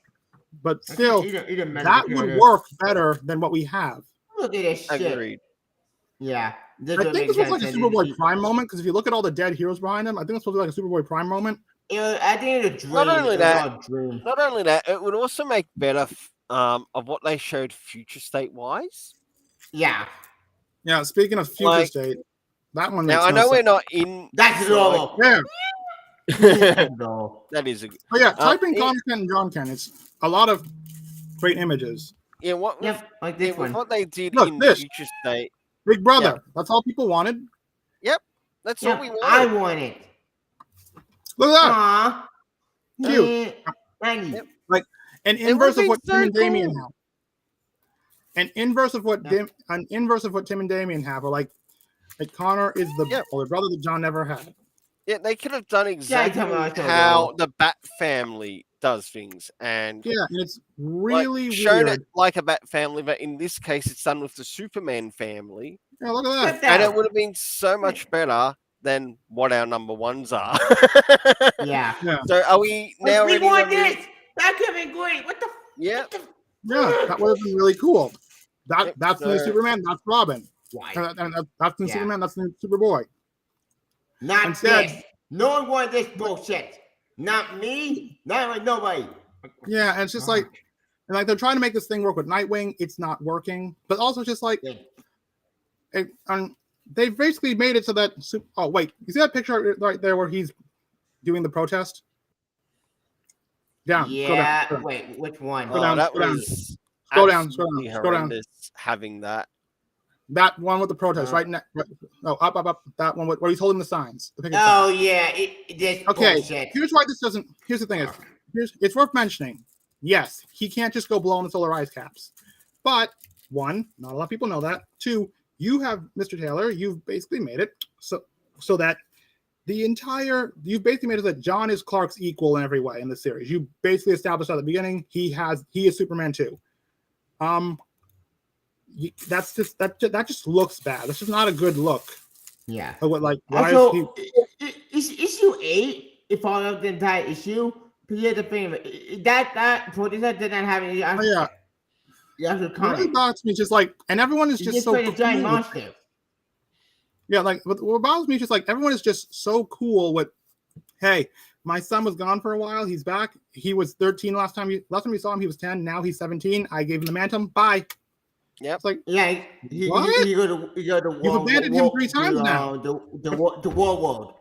But still, It a mess. that would work better than what we have. Look at this shit. agreed. Yeah. This I would think make this was like sense. a Superboy Prime moment because if you look at all the dead heroes behind him, I think it's supposed to be like a Superboy Prime moment. I think it's a dream. Not only It was that- all a dream. Not only that, it would also make better of what they showed future state wise. Yeah. Yeah, speaking of future Like- state, that one Now makes I no know we're sense. not in. That's so, normal. Yeah, No. that is a but yeah, type in it- Connor Kent and John Kent. It's a lot of great images. yeah. What Yep, like yeah, this with one. what they did Look, in this. future state. Big Brother. That's all people wanted. That's all Yeah, we I wanted. want it. Look at that. Aw. Cute. Thank Yep. you. An It inverse would of be what Tim so and Damien cool. have. An inverse of what Yeah. Tim and Damien have, or like Connor is the Yep. older brother that John never had. Yeah, they could have done exactly come on, I told how you. the Bat family does things, and Yeah, and it's like, really shown weird. it like a Bat family, but in this case, it's done with the Superman family, Yeah, look at that. Get and that. it would have been so much better than what our number ones are. Yeah. Yeah, So are we now we ready? want to move- this. That could be great. What the? Yeah. What the yeah, that would have been really cool. Yep, That's the new so- Superman. That's Robin. Why? And that's the new Yeah. Superman. That's the new Superboy. Not Instead- this. No one wants this bullshit. Not me. Not like nobody. Yeah, and it's just like, and like they're trying to make this thing work with Nightwing. It's not working. But also just like, they've basically made it so that. Oh wait, you see that picture right there where he's doing the protest? Down. Yeah. Scroll down. Wait. Which one? Go down, that go down. was Scroll down, absolutely scroll down. horrendous having that. That one with the protest, Uh, right next. No, up. That one where he's holding the signs. The picket Oh signs. yeah. This Okay, bullshit. here's why this doesn't. Here's the thing: it's worth mentioning. Yes, he can't just go blow on the solar ice caps. But one, not a lot of people know that. Two, you have Mr. Taylor. You've basically made it so that you've basically made it that John is Clark's equal in every way in the series. You basically established at the beginning he is Superman too. That just looks bad. That's just not a good look. Yeah. Why Also, is he? issue 8, if all of the entire issue, because here's the thing, that producer didn't have any. Oh yeah. You have to What really comment. bothers me is just like, and everyone is You just just so played a giant cool. monster. Yeah, like what bothers me is just like everyone is just so cool with, hey, My son was gone for a while. He's back. He was 13 last time we saw him. He was 10. Now he's 17. I gave him the mantum. Bye. Yep. It's like, Yeah, he go to You've abandoned him 3 times now. The war world.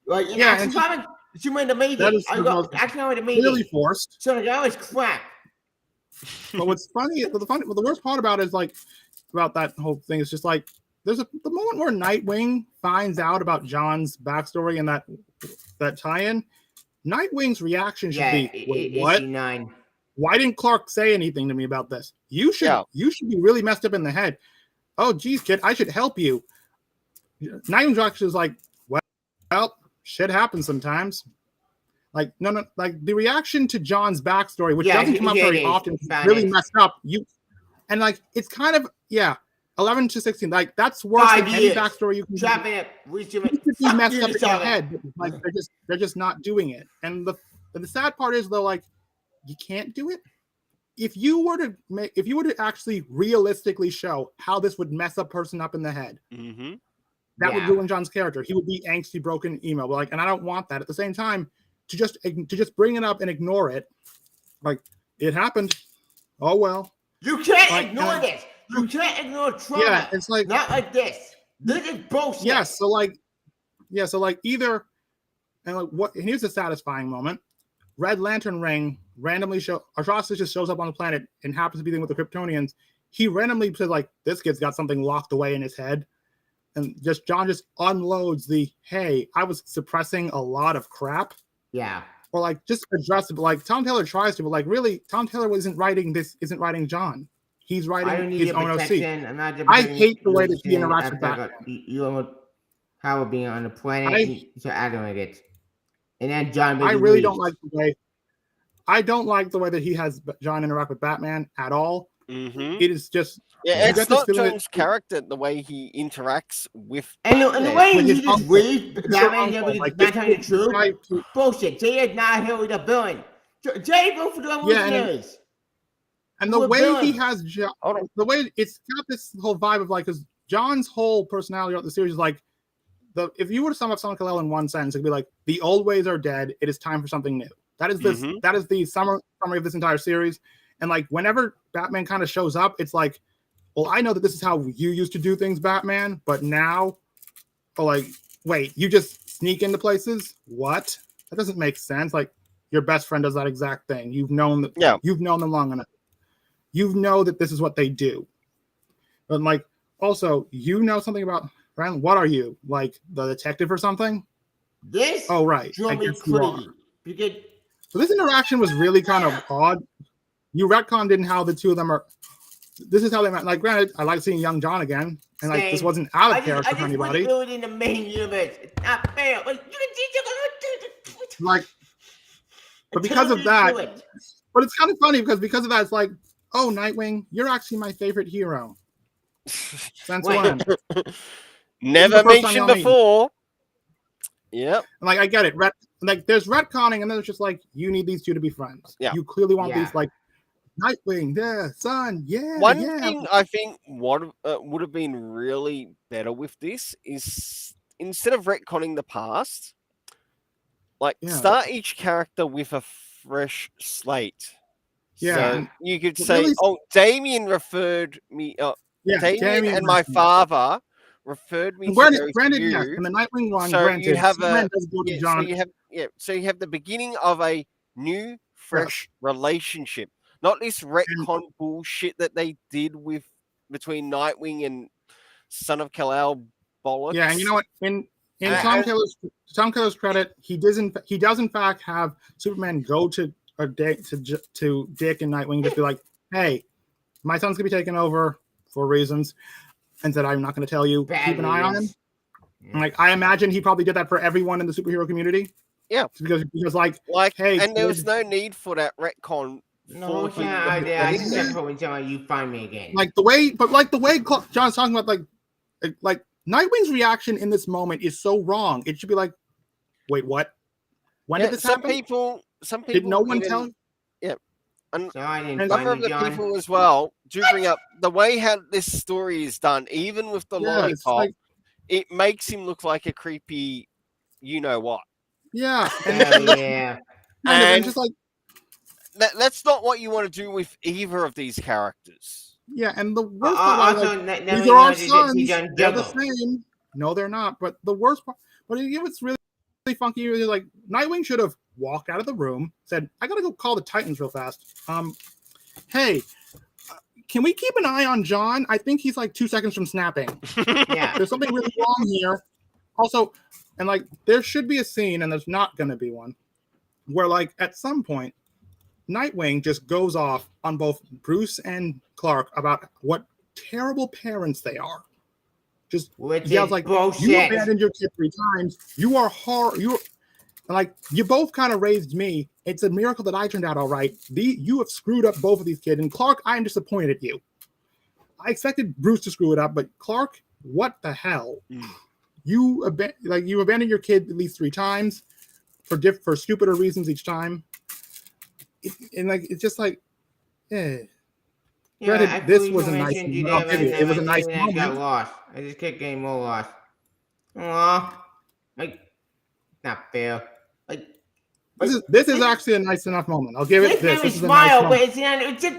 Like in Yeah, Action Comics, she made the That meeting. is I the got most Action Comics clearly meeting. forced. So the guy was crap. But what's funny, the worst part about it is like about that whole thing is just like the moment where Nightwing finds out about John's backstory and that tie-in. Nightwing's reaction should be, wait, what? 9. Why didn't Clark say anything to me about this? You should be really messed up in the head. Oh, geez, kid, I should help you. Nightwing's reaction is like, well, shit happens sometimes. Like, no, like the reaction to John's backstory, which doesn't come up very often, is really messed up. And like it's kind of 11 to 16. Like that's worse than any backstory you can be messed up in your head. Like they're just not doing it. And the sad part is though, like you can't do it. If you were to actually realistically show how this would mess a person up in the head, that would ruin John's character. He would be angsty, broken, emo. Like, and I don't want that. At the same time, to just bring it up and ignore it, like it happened. Oh well. You can't ignore this. You can't ignore trauma. Yeah, it's like not like this. This is bullshit. Yeah, so like either and like what? Here's a satisfying moment. Red Lantern ring randomly Atrocitus just shows up on the planet and happens to be there with the Kryptonians. He randomly says like, this kid's got something locked away in his head. And John just unloads the, hey, I was suppressing a lot of crap. Yeah. Or like just address it. But like Tom Taylor tries to, but like really, Tom Taylor isn't writing John. He's writing his own OC. I hate the way that he interacts with Batman. You how being on the planet, so I don't like it. And then John. I really don't like the way. I don't like the way that he has John interact with Batman at all. It is just it's not John's character the way he interacts with and the way he just reads Batman the truth. Bullshit. Jay is not here with a villain. Jay go for the series. And the way he has the way it's got this whole vibe of like, because John's whole personality throughout the series is like, if you were to sum up Son of Kal-El in one sentence, it'd be like, the old ways are dead. It is time for something new. That is this. That is the summary of this entire series. And like, whenever Batman kind of shows up, it's like, well, I know that this is how you used to do things, Batman, but now, like, wait, you just sneak into places? What? That doesn't make sense. Like, your best friend does that exact thing. You've known that. You've known them long enough. You know that this is what they do. But like, also, you know something about Ryan. What are you, like the detective or something? This. Oh right. I guess you are. So this interaction was really kind of odd. You retconned in how the two of them are. This is how they met. Like, granted, I like seeing young John again, and like this wasn't out of character for anybody. I just in the main universe. It's not fair. Like, but because of that, but it's kind of funny because of that, it's like, oh, Nightwing, you're actually my favorite hero. Since when? Never mentioned before. Yep. Like, I get it. Like, there's retconning, and then it's just like, you need these two to be friends. Yeah. You clearly want these, like, Nightwing, son, One thing I think what would have been really better with this is instead of retconning the past, like start each character with a fresh slate. Yeah. So you could say, really, Damien referred me. Damien and my father referred me to granted, you. Yes, and the Nightwing one. So granted, you have so you have the beginning of a new, fresh relationship. Not this retcon bullshit that they did between Nightwing and Son of Kal-El bollocks. Yeah, and you know what? In Tom Keller's credit, he does in fact have Superman go to Dick and Nightwing, just be like, "Hey, my son's gonna be taken over for reasons," and said, "I'm not gonna tell you. Keep an eye on him." Yeah. Like, I imagine he probably did that for everyone in the superhero community. Yeah, because like, hey, and there was no need for that retcon. No, I just you find me again. Like the way John's talking about, like Nightwing's reaction in this moment is so wrong. It should be like, wait, what? When did this happen? Some people did no one tell? Yeah, and some of the people as well do bring up the way how this story is done. Even with the lollipop, it makes him look like a creepy, you know what? Yeah, and yeah. kind of, and And just like that's not what you want to do with either of these characters. yeah, and the worst part about like Also, these never are our know that he sons. done They're the juggle. same. No, they're not. But the worst part, but you know what's really funky is like Nightwing should have walked out of the room, said, "I gotta go call the Titans real fast." Hey, can we keep an eye on John? I think he's like 2 seconds from snapping. Yeah. There's something really wrong here. Also, and like there should be a scene, and there's not going to be one, where like at some point, Nightwing just goes off on both Bruce and Clark about what terrible parents they are. Just Which yells is like, bullshit. "You abandoned your kid 3 times. You are you like you both kind of raised me. It's a miracle that I turned out all right. You have screwed up both of these kids, and Clark, I am disappointed at you. I expected Bruce to screw it up, but Clark, what the hell? You abandoned your kid at least 3 times for stupider reasons each time. And like it's just like, eh. Yeah, Granted, I this fully was a nice. mentioned you I'll there, give you, and it was a nice I got moment. lost. I just kept getting more lost. Aw, like not fair. Like This is actually a nice enough moment. I'll give it this this. made me This is a nice smile, but moment. it's just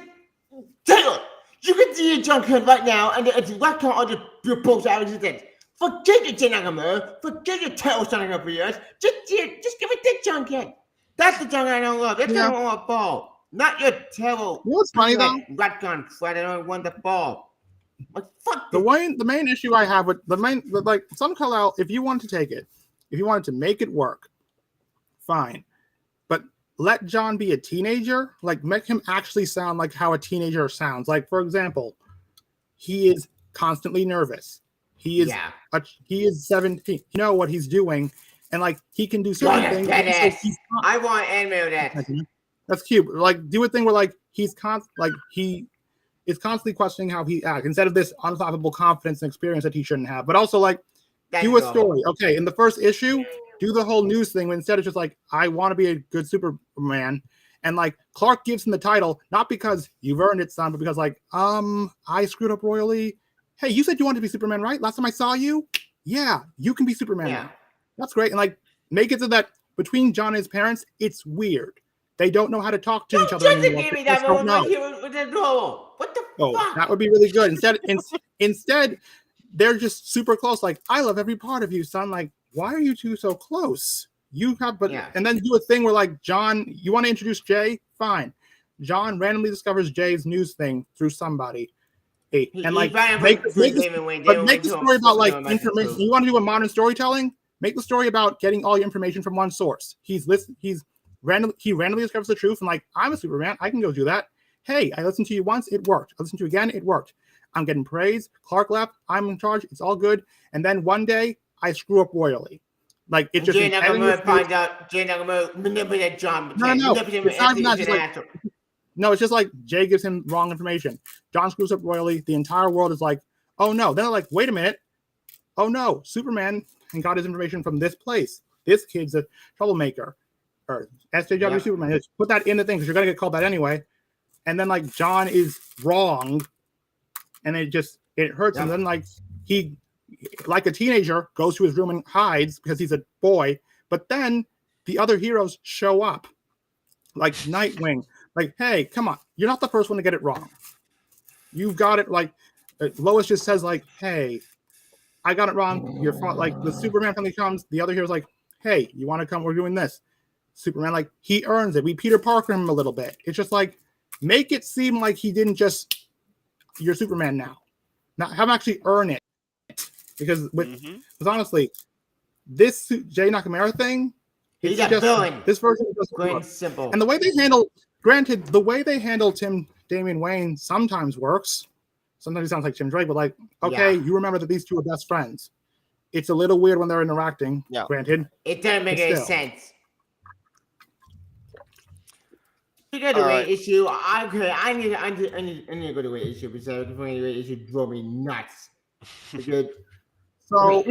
Taylor. You can see your junk head right now, and it's right on all your post averages. Forget your Jay Nakamura. Forget your tail standing up for years. Just give it this junk head. That's the junk I don't love. That's Yeah. what I want to ball. Not your tail. You know what's funny though? Ratgun flat. I don't want the ball. Like fuck The main issue I have with like some call out, if you want to take it, if you wanted to make it work, fine. But let John be a teenager, like make him actually sound like how a teenager sounds. Like, for example, he is constantly nervous. He is 17. You know what he's doing, and like he can do certain things. I want anime of that. That's cute. Like do a thing where like he is constantly questioning how he acts instead of this unstoppable confidence and experience that he shouldn't have. But also like do a story. Okay, in the first issue, do the whole news thing when instead it's just like, I want to be a good Superman. And like Clark gives him the title, not because you've earned it, son, but because like, I screwed up royally. Hey, you said you wanted to be Superman, right? Last time I saw you? Yeah, you can be Superman now. That's great. And like make it so that between John and his parents, it's weird. They don't know how to talk to each other anymore. Give me that moment right here with the door. What the fuck? That would be really good. Instead, they're just super close. Like, I love every part of you, son. Like, why are you two so close? And then do a thing where like John, you want to introduce Jay? Fine. John randomly discovers Jay's news thing through somebody. Make the story about like information. You want to do a modern storytelling? Make the story about getting all your information from one source. He randomly discovers the truth and like, I'm a Superman. I can go do that. Hey, I listened to you once. It worked. I listened to you again. It worked. I'm getting praise. Clark left. I'm in charge. It's all good. And then one day I screw up royally. Like it's just Jay Nakamura find out Jay Nakamura manipulated John. No, it's just like Jay gives him wrong information. John screws up royally. The entire world is like, oh no. Then they're like, wait a minute. Oh no, Superman and got his information from this place. This kid's a troublemaker. Or SJW Superman. Just put that in the thing because you're gonna get called that anyway. And then like John is wrong, and it hurts. And then like he, like a teenager, goes to his room and hides because he's a boy. But then the other heroes show up, like Nightwing. Like, hey, come on, you're not the first one to get it wrong. You've got it. Like Lois just says, like, hey, I got it wrong. You're like the Superman family comes. The other hero's like, hey, you want to come? We're doing this. Superman, like he earns it. We Peter Parker him a little bit. It's just like make it seem like he didn't just you're Superman now. Now have him actually earn it. Because honestly, this Jay Nakamura thing, he's a villain. This version is just simple. And the way they handle Damian Wayne sometimes works. Sometimes he sounds like Tim Drake, but like, okay, you remember that these two are best friends. It's a little weird when they're interacting. Yeah. Granted, it doesn't make any sense. You got the weight issue. I need to go to weight issue because the weight issue drove me nuts. So I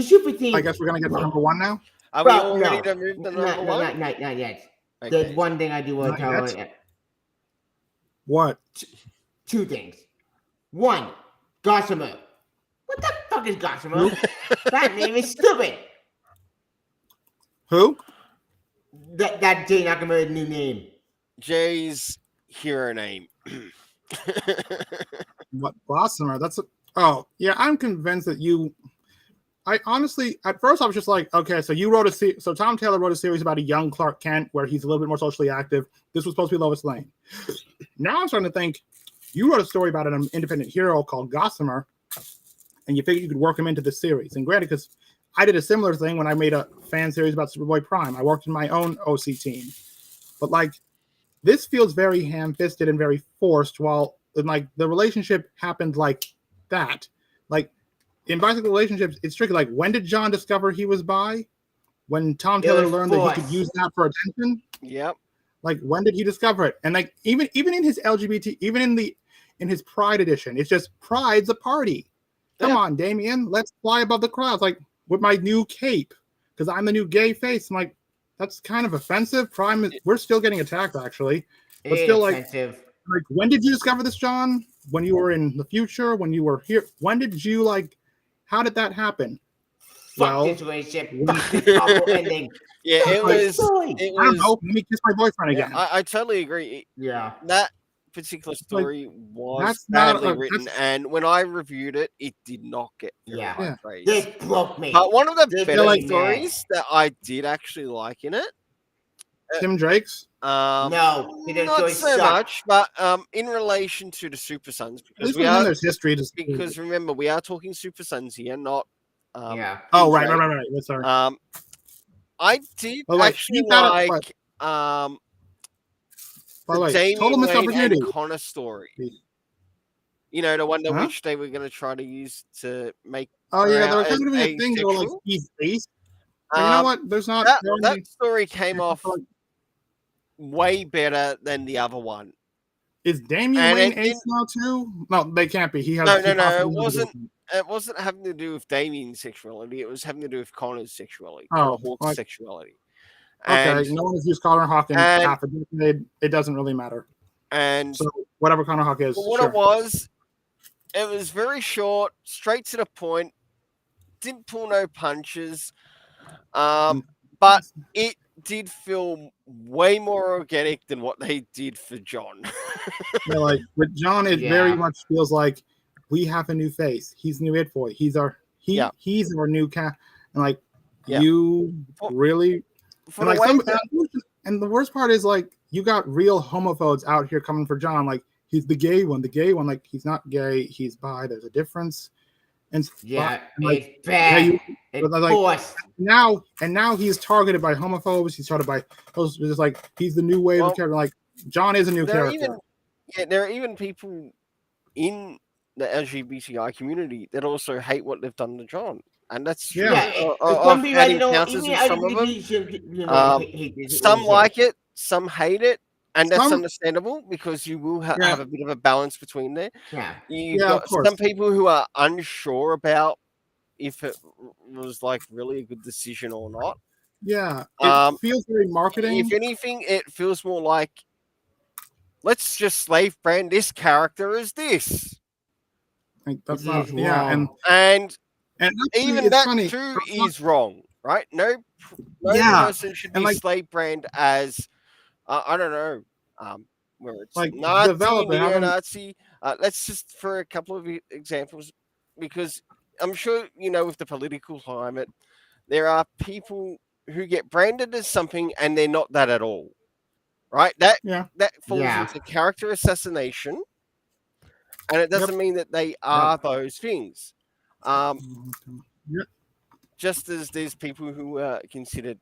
guess we're gonna get to number 1 now. Are we all ready to move to number 1? Not yet. Okay. There's one thing I do want to tell you. What? 2 things. 1, Gossamer. What the fuck is Gossamer? That name is stupid. Who? that Jay Nakamura's new name. Jay's hero name. What Blossomer? Oh yeah, I'm convinced that you. I honestly, at first, I was just like, okay, so you wrote so Tom Taylor wrote a series about a young Clark Kent where he's a little bit more socially active. This was supposed to be Lois Lane. Now I'm starting to think you wrote a story about an independent hero called Gossamer, and you figured you could work him into the series. And granted, because I did a similar thing when I made a fan series about Superboy Prime. I worked in my own OC team, but like this feels very ham-fisted and very forced. While like the relationship happened like that, like in bisexual relationships, it's tricky. Like when did John discover he was bi? When Tom Taylor learned that he could use that for attention. Yep. Like when did he discover it? And like even in his LGBT, even in his Pride edition, it's just Pride's a party. Come on, Damien, let's fly above the crowds. Like with my new cape, because I'm the new gay face. I'm like, that's kind of offensive. We're still getting attacked, actually. But still, like, when did you discover this, John? When you were in the future? When you were here? When did you, like, how did that happen? Fuck this relationship. Fuck this awful ending. Yeah, it was. I don't know. Let me kiss my boyfriend again. I totally agree. Yeah. That particular story was badly written, and when I reviewed it, it did not get very high praise. This broke me. But one of the better stories that I did actually like in it, Tim Drake's. No, not so much, but in relation to the Super Sons, because there's history. Because remember, we are talking Super Sons here, not. Oh right. Sorry. I did actually like. The Damian Wayne and Connor story. You know, the one that which they were going to try to use to make. Oh yeah, there was going to be a thing where like he's ace. You know what? There's not that story came off way better than the other one. Is Damian Wayne ace now too? No, they can't be. He has no. It wasn't. It wasn't having to do with Damian's sexuality. It was having to do with Connor's sexuality. Connor Hawke's sexuality. Okay, no one's used Connor Hawk in half a decade. It doesn't really matter. And so whatever Connor Hawk is, what it was very short, straight to the point. Didn't pull no punches, but it did feel way more organic than what they did for John. Yeah, like with John, it very much feels like we have a new face. He's new It Boy. He's our new cat, and like you really. And the worst part is like you got real homophobes out here coming for John. Like he's the gay one. Like he's not gay. He's bi. There's a difference. And it's bad. Now he's targeted by homophobes. He's targeted by those. Just like he's the new wave of character. Like John is a new character. There are even people in the LGBTI community that also hate what they've done to John. And that's true. Some like it, some hate it, and that's understandable because you will have a bit of a balance between there. You've got some people who are unsure about if it was like really a good decision or not. Yeah, it feels very marketing. If anything, it feels more like let's just slave brand this character as this. Like, that's not and even that funny. Too is wrong, right? No person should be slave brand as I don't know, where it's like Nazi, neo-Nazi. Let's just for a couple of examples, because I'm sure you know with the political climate, there are people who get branded as something and they're not that at all, right? That falls into character assassination, and it doesn't mean that they are those things. Just as there's people who are considered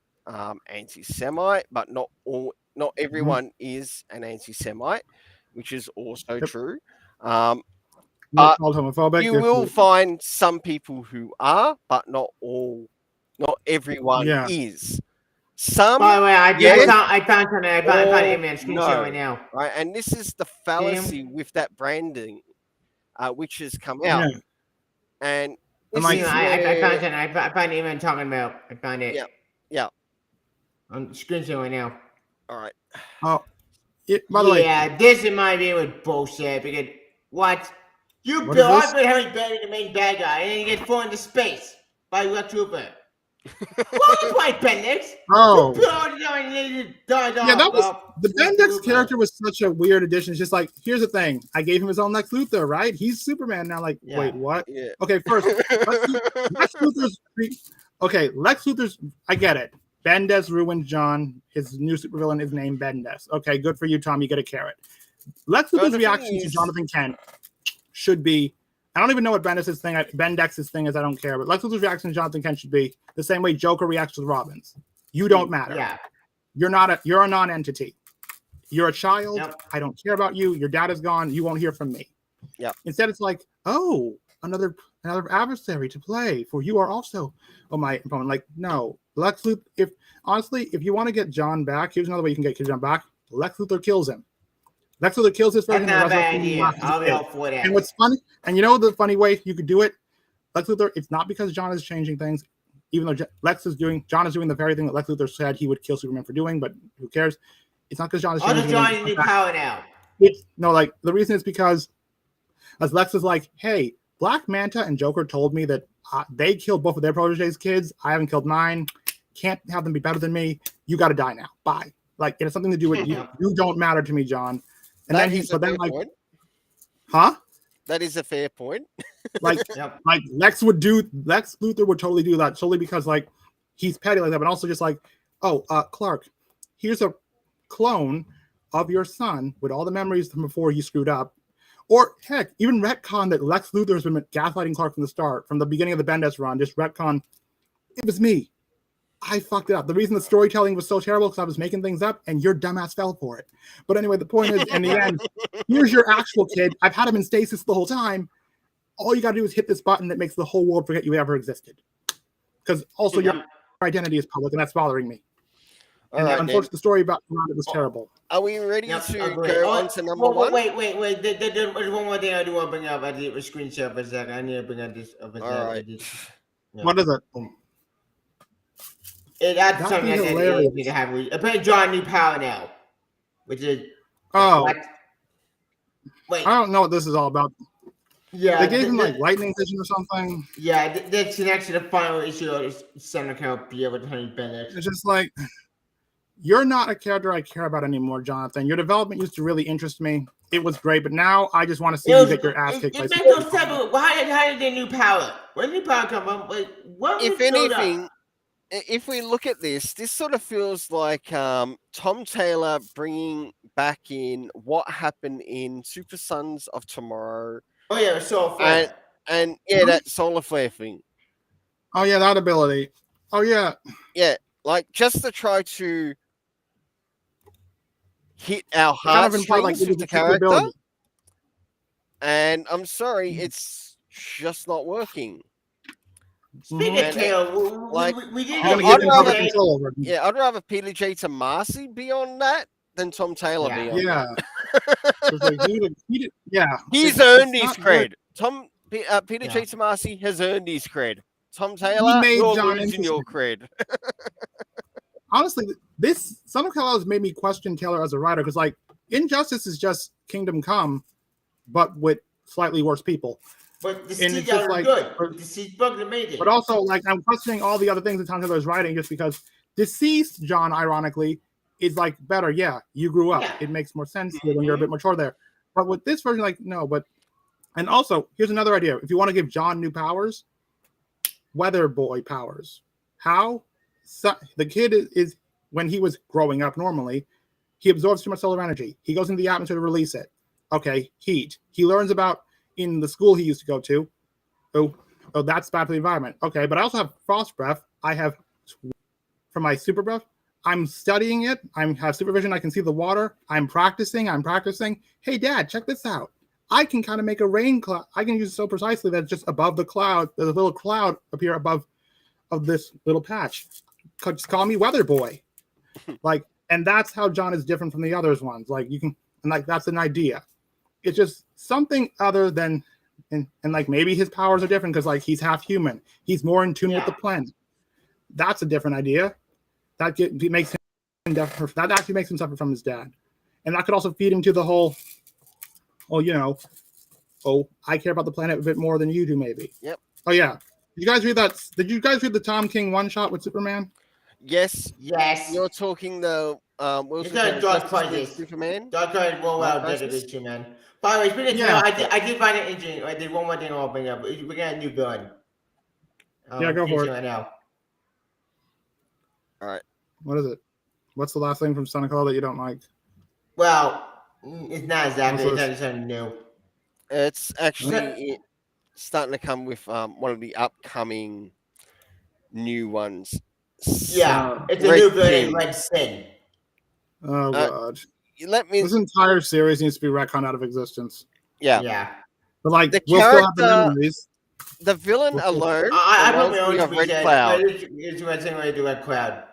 anti-Semite, but not everyone is an anti-Semite, which is also true. But you will find some people who are, but not everyone is. Some. By the way, I found an image screenshot right now. Right, and this is the fallacy with that branding, which has come out. Yeah. And I found the image talking about. I found it. Yeah. I'm screenshot right now. All right. By the way, this in my view is bullshit because what? I've been having buried the main bad guy and then you get thrown into space by Lex Trooper. What White Bendix? Oh. Yeah, That was the Bendix character was such a weird addition. It's just like, here's the thing. I gave him his own Lex Luthor, right? He's Superman now. Like, Yeah. wait, what? Yeah. Okay, first, Lex Luthor's okay, Lex Luthor's I get it. Bendis ruined John. His new supervillain is named Bendis. Okay, good for you, Tom. You get a carrot. Lex Luthor's reaction to Jonathan Kent should be, I don't even know what Bendix's thing is, I don't care. But Lex Luthor's reaction to Jonathan Kent should be the same way Joker reacts to Robin's. You don't matter. Yeah. You're a non-entity. You're a child. Yep. I don't care about you. Your dad is gone. You won't hear from me. Yeah. Instead, it's like, oh, another adversary to play, for you are also my opponent. Like, no. Lex Luthor, if you want to get John back, here's another way you can get John back. Lex Luthor kills him. Lex Luthor kills his version. That's not a bad idea. I'll be all for that. And what's funny, and you know the funny way you could do it? Lex Luthor, it's not because John is changing things, even though John is doing the very thing that Lex Luthor said he would kill Superman for doing, but who cares? It's not because John is changing. John new power now. The reason is because as Lex is like, hey, Black Manta and Joker told me that they killed both of their proteges' kids. I haven't killed mine. Can't have them be better than me. You got to die now. Bye. Like, it has something to do with you. You don't matter to me, John. And That then is a fair point. Huh? That is a fair point. Like, like Lex Luthor would totally do that solely because like he's petty like that, but also just like, oh, Clark, here's a clone of your son with all the memories from before you screwed up. Or heck, even retcon that Lex Luthor has been gaslighting Clark from the start, from the beginning of the Bendis run. Just retcon, it was me. I fucked it up. The reason the storytelling was so terrible because I was making things up, and your dumbass fell for it. But anyway, the point is, in the end, here's your actual kid. I've had him in stasis the whole time. All you got to do is hit this button that makes the whole world forget you ever existed. Because also your identity is public, and that's bothering me. And unfortunately, the story about it was terrible. Are we ready to go on to number one? Wait. There's one more thing I do want to bring up. I did a screenshot for a second. I need to bring up this. All right. What is it? That's something that need to have. Apparently, John new power now, which is wait. I don't know what this is all about. Yeah, they gave him like lightning vision or something. Yeah, that's actually the final issue of Son can't be able to handle Bennett. It's just like, you're not a character I care about anymore, Jonathan. Your development used to really interest me. It was great, but now I just want to see you get your ass kicked. It makes no sense. How did they new power? Where did new power come from? If anything, if we look at this sort of feels like Tom Taylor bringing back in what happened in Super Sons of Tomorrow. Oh yeah, solar flare. And that solar flare thing. Oh yeah, that ability. Oh yeah. Yeah, like just to try to hit our heartstrings with the character. Ability. And I'm sorry, it's just not working. Speaking of Taylor, I'd rather Peter J. Tomasi be on that than Tom Taylor be on that. He's earned his cred. Peter J. Tomasi has earned his cred. Tom Taylor, you're losing your cred. Honestly, this Son of Kal-El has made me question Taylor as a writer because, like, Injustice is just Kingdom Come, but with slightly worse people. But the Siege are like, good. The Siege book is amazing. But also, like, I'm questioning all the other things that Tom Taylor is writing just because Deceased, John, ironically, is like better. Yeah, you grew up. Yeah. It makes more sense when you're a bit mature there. But with this version, like, no. But and also, here's another idea. If you want to give John new powers, Weather Boy powers. How? So, the kid is when he was growing up normally, he absorbs too much solar energy. He goes into the atmosphere to release it. Okay, heat. He learns about in the school he used to go to. Oh, that's bad for the environment. Okay, but I also have frost breath. I have for my super breath. I'm studying it. I have supervision. I can see the water. I'm practicing. Hey, Dad, check this out. I can kind of make a rain cloud. I can use it so precisely that it's just above the cloud. There's a little cloud appear above of this little patch. Just call me Weather Boy. Like, and that's how John is different from the others ones. Like, you can, and like, that's an idea. It's just something other than, and like maybe his powers are different because like he's half human. He's more in tune with the planet. That's a different idea. That makes him different. That actually makes him separate from his dad, and that could also feed him to the whole. Oh, I care about the planet a bit more than you do, maybe. Yep. Oh yeah, you guys read that? Did you guys read the Tom King one shot with Superman? Yes, Yes. you're talking the It's Wilson not County Dark Justice League Crisis. Superman. Dark Crisis, well, Dark did a Crisis? good too, man. By the way, speaking of Yeah. I did find it interesting. I did one more thing I'll bring up. We got a new villain. Yeah, go for it. Right now. All right. What is it? What's the last thing from Seneca that you don't like? Well, it's not exactly. Also- It's not something new. It's actually starting to come with one of the upcoming new ones. Yeah, it's a Red new villain, King. Red Sin. Oh god. Let me. This entire series needs to be retconned out of existence. Yeah. Yeah. But like, The we'll still have the character- memories. The villain Well, alone I put reminds my me own of tweet Red that, Cloud. but it's Red Sin ready to Red Cloud.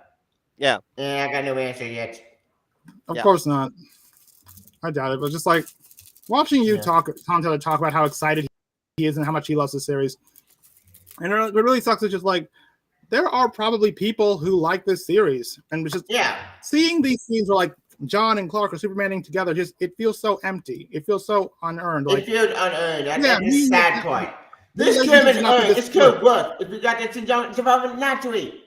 Yeah. And I got no answer yet. Of Yeah. course not. I doubt it. But just like watching you Yeah. talk about how excited he is and how much he loves the series. And it really sucks. It's just like there are probably people who like this series, and it's just Yeah. seeing these scenes where like John and Clark are Supermaning together, just it feels so empty. It feels so unearned. It Like feels unearned. That's Yeah, the me- sad part. the This could have relationship's been not earned. this This could have good. worked if we got this development naturally.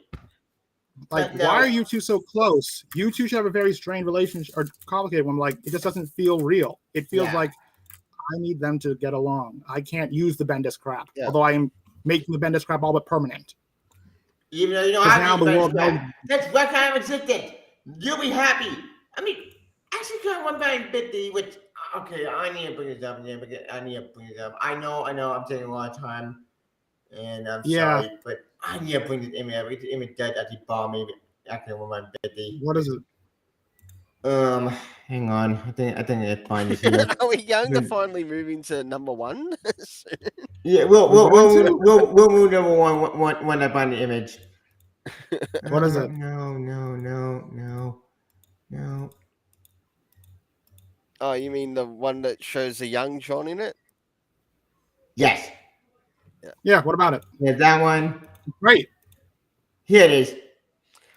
Like, No. why are you two so close? You two should have a very strained relationship or complicated one. Like, it just doesn't feel real. It feels Yeah. like I need them to get along. I can't use the Bendis crap, Yeah. although I am making the Bendis crap all but permanent. Even though you don't 'Cause have now to the use world crap. knows. That's what kind of existence. You'll be happy. I mean, actually, kind of one very bitty, which okay, I need to bring this up again because I need to bring this up. I know, I'm taking a lot of time, and I'm Yeah. sorry, but I need to bring this image up. The image does actually bother me. Actually, one my bitty. What is it? Hang on. I think I can find this here. Are we going to finally move into number one? Yeah, We're going to? we'll move number one when I find the image. What is it? No. Oh, you mean the one that shows a young John in it? Yes. Yeah, what about it? Yeah, that one. Great. Here it is.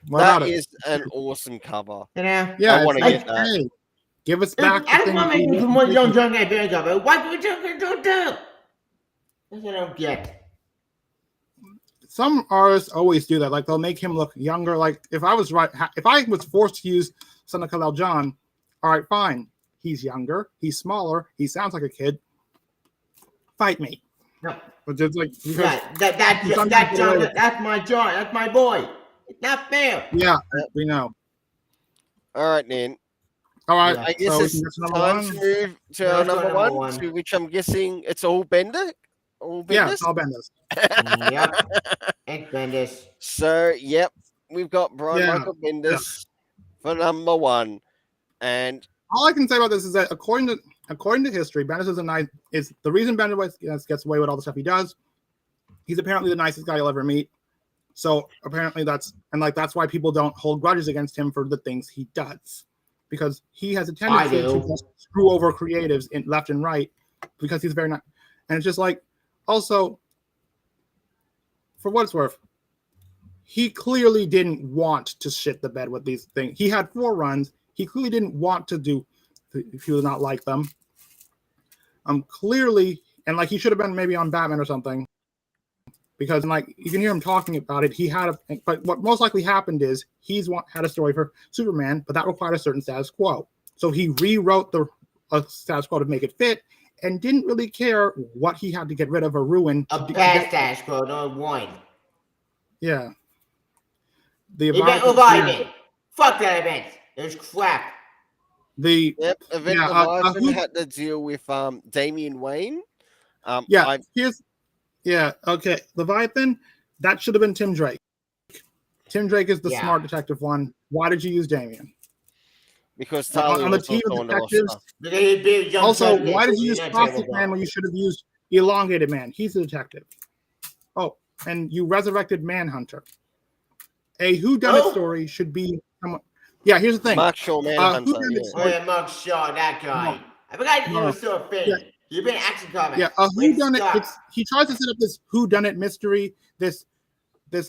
What That about it? is an awesome cover. You know? Yeah, I wanna it's get that. hey, give us back the I thing. want to make we- some more young John Guy Barry cover. Why do we do? That's what I don't get. Some artists always do that. Like they'll make him look younger. Like if I was forced to use Seneca L. John, all right, fine. He's younger. He's smaller. He sounds like a kid. Fight me. No. But just like because, Yeah, that's my John. That's my boy. It's not fair. yeah, we know. All right, then. All right, Yeah. I guess so we it's can get to number time one. to move to No, our let's go number number one, one. to which I'm guessing it's all Bender. All Bendis? Yeah, it's all Bendis. Yep. It's Bendis. So, yep, we've got Brian Yeah, Michael Bendis for number one. And All I can say about this is that according to history, Bendis is the reason Bendis gets away with all the stuff he does. He's apparently the nicest guy you'll ever meet. So apparently that's why people don't hold grudges against him for the things he does, because he has a tendency to just screw over creatives in left and right because he's very nice. And it's just like, also, for what it's worth, he clearly didn't want to shit the bed with these things. He had 4 runs. He clearly didn't want to do if he was not like them. Clearly, and like he should have been maybe on Batman or something, because like you can hear him talking about it. But what most likely happened is had a story for Superman, but that required a certain status quo. So he rewrote the status quo to make it fit, and didn't really care what he had to get rid of or ruin. A bad status quo, no one. Yeah. The Event Leviathan. Fuck that event. It was crap. Event yeah, Leviathan had to deal with Damian Wayne. Okay. Leviathan, that should have been Tim Drake. Tim Drake is the smart detective one. Why did you use Damian? Because Talia on the was team also of on the detectives. roster. Also, why did you use Plastic Man when you should have used Elongated Man? He's a detective. Oh, and you resurrected Manhunter. A whodunit story should be someone. Yeah, here's the thing. Mark Shaw Manhunter. Mark Shaw, that guy. I forgot you were so a fan. You've been action comics. Yeah, a whodunit. He tries to set up this whodunit mystery. This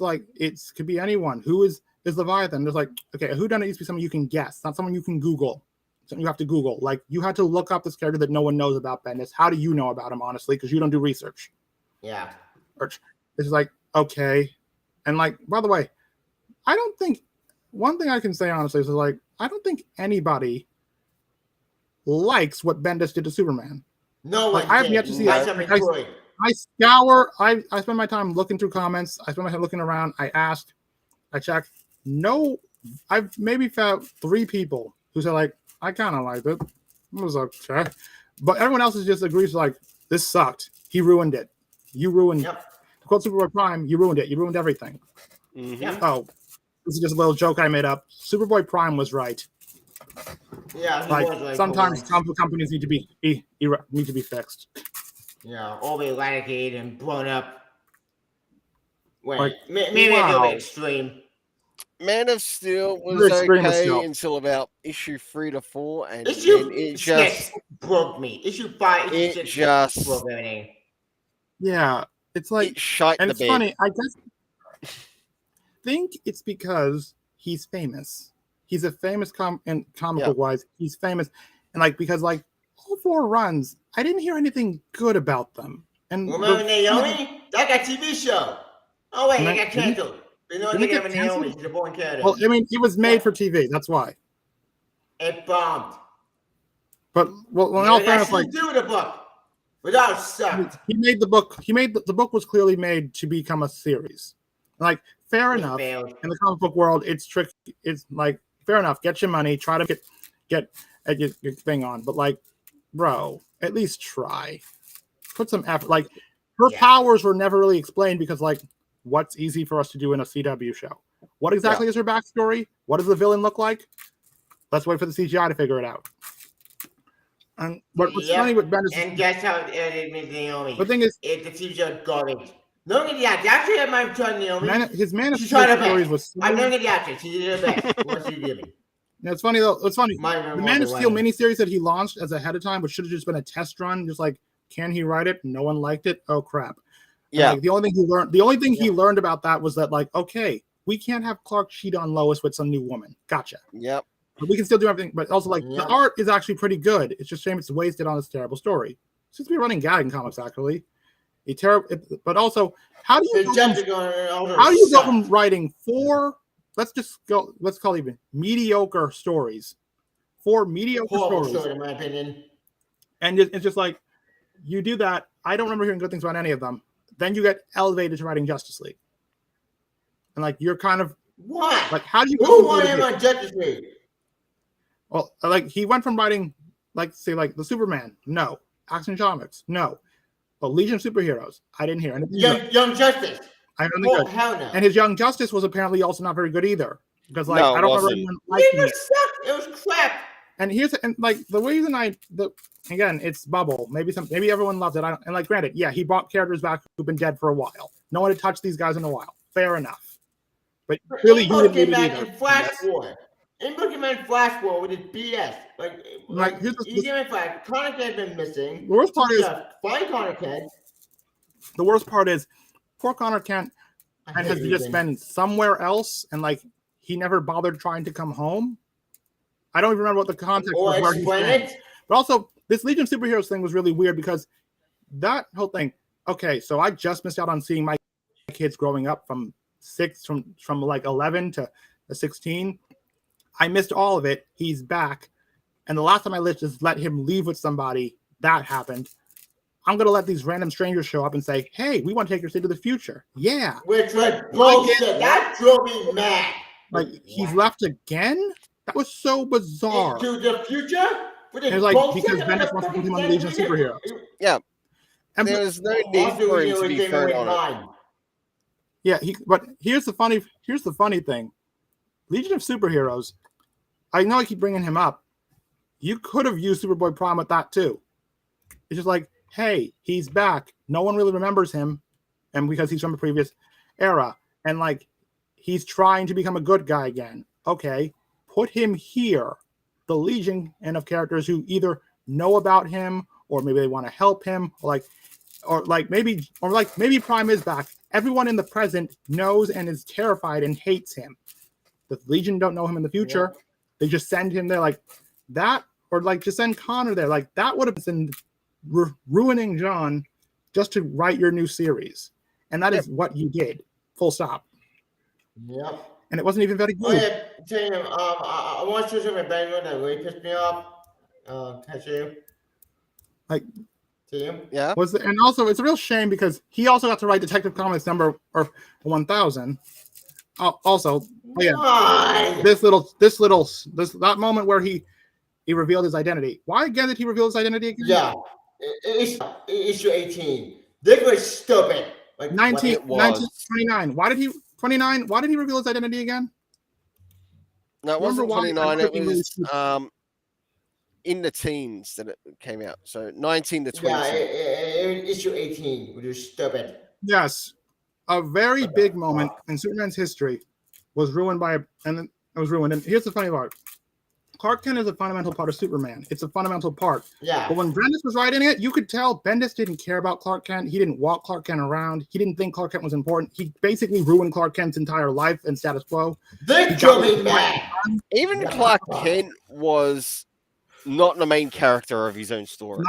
like it could be anyone. Who is Leviathan? There's like, okay, a whodunit needs to be someone you can guess, not someone you can Google. Something you have to Google. Like you had to look up this character that no one knows about Bendis. How do you know about him, honestly? Because you don't do research. Yeah. It's like okay. And like, by the way, I don't think one thing I can say honestly is like, I don't think anybody likes what Bendis did to Superman. No Like, one I have did. yet to see I it. saw me Like, good. I scour. I spend my time looking through comments. I spend my time looking around. I asked. I checked. No, I've maybe found 3 people who said like, I kind of liked it. It was okay, but everyone else just agrees like, this sucked. He ruined it. You ruined. Yep. To quote Superboy Prime, you ruined it. You ruined everything. Yeah. Oh, this is just a little joke I made up. Superboy Prime was right. Yeah. He Like was like sometimes for once. companies need to be fixed. Yeah. All be eradicated and blown up. Wait, Like, maybe a little wow. bit extreme. Man of Steel was Very extreme okay itself. until about issue 3 to 4, and then Issue it 6 just broke me. Issue 5, issue it 6 just broke everything. Yeah, it's like, it shite and the it's bed. funny. I guess think it's because he's famous. He's a famous comic book wise. He's famous, and like because like all 4 runs, I didn't hear anything good about them. And Remember Naomi? That got TV show. Oh wait, it got canceled. There's no didn't it getting get Naomi. canceled? She's a born character. Well, I mean, it was made for TV. That's why. It bombed. But well, in all fairness, like do the book. Without sucked. he made the book. He made the book was clearly made to become a series. Like fair It enough. failed. In the comic book world, it's tricky. It's like fair enough. Get your money. Try to get your thing on. But like, bro, at least try. Put some effort. Like her powers were never really explained because like, what's easy for us to do in a CW show? What exactly is her backstory? What does the villain look like? Let's wait for the CGI to figure it out. And but what's funny with Bendis, and guess how it ended with Naomi? The thing is, the TV show garbage. No, the actually had my son Naomi. His Man of She Steel tried her stories best. was. I'm not the actress. She did her best. What she did. Yeah, it's funny though. It's funny. The Man of Steel way. miniseries that he launched as ahead of time, which should have just been a test run, just like, can he write it? No one liked it. Oh crap. Yeah. Like, the only thing he learned about that was that like, okay, we can't have Clark cheat on Lois with some new woman. Gotcha. Yep. But we can still do everything. But also like the art is actually pretty good. It's just a shame it's wasted on this terrible story. It seems to be running gag in comics actually. But also, how do you go from writing 4? Let's call even mediocre stories. 4 mediocre stories, in my opinion. and it's just like you do that. I don't remember hearing good things about any of them. Then you get elevated to writing Justice League, and like you're kind of what? Like, how do you? Who wanted him on Justice League? Well, like he went from writing, like say, like the Superman, no. Action Comics, no. Well, Legion of Superheroes, I didn't hear anything. Young Justice. I don't think hell no. And his Young Justice was apparently also not very good either. Because like No, I don't remember anyone liking it. Sucked. It was crap. And like the reason again, it's Bubble. Maybe everyone loved it. And like granted, yeah, he brought characters back who've been dead for a while. No one had touched these guys in a while. Fair enough. But really, he didn't need it either. In Flash War. In Pokemon Flash War with his BS. Like he's in Flash. Connor had been missing. The worst part is find Connor Kent. The worst part is poor Connor Kent has just been somewhere else, and like he never bothered trying to come home. I don't even remember what the context was where he's been. But also, this Legion of Superheroes thing was really weird because that whole thing. Okay, so I just missed out on seeing my kids growing up from like 11 to 16. I missed all of it. He's back, and the last time I just let him leave with somebody, that happened. I'm gonna let these random strangers show up and say, "Hey, we want to take your kid to the future." Yeah, which was bullshit. That drove me mad. Like he's left again. That was so bizarre. To the future? It's like because Bendis wants to put him on the Legion of Superheroes. Yeah, and there was no need for him to be thrown on it. Yeah, but here's the funny thing. Legion of Superheroes. I know I keep bringing him up. You could have used Superboy Prime with that too. It's just like, hey, he's back. No one really remembers him, and because he's from a previous era, and like he's trying to become a good guy again. Okay, put him here. The Legion and of characters who either know about him or maybe they want to help him, or maybe Prime is back. Everyone in the present knows and is terrified and hates him. The Legion don't know him in the future. Yeah. They just send him there like that, or like just send Connor there. Like that would have been ruining John just to write your new series. and that is what you did. Full stop. Yep. And it wasn't even very Oh good. yeah, Tim. I want to show you my background that really pissed me off. Can I show you? Like, Tim. Yeah. and also it's a real shame because he also got to write Detective Comics number 1000. Also, yeah, Why? that moment where he revealed his identity. Why again did he reveal his identity again? Yeah, it's issue 18. This was stupid. Like 19, It was. 29. Why did he 29? Why did he reveal his identity again? No, it Remember wasn't why? 29. I It could be really was stupid. in the teens that it came out. So 19 to 22. Yeah, issue 18, which is stupid. Yes, a very big moment in Superman's history was ruined and here's the funny part. Clark Kent is a fundamental part of Superman. It's a fundamental part. Yeah. But when Bendis was writing it, you could tell Bendis didn't care about Clark Kent. He didn't walk Clark Kent around. He didn't think Clark Kent was important. He basically ruined Clark Kent's entire life and status quo. This drove me mad. Even Clark Kent was not the main character of his own story.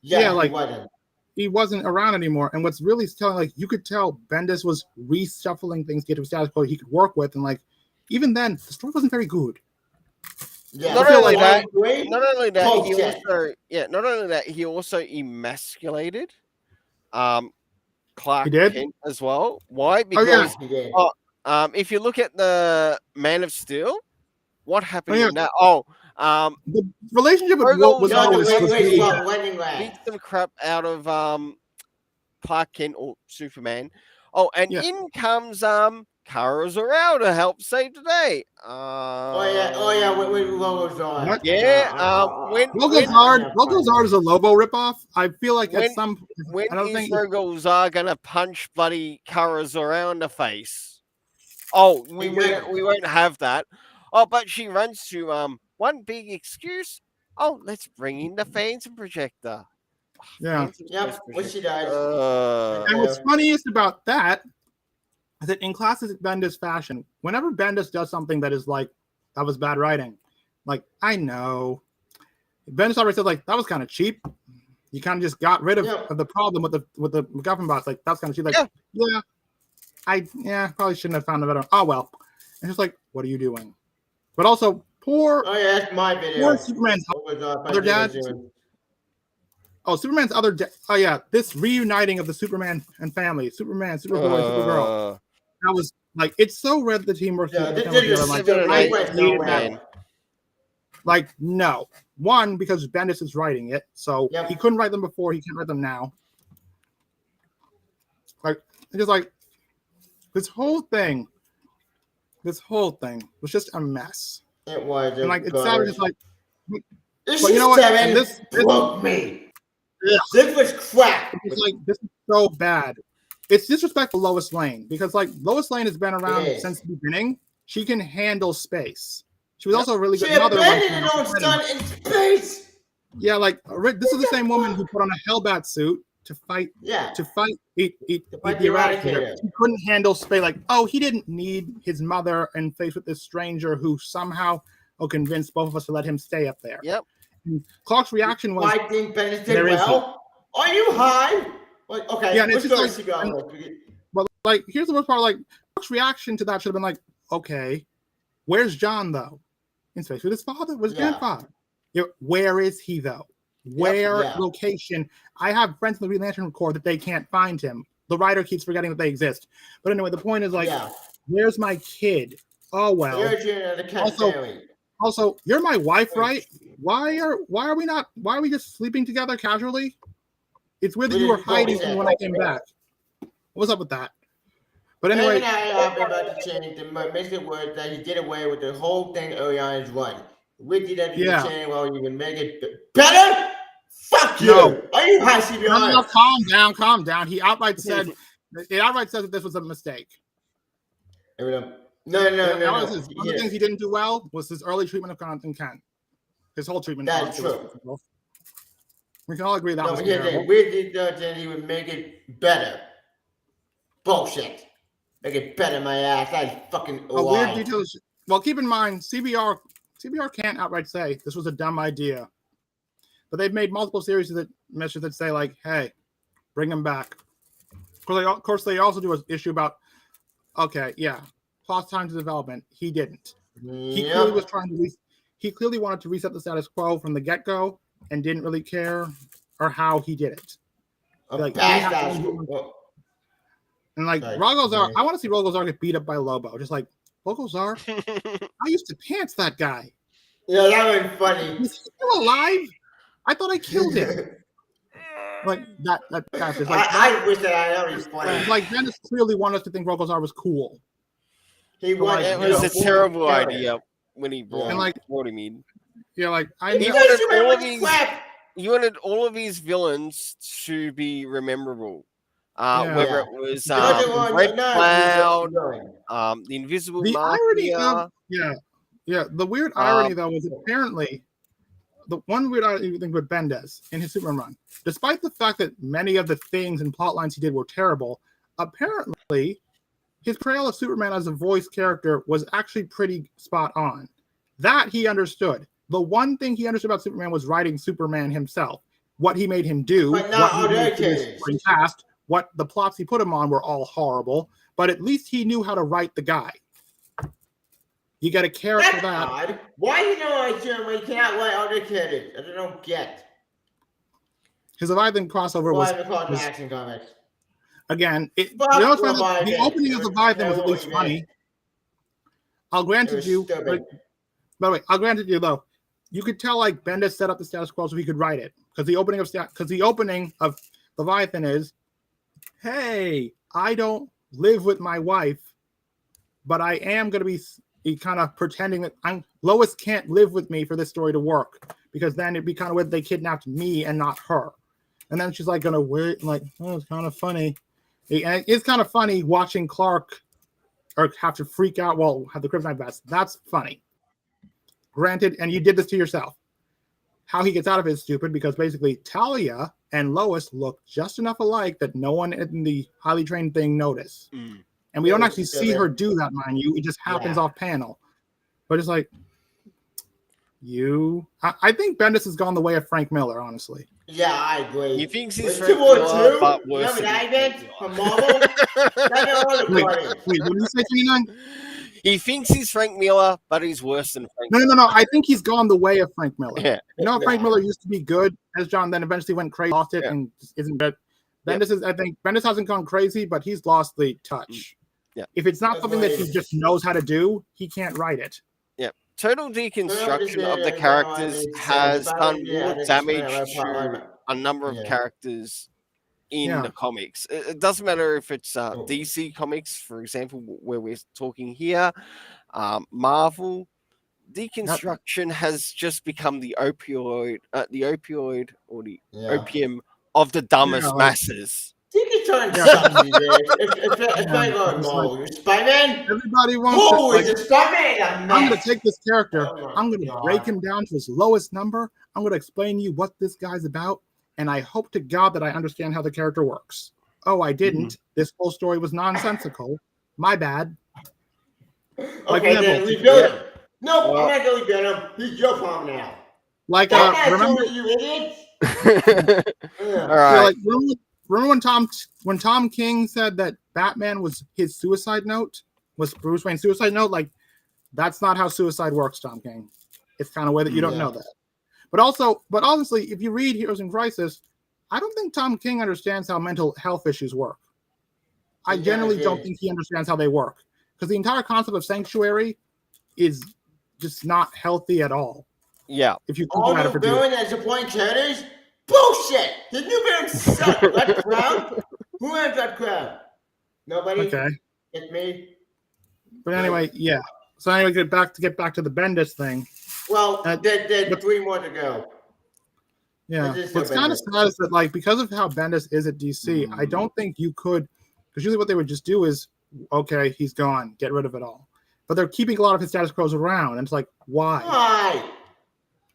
He wasn't around anymore. And what's really telling, like, you could tell Bendis was reshuffling things to get to a status quo he could work with, and like even then, the story wasn't very good. Yeah. Not only that, he also emasculated Clark Kent as well. Why? Because he did. If you look at the Man of Steel, what happened in that? The relationship with Walt was always beat some crap out of Clark Kent or Superman. Oh, and in comes Kara Zor-El to help save the day. When Lobo-Zard. Lobo-Zard is a Lobo ripoff. I feel like when Lobo-Zard gonna punch bloody Kara Zor-El in the face? Oh, we won't have that. Oh, but she runs to one big excuse. Oh, let's bring in the phantom projector. Yeah. What she does. And what's funniest about that is that in classic Bendis fashion, whenever Bendis does something that is like, that was bad writing, like, I know. Bendis already said, like, that was kind of cheap. You kind of just got rid of the problem with the MacGuffin box. Like, that's kind of cheap. Like, probably shouldn't have found a better. Oh, well. And it's like, what are you doing? But also, that's my video. Poor Superman's other dad. Superman's other dad. This reuniting of the Superman and family. Superman, Superboy, Supergirl. That was like, it's so rare that the team works together. Like, no. One, because Bendis is writing it, so he couldn't write them before, he can't write them now. Like, it's just like, this whole thing was just a mess. It was. And like, it's sad, just like, but you know what? This broke me. Yeah. This was crap. It's like, this is so bad. It's disrespectful to Lois Lane, because like Lois Lane has been around since the beginning. She can handle space. She was also a really good mother. In space. Yeah, like this is the same woman who put on a Hellbat suit to fight. Eat the Eradicator. She couldn't handle space. Like, he didn't need his mother and face with this stranger who somehow convinced both of us to let him stay up there. Yep. And Clark's reaction was, I think Bennett did well. Are you high? Like, okay, yeah, let's go like, but like, here's the worst part. Like, Clark's reaction to that should have been like, okay, where's John though? In space with his father, with his grandfather. Where is he though? Location? I have friends in the Green Lantern Corps that they can't find him. The writer keeps forgetting that they exist. But anyway, the point is like, where's my kid? Oh well. Also, you're my wife, right? Why are we just sleeping together casually? It's weird that you were hiding from when I came back. What's up with that? But anyway, about to change the message was that he did away with the whole thing early on his run. We did that change, well, you can make it better. Fuck you! Are you high, CBR? No, calm down. He outright said that this was a mistake. No. One of the things he didn't do well was his early treatment of Jonathan Kent. His whole treatment. That's true. We can all agree that was terrible. We did that he would make it better. Bullshit. Make it better, my ass. That's fucking weird details. Well, keep in mind, CBR can't outright say this was a dumb idea. But they've made multiple series that say like, hey, bring him back. Of course, they also do an issue about, okay, yeah, lost time to development. He didn't. He clearly was trying to. He clearly wanted to reset the status quo from the get-go and didn't really care or how he did it. Like, and like Rogozar, I want to see Rogozar get beat up by Lobo. Just like, Rogozar, I used to pants that guy. Yeah, that was funny. Is he still alive? I thought I killed him. Like that's just like I wish that I know he's funny. Like Dennis clearly wanted us to think Rogozar was cool. It was a terrible idea when he brought him in. Yeah, like you wanted all of his villains to be memorable. Whether it was the Red Cloud, the Invisible Mafia. The weird irony though was apparently the one weird irony thing with Bendis in his Superman run, despite the fact that many of the things and plot lines he did were terrible, apparently his portrayal of Superman as a voice character was actually pretty spot on. That he understood. The one thing he understood about Superman was writing Superman himself. What he made him do, what he made him cast, what the plots he put him on were all horrible, but at least he knew how to write the guy. You got to care for that. Odd. Why you you cannot write other characters? I don't get. His Leviathan crossover was action comics. Again, the opening of Leviathan was at least funny. I'll grant it you. By the way, I'll grant it you though. You could tell like Bendis set up the status quo so he could write it because the opening of Leviathan is, hey, I don't live with my wife, but I am going to be kind of pretending that Lois can't live with me for this story to work because then it'd be kind of weird they kidnapped me and not her. And then she's like going to wait and like, oh, it's kind of funny. And it's kind of funny watching Clark or have to freak out while have the kryptonite vest. That's funny. Granted, and you did this to yourself. How he gets out of it is stupid because basically Talia and Lois look just enough alike that no one in the highly trained thing notice. And we don't actually see her do that, mind you. It just happens off panel. But it's like, I think Bendis has gone the way of Frank Miller, honestly. Yeah, I agree. He thinks he's Frank Miller, but worse than from Marvel? Wait, what did you say, 29? He thinks he's Frank Miller, but he's worse than Frank Miller. No. I think he's gone the way of Frank Miller. Yeah. Frank Miller used to be good as John, then eventually went crazy, lost it, and isn't good. I think Bendis hasn't gone crazy, but he's lost the touch. Yeah. If it's not something that he just knows how to do, he can't write it. Yeah. Total deconstruction of the characters has done more damage to a number of characters in the comics. It doesn't matter if it's DC Comics, for example, where we're talking here, Marvel. Deconstruction has just become the opioid or the opium of the dumbest masses. It's like Marvel. Spider-Man? Everybody wants it's Spider-Man. I'm going to take this character. I'm going to break him down to his lowest number. I'm going to explain to you what this guy's about. And I hope to God that I understand how the character works. Oh, I didn't. This whole story was nonsensical. My bad. Okay, then rebuild him. No, I'm not going to rebuild him. He's your problem now. Like, remember you idiots? All right. Remember when Tom King said that Batman was his suicide note? Was Bruce Wayne's suicide note? Like, that's not how suicide works, Tom King. It's kind of way that you don't know that. But honestly, if you read Heroes in Crisis, I don't think Tom King understands how mental health issues work. I generally don't think he understands how they work. Because the entire concept of sanctuary is just not healthy at all. Yeah. If you all the villain as a point characters, bullshit. The new villain suck. That crowd. Who has that crowd? Nobody. Okay. It's me. But anyway, yeah. So anyway, get back to the Bendis thing. Well, there's 3 more to go. Yeah. What's kind of sad is that, like, because of how Bendis is at DC, I don't think you could, because usually what they would just do is, okay, he's gone, get rid of it all. But they're keeping a lot of his status quos around, and it's like, why? Why?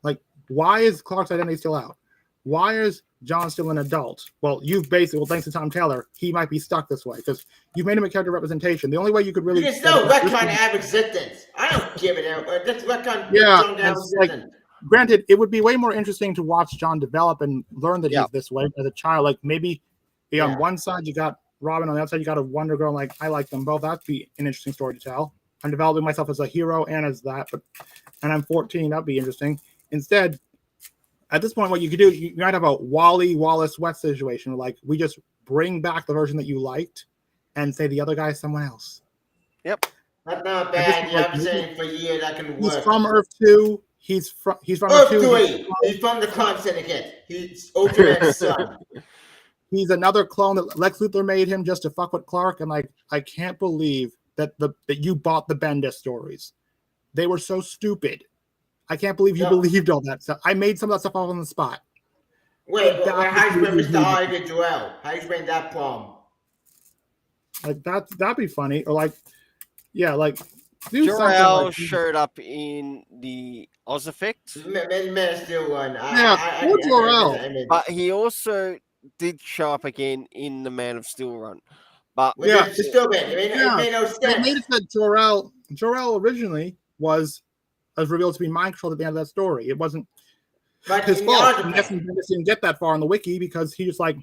Like, why is Clark's identity still out? Why is John still an adult? Well, thanks to Tom Taylor, he might be stuck this way because you've made him a character representation. The only way you could really there's no retcon of existence. I don't give it out. That's retcon. Yeah, like, granted, it would be way more interesting to watch John develop and learn that he's this way as a child. Like maybe on one side you got Robin on the outside. You got a Wonder Girl. Like, I like them both. That'd be an interesting story to tell. I'm developing myself as a hero and as that, and I'm 14. That'd be interesting. Instead, at this point, what you could do, you might have a Wally Wallace West situation. Like, we just bring back the version that you liked and say the other guy is someone else. Yep. That's not bad. Yeah, I'm saying for years that can work. He's from Earth 2. He's from Earth 2. 3. He's from the Crime Syndicate. He's Ultraman's son. He's another clone that Lex Luthor made him just to fuck with Clark. And like, I can't believe that you bought the Bendis stories. They were so stupid. I can't believe you believed all that stuff. I made some of that stuff all on the spot. Wait, how do you explain Mr. Oliver Joel? How do you explain that problem? Like, that'd be funny. Or like, yeah, like, do Jor-El like, showed up in the Oz Effect. Man of Steel one. Poor Jor-El. But he also did show up again in the Man of Steel run. But it's still bad. It made no sense. They made it that Jor-El originally was revealed to be mind controlled at the end of that story. It wasn't his fault. I'm guessing Bendis didn't get that far on the wiki because he just like,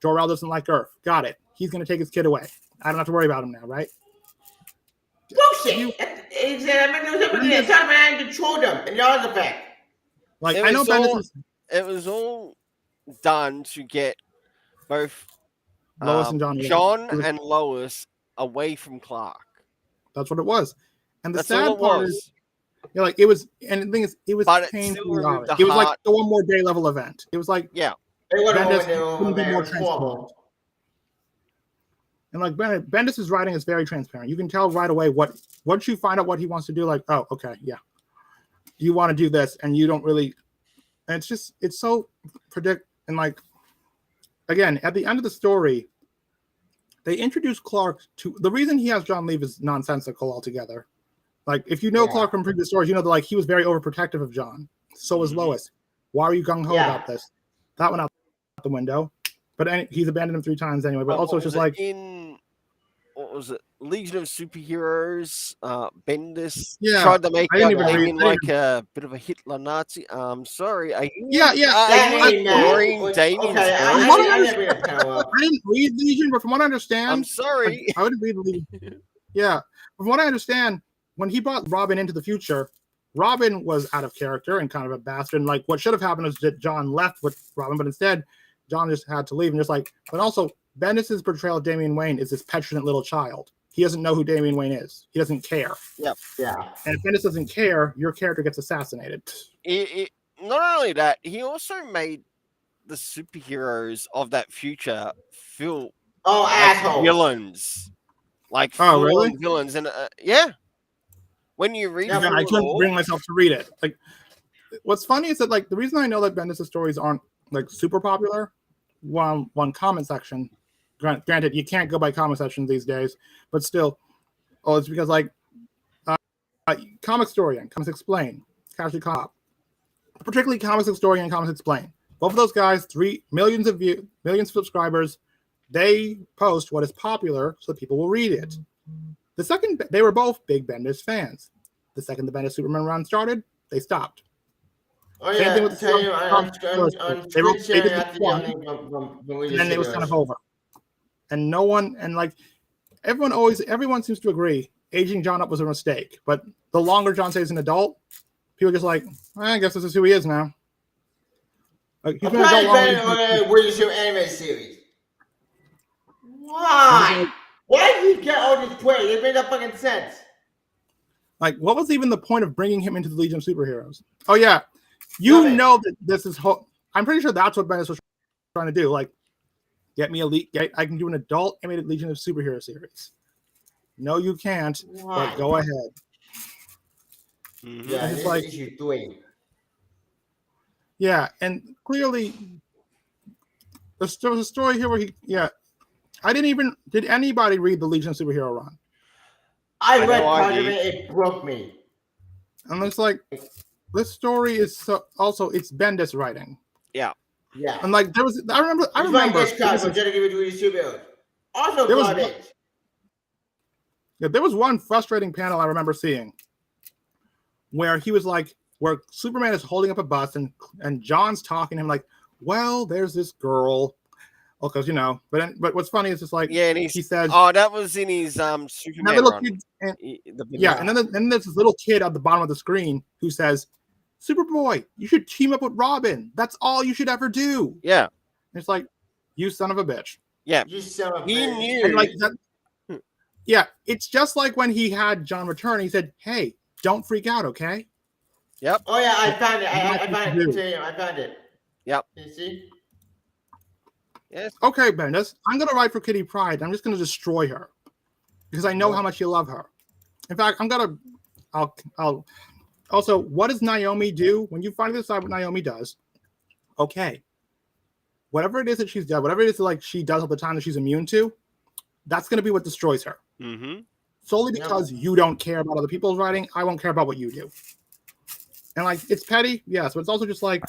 Jor-El doesn't like Earth. Got it. He's going to take his kid away. I don't have to worry about him now, right? Bullshit. It's not man controlled them in the other fact. Like, I know Bendis it was all done to get both Lois and John and Lois away from Clark. That's what it was. And the That's sad part is, like, it was, and the thing is, it was painfully hard. It was like the one more day level event. It was like, Bendis couldn't be more transparent. And like Bendis' writing is very transparent. You can tell right away once you find out what he wants to do, like, oh, okay, yeah. You want to do this, and you don't really, and it's so and like, again, at the end of the story, they introduce Clark to, the reason he has John leave is nonsensical altogether. Like, if you know Clark from previous stories, you know that like he was very overprotective of John. So was Lois. Why are you gung-ho about this? That went out the window. But he's abandoned him 3 times anyway. But also, it's just like what was it? Legion of Superheroes. Bendis tried to make Damien like a bit of a Hitler Nazi. Sorry. Are you? Ignoring Damien. I didn't read Legion, but from what I understand, I'm sorry. I wouldn't read Legion. Yeah, from what I understand, when he brought Robin into the future, Robin was out of character and kind of a bastard. And like, what should have happened is that John left with Robin, but instead, John just had to leave. And just like, but also, Bendis' portrayal of Damian Wayne is this petulant little child. He doesn't know who Damian Wayne is. He doesn't care. Yep. Yeah. And if Bendis doesn't care, your character gets assassinated. Not only that, he also made the superheroes of that future feel assholes. Villains. Like really? Villains. And when you read I couldn't bring myself to read it. Like, what's funny is that like the reason I know that Bendis' stories aren't like super popular, one comment section. Granted, you can't go by comment sections these days, but still, it's because like Comic Historian, Comics Explain, Casually Cop, particularly Comics Historian and Comics Explain. Both of those guys, 3 millions of subscribers. They post what is popular so that people will read it. The second, they were both big Bendis fans. The second the Bendis Superman run started, they stopped. Oh yeah, they did and then it was kind of over. And no one, and like everyone seems to agree, aging John up was a mistake. But the longer John stays an adult, people are just like, I guess this is who he is now. Like, he's been an adult Where's your anime series? Why? Why did he get all this play? It made no fucking sense. Like, what was even the point of bringing him into the Legion of Superheroes? Oh yeah, know that this is. I'm pretty sure that's what Bendis was trying to do. Like, get me I can do an adult animated Legion of Superhero series. No, you can't. Why? But go ahead. Yeah, it's like issue 3. Yeah, and clearly, there was a story here where did anybody read the Legion of Superhero run? I read part of it. It broke me. And it's like, this story is it's Bendis writing. Yeah. Yeah. And like I remember. Also, there was one frustrating panel I remember seeing where he was like, where Superman is holding up a bus and John's talking to him like, well, there's this girl, Well, because but what's funny is just like Yeah, and he says, oh, that was in his and that Superman little run. kid, and The yeah, and then there's this little kid at the bottom of the screen who says, "Superboy, you should team up with Robin. That's all you should ever do." Yeah, And it's like, you son of a bitch. yeah. You son of a He bitch. knew. And like that, yeah, it's just like when he had John return. He said, "Hey, don't freak out, okay?" Yep. Oh yeah, I found it. I What found you it. do. I found it. Yep. You see? Yes. Okay, Bendis, I'm gonna write for Kitty Pryde. I'm just gonna destroy her because I know how much you love her. In fact, I'll also. What does Naomi do when you finally decide what Naomi does? Okay, whatever it is that she's done, whatever it is like she does all the time that she's immune to, that's gonna be what destroys her. Mm-hmm. Solely because you don't care about other people's writing, I won't care about what you do. And like, it's petty, yes, but it's also just like,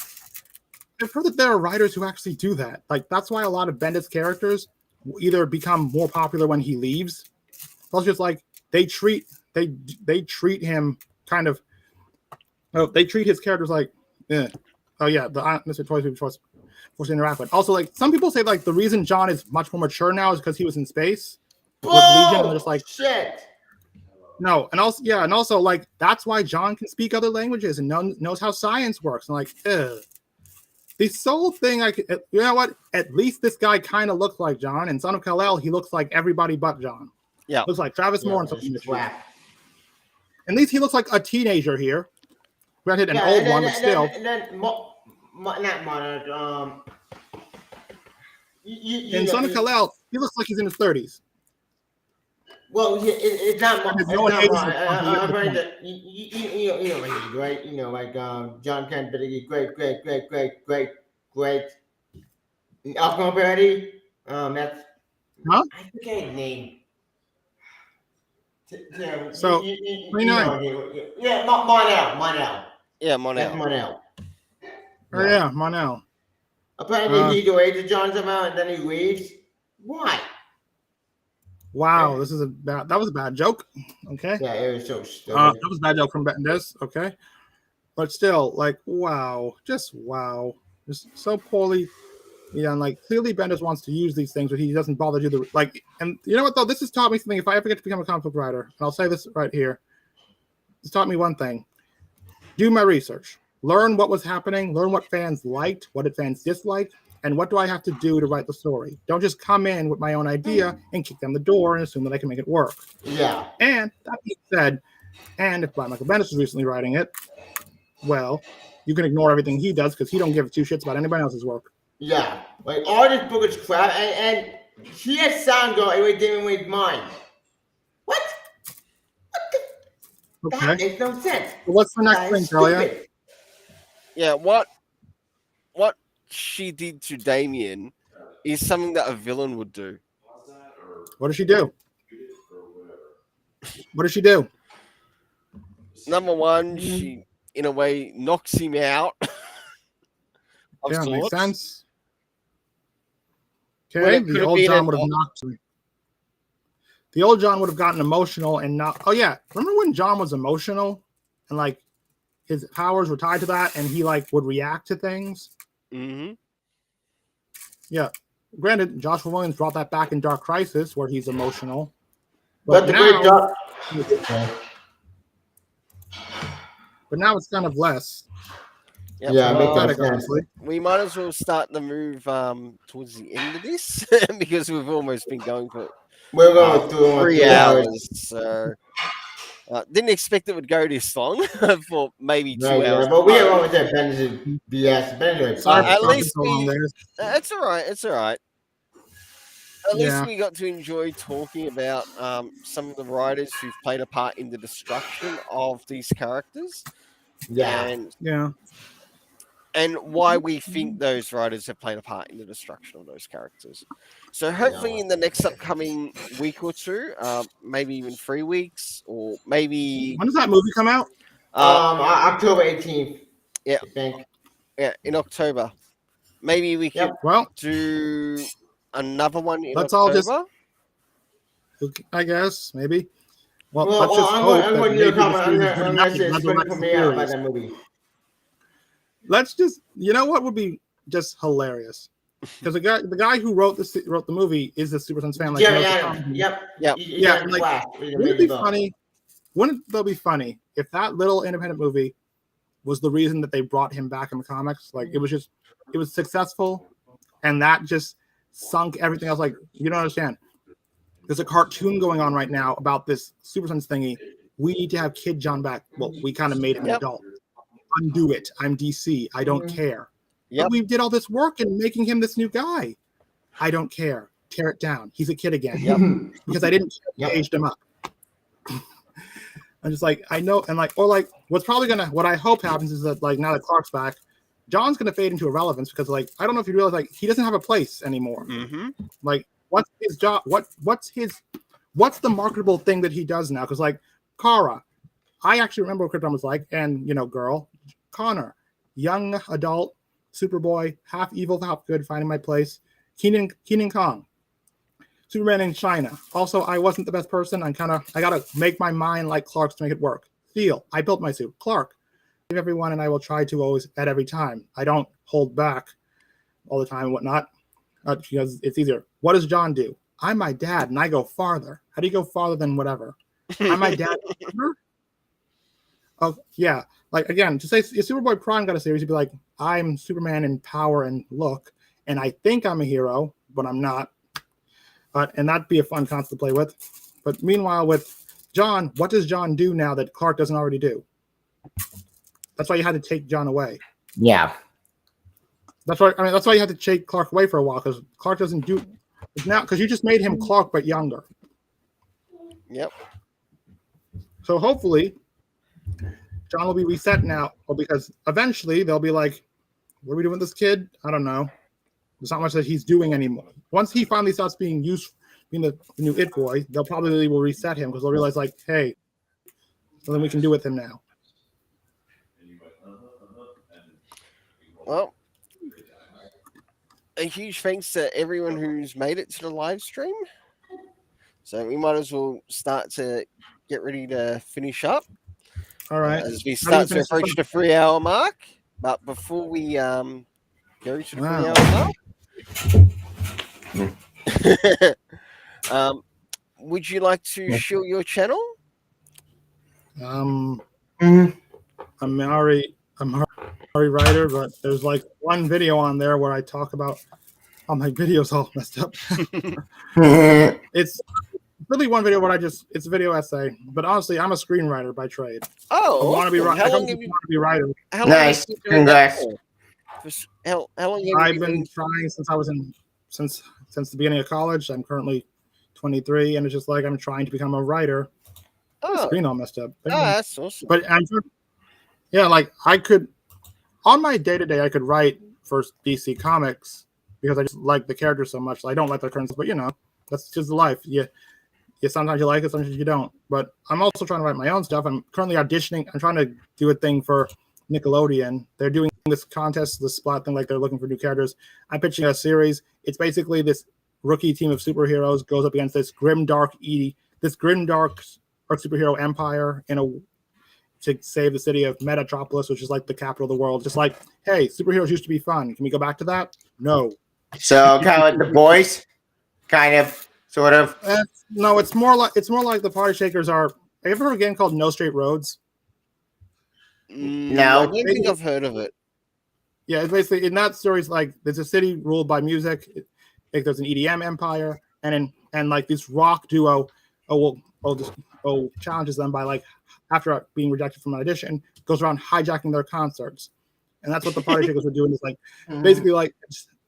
I've heard that there are writers who actually do that. Like, that's why a lot of Bendis characters either become more popular when he leaves. It's just like they treat him kind of. Oh, they treat his characters like, oh yeah, the Mr. Toys forced to interact with. Also, like some people say, like the reason John is much more mature now is because he was in space with Legion, and they're just like shit. No, and also like that's why John can speak other languages and knows how science works. And like, the soul thing, you know what? At least this guy kind of looks like John. And Son of Kal-El, he looks like everybody but John. Yeah, looks like Travis Moore and something. At least he looks like a teenager here. Granted, an old one, but still. And then not Monarch. In Son of Kal-El, he looks like he's in his 30s. Well, it's not. It's no not. right? You know, like John Kent, great. Alcohol parody. That's. Huh? I forget his name. So, 29. Yeah, Monel. Yeah, Monel. That's Monel. Oh yeah, Monel. Apparently, he delayed John somehow, and then he leaves. Why? Wow, that was a bad joke. Okay. Yeah, it was so stupid. That was a bad joke from Bendis. Okay. But still, like, wow. Just so poorly. Yeah, and like clearly Bendis wants to use these things, but he doesn't bother to do and you know what though? This has taught me something. If I ever get to become a comic book writer, and I'll say this right here, it's taught me one thing. Do my research. Learn what was happening, learn what fans liked, what did fans disliked, and what do I have to do to write the story? Don't just come in with my own idea and kick down the door and assume that I can make it work. Yeah. And that being said, and if Michael Bendis is recently writing it, well, you can ignore everything he does because he don't give two shits about anybody else's work. Yeah. Like all this book is crap and he has sound go away giving away mine. What? Okay. That makes no sense. So what's the next thing, Talia? Yeah, what she did to Damien is something that a villain would do. What does she do? What does she do? Number one, she in a way knocks him out. Yeah, makes sense. Well, Okay, it could the have old been John an would have knocked me. The old John would have gotten emotional and not. Oh yeah, remember when John was emotional and like his powers were tied to that, and he like would react to things. Mm-hmm. Yeah, granted, Joshua Williams brought that back in Dark Crisis, where he's emotional. But the great job. But now it's kind of less. Yep. Yeah, Well, we might as well start the move towards the end of this because we've almost been going for We're going through 3 hours. So didn't expect it would go this long for maybe 2 hours. But we are with that Bendis BS. Bendis. At least it's all right. At least we got to enjoy talking about some of the writers who've played a part in the destruction of these characters. Yeah. And why we think those writers have played a part in the destruction of those characters. So hopefully in the next upcoming week or two, maybe even 3 weeks, or maybe... When does that movie come out? October 18th. Yeah. I think. Yeah, in October. Maybe we could do another one in October. I guess, maybe. Well, let's just hope I'm going to comment about that movie. Let's just, you know what would be just hilarious? because the guy who wrote the movie is a Super Sons fan. Like, Jerry Adams. Yep. Yep. Yeah, and like, wouldn't it be funny? Wouldn't that be funny if that little independent movie was the reason that they brought him back in the comics? Like, it was successful, and that just sunk everything else. Like, you don't understand. There's a cartoon going on right now about this Super Sons thingy. We need to have Kid John back. Well, we kind of made him an adult. Undo it. I'm DC. I don't care. Yep. But we did all this work in making him this new guy. I don't care. Tear it down. He's a kid again. Yep. Because I didn't aged him up. I'm just like, I know, and like, or like, what I hope happens is that, like, now that Clark's back, John's gonna fade into irrelevance because, like, I don't know if you realize, like, he doesn't have a place anymore. Mm-hmm. Like, what's his job? What's the marketable thing that he does now? Because, like, Kara, I actually remember what Krypton was like, and, you know, girl, Connor, young adult, Superboy, half evil, half good, finding my place, Kenan Kong, Superman in China. Also, I wasn't the best person. I gotta make my mind like Clark's to make it work. Steel, I built my suit. Clark, everyone, and I will try to always at every time. I don't hold back all the time and whatnot because it's easier. What does John do? I'm my dad, and I go farther. How do you go farther than whatever? I'm my dad. Oh yeah, like again, to say if Superboy Prime got a series, he'd be like, I'm Superman in power and look, and I think I'm a hero, but I'm not. And that'd be a fun concept to play with. But meanwhile, with John, what does John do now that Clark doesn't already do? That's why you had to take John away. Yeah. That's why you had to take Clark away for a while, because Clark doesn't do now, because you just made him Clark but younger. Yep. So hopefully John will be reset now, because eventually they'll be like, what are we doing with this kid? I don't know. There's not much that he's doing anymore. Once he finally starts being used, being the new It Boy, they'll probably will reset him because they'll realize, like, hey, something we can do with him now. Well, a huge thanks to everyone who's made it to the live stream. So we might as well start to get ready to finish up. All right. As we start to approach the 3-hour mark. But before we go to the 3-hour mark, would you like to show your channel? I'm Ari Writer, but there's like one video on there where I talk about how my video's all messed up. It's really one video where it's a video essay, but honestly, I'm a screenwriter by trade. Oh, I want to be how long have you be writer? Nice. Congrats. How long have you I've been trying since the beginning of college. I'm currently 23, and it's just like I'm trying to become a writer. Oh, Screen all messed up. that's awesome. But like I could, on my day-to-day, I could write for DC Comics because I just like the characters so much. I don't like their current, but you know, that's just life. Yeah, sometimes you like it, sometimes you don't. But I'm also trying to write my own stuff. I'm currently auditioning. I'm trying to do a thing for Nickelodeon. They're doing this contest, this splat thing, like they're looking for new characters. I'm pitching a series. It's basically this rookie team of superheroes goes up against this grimdark superhero empire to save the city of Metropolis, which is like the capital of the world. Just like, hey, superheroes used to be fun. Can we go back to that? No. So kind of like The Boys, kind of, sort of. No, it's more like the Party Shakers are. Have you ever heard of a game called No Straight Roads? No. I don't think I've heard of it. Yeah, it's basically in that story. It's like there's a city ruled by music. Like there's an EDM empire, and like this rock duo, challenges them by like after being rejected from an audition, goes around hijacking their concerts, and that's what the Party Shakers were doing. Is like basically like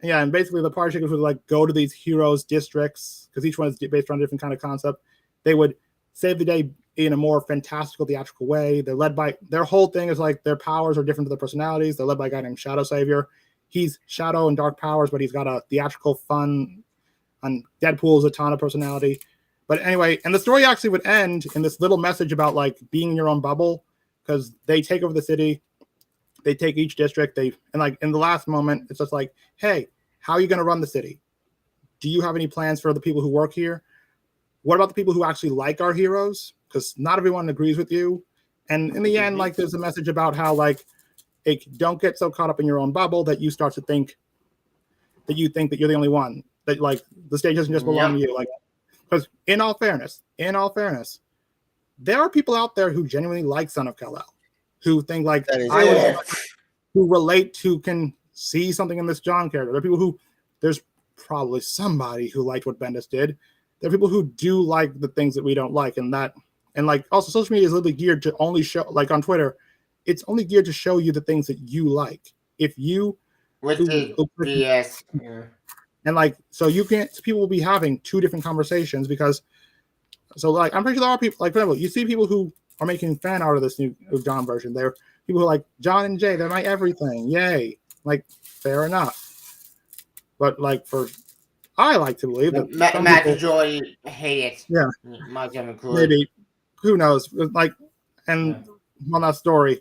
and basically the Party Shakers would like go to these heroes districts because each one is based on a different kind of concept. They would save the day in a more fantastical, theatrical way. They're led by their whole thing is like their powers are different to their personalities. They're led by a guy named Shadow Savior. He's shadow and dark powers, but he's got a theatrical, fun, and Deadpool's a ton of personality. But anyway, and the story actually would end in this little message about like being in your own bubble, because they take over the city, they take each district, and like in the last moment, it's just like, hey, how are you going to run the city? Do you have any plans for the people who work here? What about the people who actually like our heroes? Because not everyone agrees with you. And in the end, like there's a message about how like, don't get so caught up in your own bubble that you start to think that you think that you're the only one, that like the stage doesn't just belong to you. Like, because in all fairness, there are people out there who genuinely like Son of Kal-El, who think like who relate to, can see something in this John character. There are people who, there's probably somebody who liked what Bendis did. There are people who do like the things that we don't like, and like also social media is literally geared to only show, like on Twitter, it's only geared to show you the things that you like. If you BS. And like, so you can't, people will be having two different conversations because, so like, I'm pretty sure there are people, like, for example, you see people who are making fan art of this new John version. They're people who are like, John and Jay, they're my everything. Yay. Like, fair enough. But like, I like to believe that Matt majority hate it. Yeah. Myself included. Maybe. Who knows? Like, and on that story,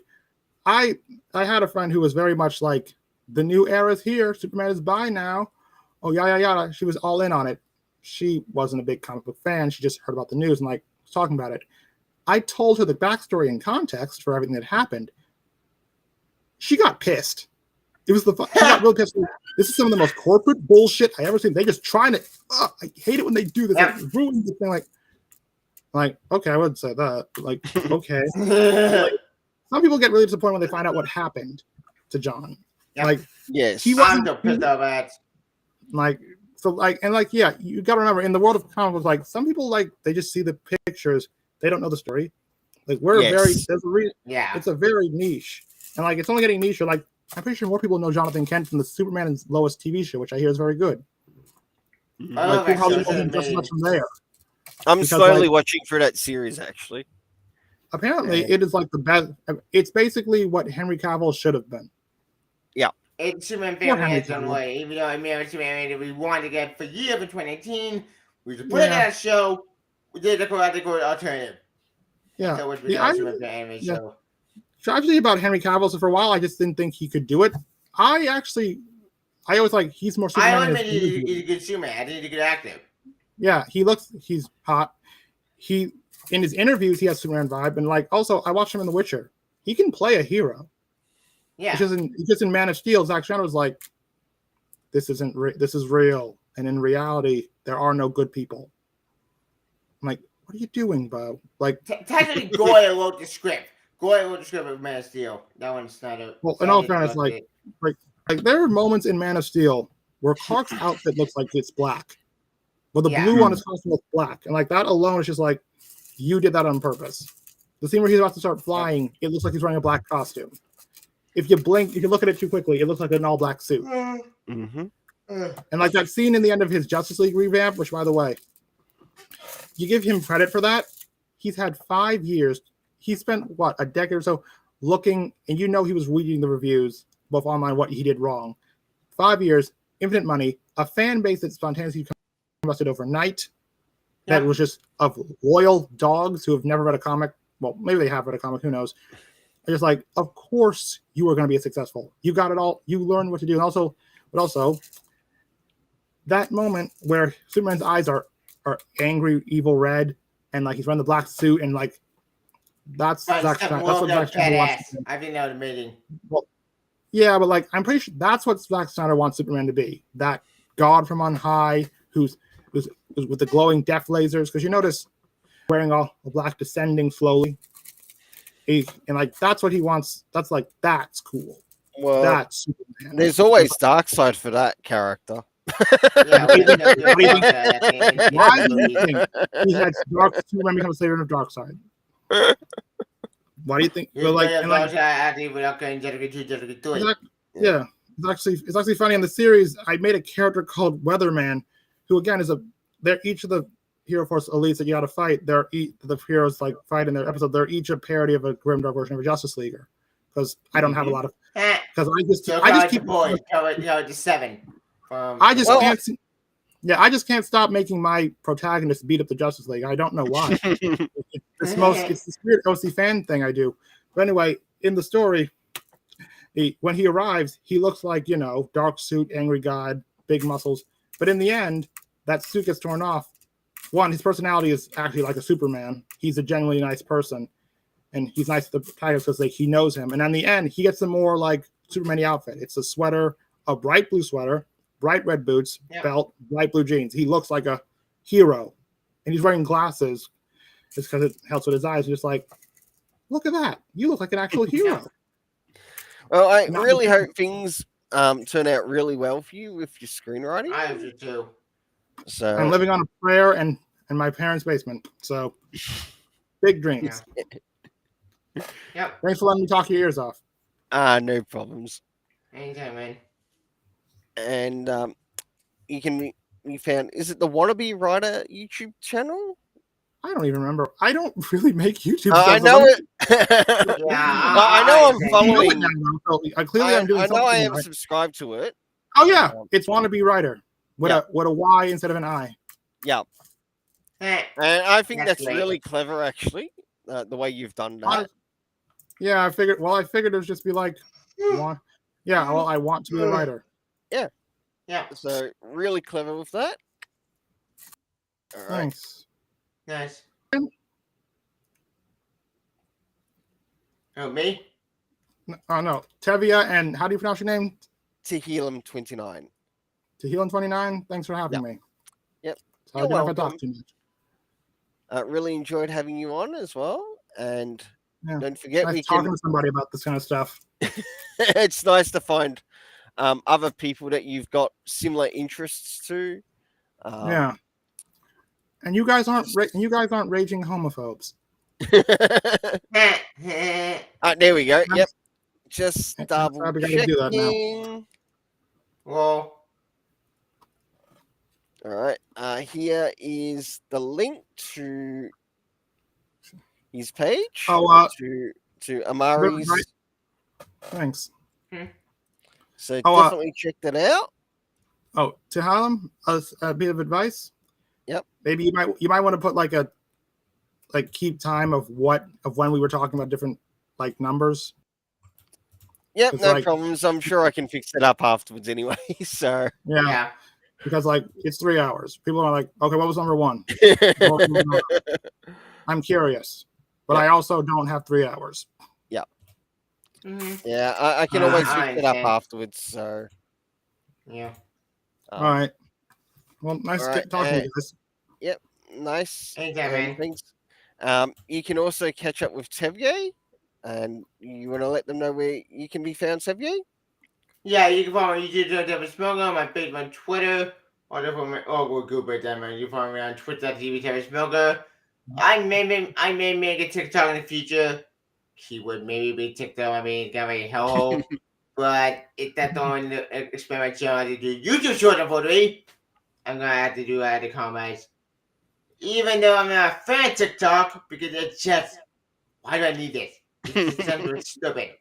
I had a friend who was very much like, the new era's here. Superman is by now. Oh, yada, yada. She was all in on it. She wasn't a big comic book fan. She just heard about the news and like was talking about it. I told her the backstory and context for everything that happened. She got pissed. It was she got real pissed. This is some of the most corporate bullshit I ever seen. They just trying to. I hate it when they do this. Like, ruin the thing. Like, okay, I wouldn't say that. Like, okay. Like, some people get really disappointed when they find out what happened to John. Yep. Like, yes, I'm so pissed off at. Like, so like, and like, yeah, you got to remember, in the world of comic books, like, some people, like, they just see the pictures, they don't know the story. Like, we're it's a very niche, and like, it's only getting niche. Like, I'm pretty sure more people know Jonathan Kent from the Superman and Lois TV show, which I hear is very good. Like, people probably know him just as much from there. I'm slowly watching through that series, actually. Apparently, it is like the best. It's basically what Henry Cavill should have been. Yeah. It's Superman family has done way. Even though Superman we wanted to get for years in 2018, we just put it at a show. We did the correct alternative. Yeah. So the anime show. Tragedy about Henry Cavill. So for a while, I just didn't think he could do it. I always like he's more Superman. I admit he's a good Superman. I think he's a good actor. Yeah, he's hot. In his interviews, he has Superman vibe, and like also, I watched him in The Witcher. He can play a hero. Yeah, just in Man of Steel, Zack Snyder was like, "This is real," and in reality, there are no good people. I'm like, what are you doing, Bo? Like, technically, Goya wrote the script. Goya wrote the script of Man of Steel. That one's Snyder. Well, in all fairness, like there are moments in Man of Steel where Clark's outfit looks like it's black, but the blue on his costume looks black, and like that alone is just like, you did that on purpose. The scene where he's about to start flying, it looks like he's wearing a black costume. If you blink, if you look at it too quickly, it looks like an all-black suit. Mm-hmm. And like that scene in the end of his Justice League revamp, which, by the way, you give him credit for that. He's had 5 years. He spent, a decade or so looking, and he was reading the reviews, both online, what he did wrong. 5 years, infinite money, a fan base that spontaneously combusted overnight. That was just of loyal dogs who have never read a comic. Well, maybe they have read a comic, who knows. They're just like, of course you are going to be successful. You got it all. You learned what to do. And also, that moment where Superman's eyes are angry, evil red, and like he's wearing the black suit, and like that's what Zack Snyder wants. I think that was amazing. Well, yeah, but like I'm pretty sure that's what Zack Snyder wants Superman to be. That God from on high who's with the glowing death lasers, because you notice wearing all black, descending slowly, and like that's what he wants. That's cool. Well, that's Superman. There's always dark side for that character. Yeah, why do you think he had Superman become a savior of dark side? Why do you think? It's actually funny in the series. I made a character called Weatherman, who again they're each of the Hero Force elites that you got to fight. The heroes like fight in their episode. They're each a parody of a grimdark version of a Justice Leaguer. Because I don't have a lot of. Because I just keep boy. The 7. I just can't stop making my protagonist beat up the Justice League. I don't know why. It's the weird OC fan thing I do. But anyway, in the story, when he arrives, he looks like, dark suit, angry god, big muscles. But in the end, that suit gets torn off. One, his personality is actually like a Superman. He's a genuinely nice person. And he's nice to the protagonist because he knows him. And in the end, he gets a more like Superman-y outfit. It's a sweater, a bright blue sweater, bright red boots, Yeah. belt, light blue jeans. He looks like a hero, and he's wearing glasses. It's because it helps with his eyes. Just like, look at that. You look like an actual hero. Well, I Not really the- hope things turn out really well for you with your screenwriting. I have to too. So I'm living on a prayer and in my parents' basement. So big dreams. Yep. Thanks for letting me talk your ears off. no problems. Anytime, man. And you can be found. Is it the Wannabe Writer YouTube channel? I don't even remember. I don't really make YouTube I stuff. know so it. I know I'm I know it following. now, though. Clearly, I'm doing I know something I am right. subscribed to it. Oh yeah, it's Wannabe Writer with Yeah. a Y instead of an I. Yeah, Eh, and I think That's that's great. really clever, actually. The way you've done that. Yeah, I figured. Well, I figured it would just be like, one. Yeah, well, I want to be a writer. yeah. So really clever with that. All right. Thanks. Nice. Oh, me? Oh no, Tevia, and how do you pronounce your name? Tehillim29. Tehillim29. Thanks for having me. Yep. So I You're don't have to welcome. talk too much. Really enjoyed having you on as well. And Yeah. don't forget, Nice we talking can. to somebody about this kind of stuff. It's nice to find other people that you've got similar interests to. Yeah. And you guys aren't raging homophobes. There we go. Yep. Just That's double how we gotta do that now. checking. Well, All right. Here is the link to his page. Oh, to Amari's. right. Thanks. So Oh, definitely check that out. Oh, to Harlem, a bit of advice. Yep. Maybe you might want to put like keep time of when we were talking about different like numbers. Yep, It's no like- problems. I'm sure I can fix it up afterwards anyway. So Yeah. Because like it's 3 hours. People are like, okay, what was number 1? I'm curious, but I also don't have 3 hours. yeah, I can always I fix it up understand. afterwards. So Yeah. All right. Well, nice all right, talking to you guys. Yep, nice. Anytime, man. Thanks. You can also catch up with Tevye, and you want to let them know where you can be found, Tevye? Yeah, you can follow me on YouTube, Devin Smoker, on my page, on Twitter, or go group right there, man. You can follow me on Twitter.tv, Devin Smoker. I may make a TikTok in the future. Keyword maybe be TikTok. I mean, it's gonna be hellhole. But if that don't expand my channel to do YouTube short unfortunately, I'm gonna have to do the compromise. Even though I'm not a fan of TikTok, because it's just, why do I need this? It's something stupid.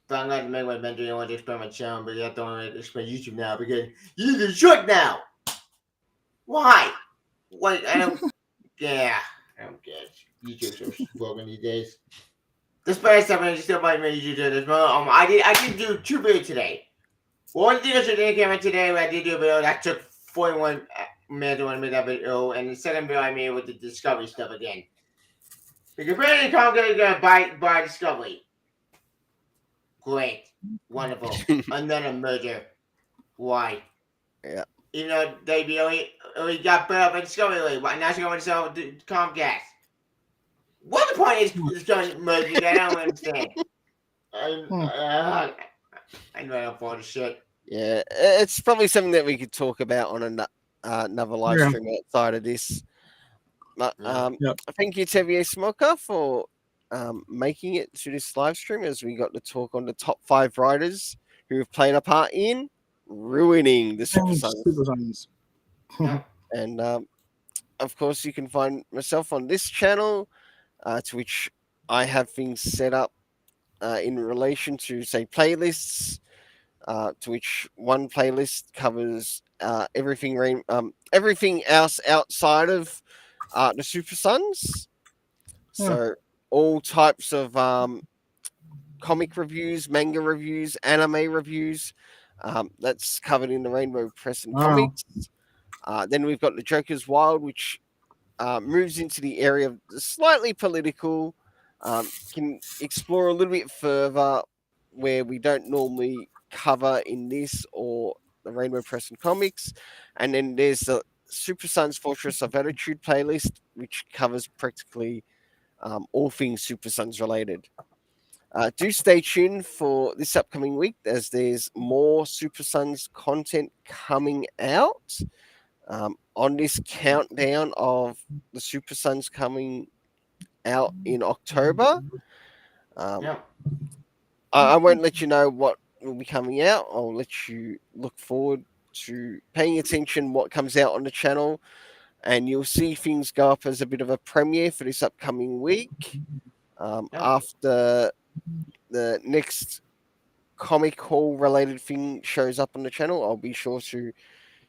But I'm gonna make my mentor want to expand my channel, but I don't want to expand YouTube now because YouTube short now. Why? Wait, I don't. Yeah, I don't get it. YouTube's so broken these days. Despite stuff, I still might make YouTube as well. I did do 2 videos today. One thing I didn't camera today, I did do a video that took 41 minutes to make that video, and the second video I made with the Discovery stuff again. Because apparently Congress is gonna buy Discovery. Great, wonderful. Another merger. Why? Yeah. Even though they only got better by Discovery, why now she's going to sell Comcast? What the point is going to merge? I don't understand. I know I don't fall to shit. Yeah, it's probably something that we could talk about on another live Yeah. stream outside of this. But Yep. thank you, Tevye Smoker, for making it to this live stream as we got to talk on the top 5 writers who have played a part in ruining the Super Sons. Super Sons. Yeah. And of course, you can find myself on this channel, to which I have things set up in relation to, say, playlists, to which one playlist covers everything else outside of the Super Sons. So all types of comic reviews, manga reviews, anime reviews. That's covered in the Rainbow Press and Comics. Then we've got the Joker's Wild, which moves into the area of slightly political, can explore a little bit further where we don't normally cover in this or the Rainbow Press and Comics, and then there's the Super Sons Fortress of Attitude playlist, which covers practically all things Super Sons related. Do stay tuned for this upcoming week as there's more Super Sons content coming out on this countdown of the Super Sons coming out in October. Yeah. I won't let you know what will be coming out. I'll let you look forward to paying attention what comes out on the channel, and you'll see things go up as a bit of a premiere for this upcoming week. After the next comic hall related thing shows up on the channel, I'll be sure to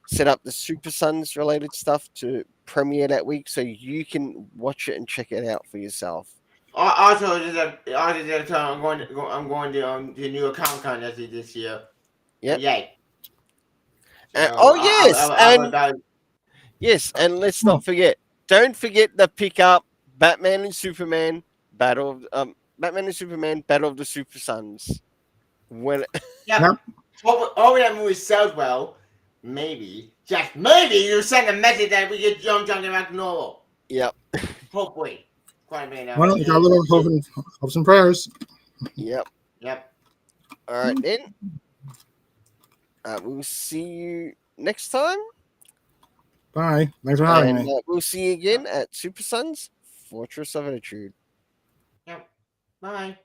set up the Super Sons related stuff to premiere that week so you can watch it and check it out for yourself. Also, I'm going to New York Comic Con this year. Yep. Yay. So, Oh yes, and about yes, and let's not forget. Don't forget to pick up Batman and Superman Batman and Superman Battle of the Super Sons. When yeah. Hopefully that movie sells well. Maybe, just maybe, you send a message that we get Young Junkie back to normal. Yep. Hopefully. Quite a bit. Well, got a little hopes and prayers. Yep. Yep. All right then. We'll see you next time. Bye. Thanks for having And me. we'll see you again at Super Sons Fortress of Attitude. Yep. Bye.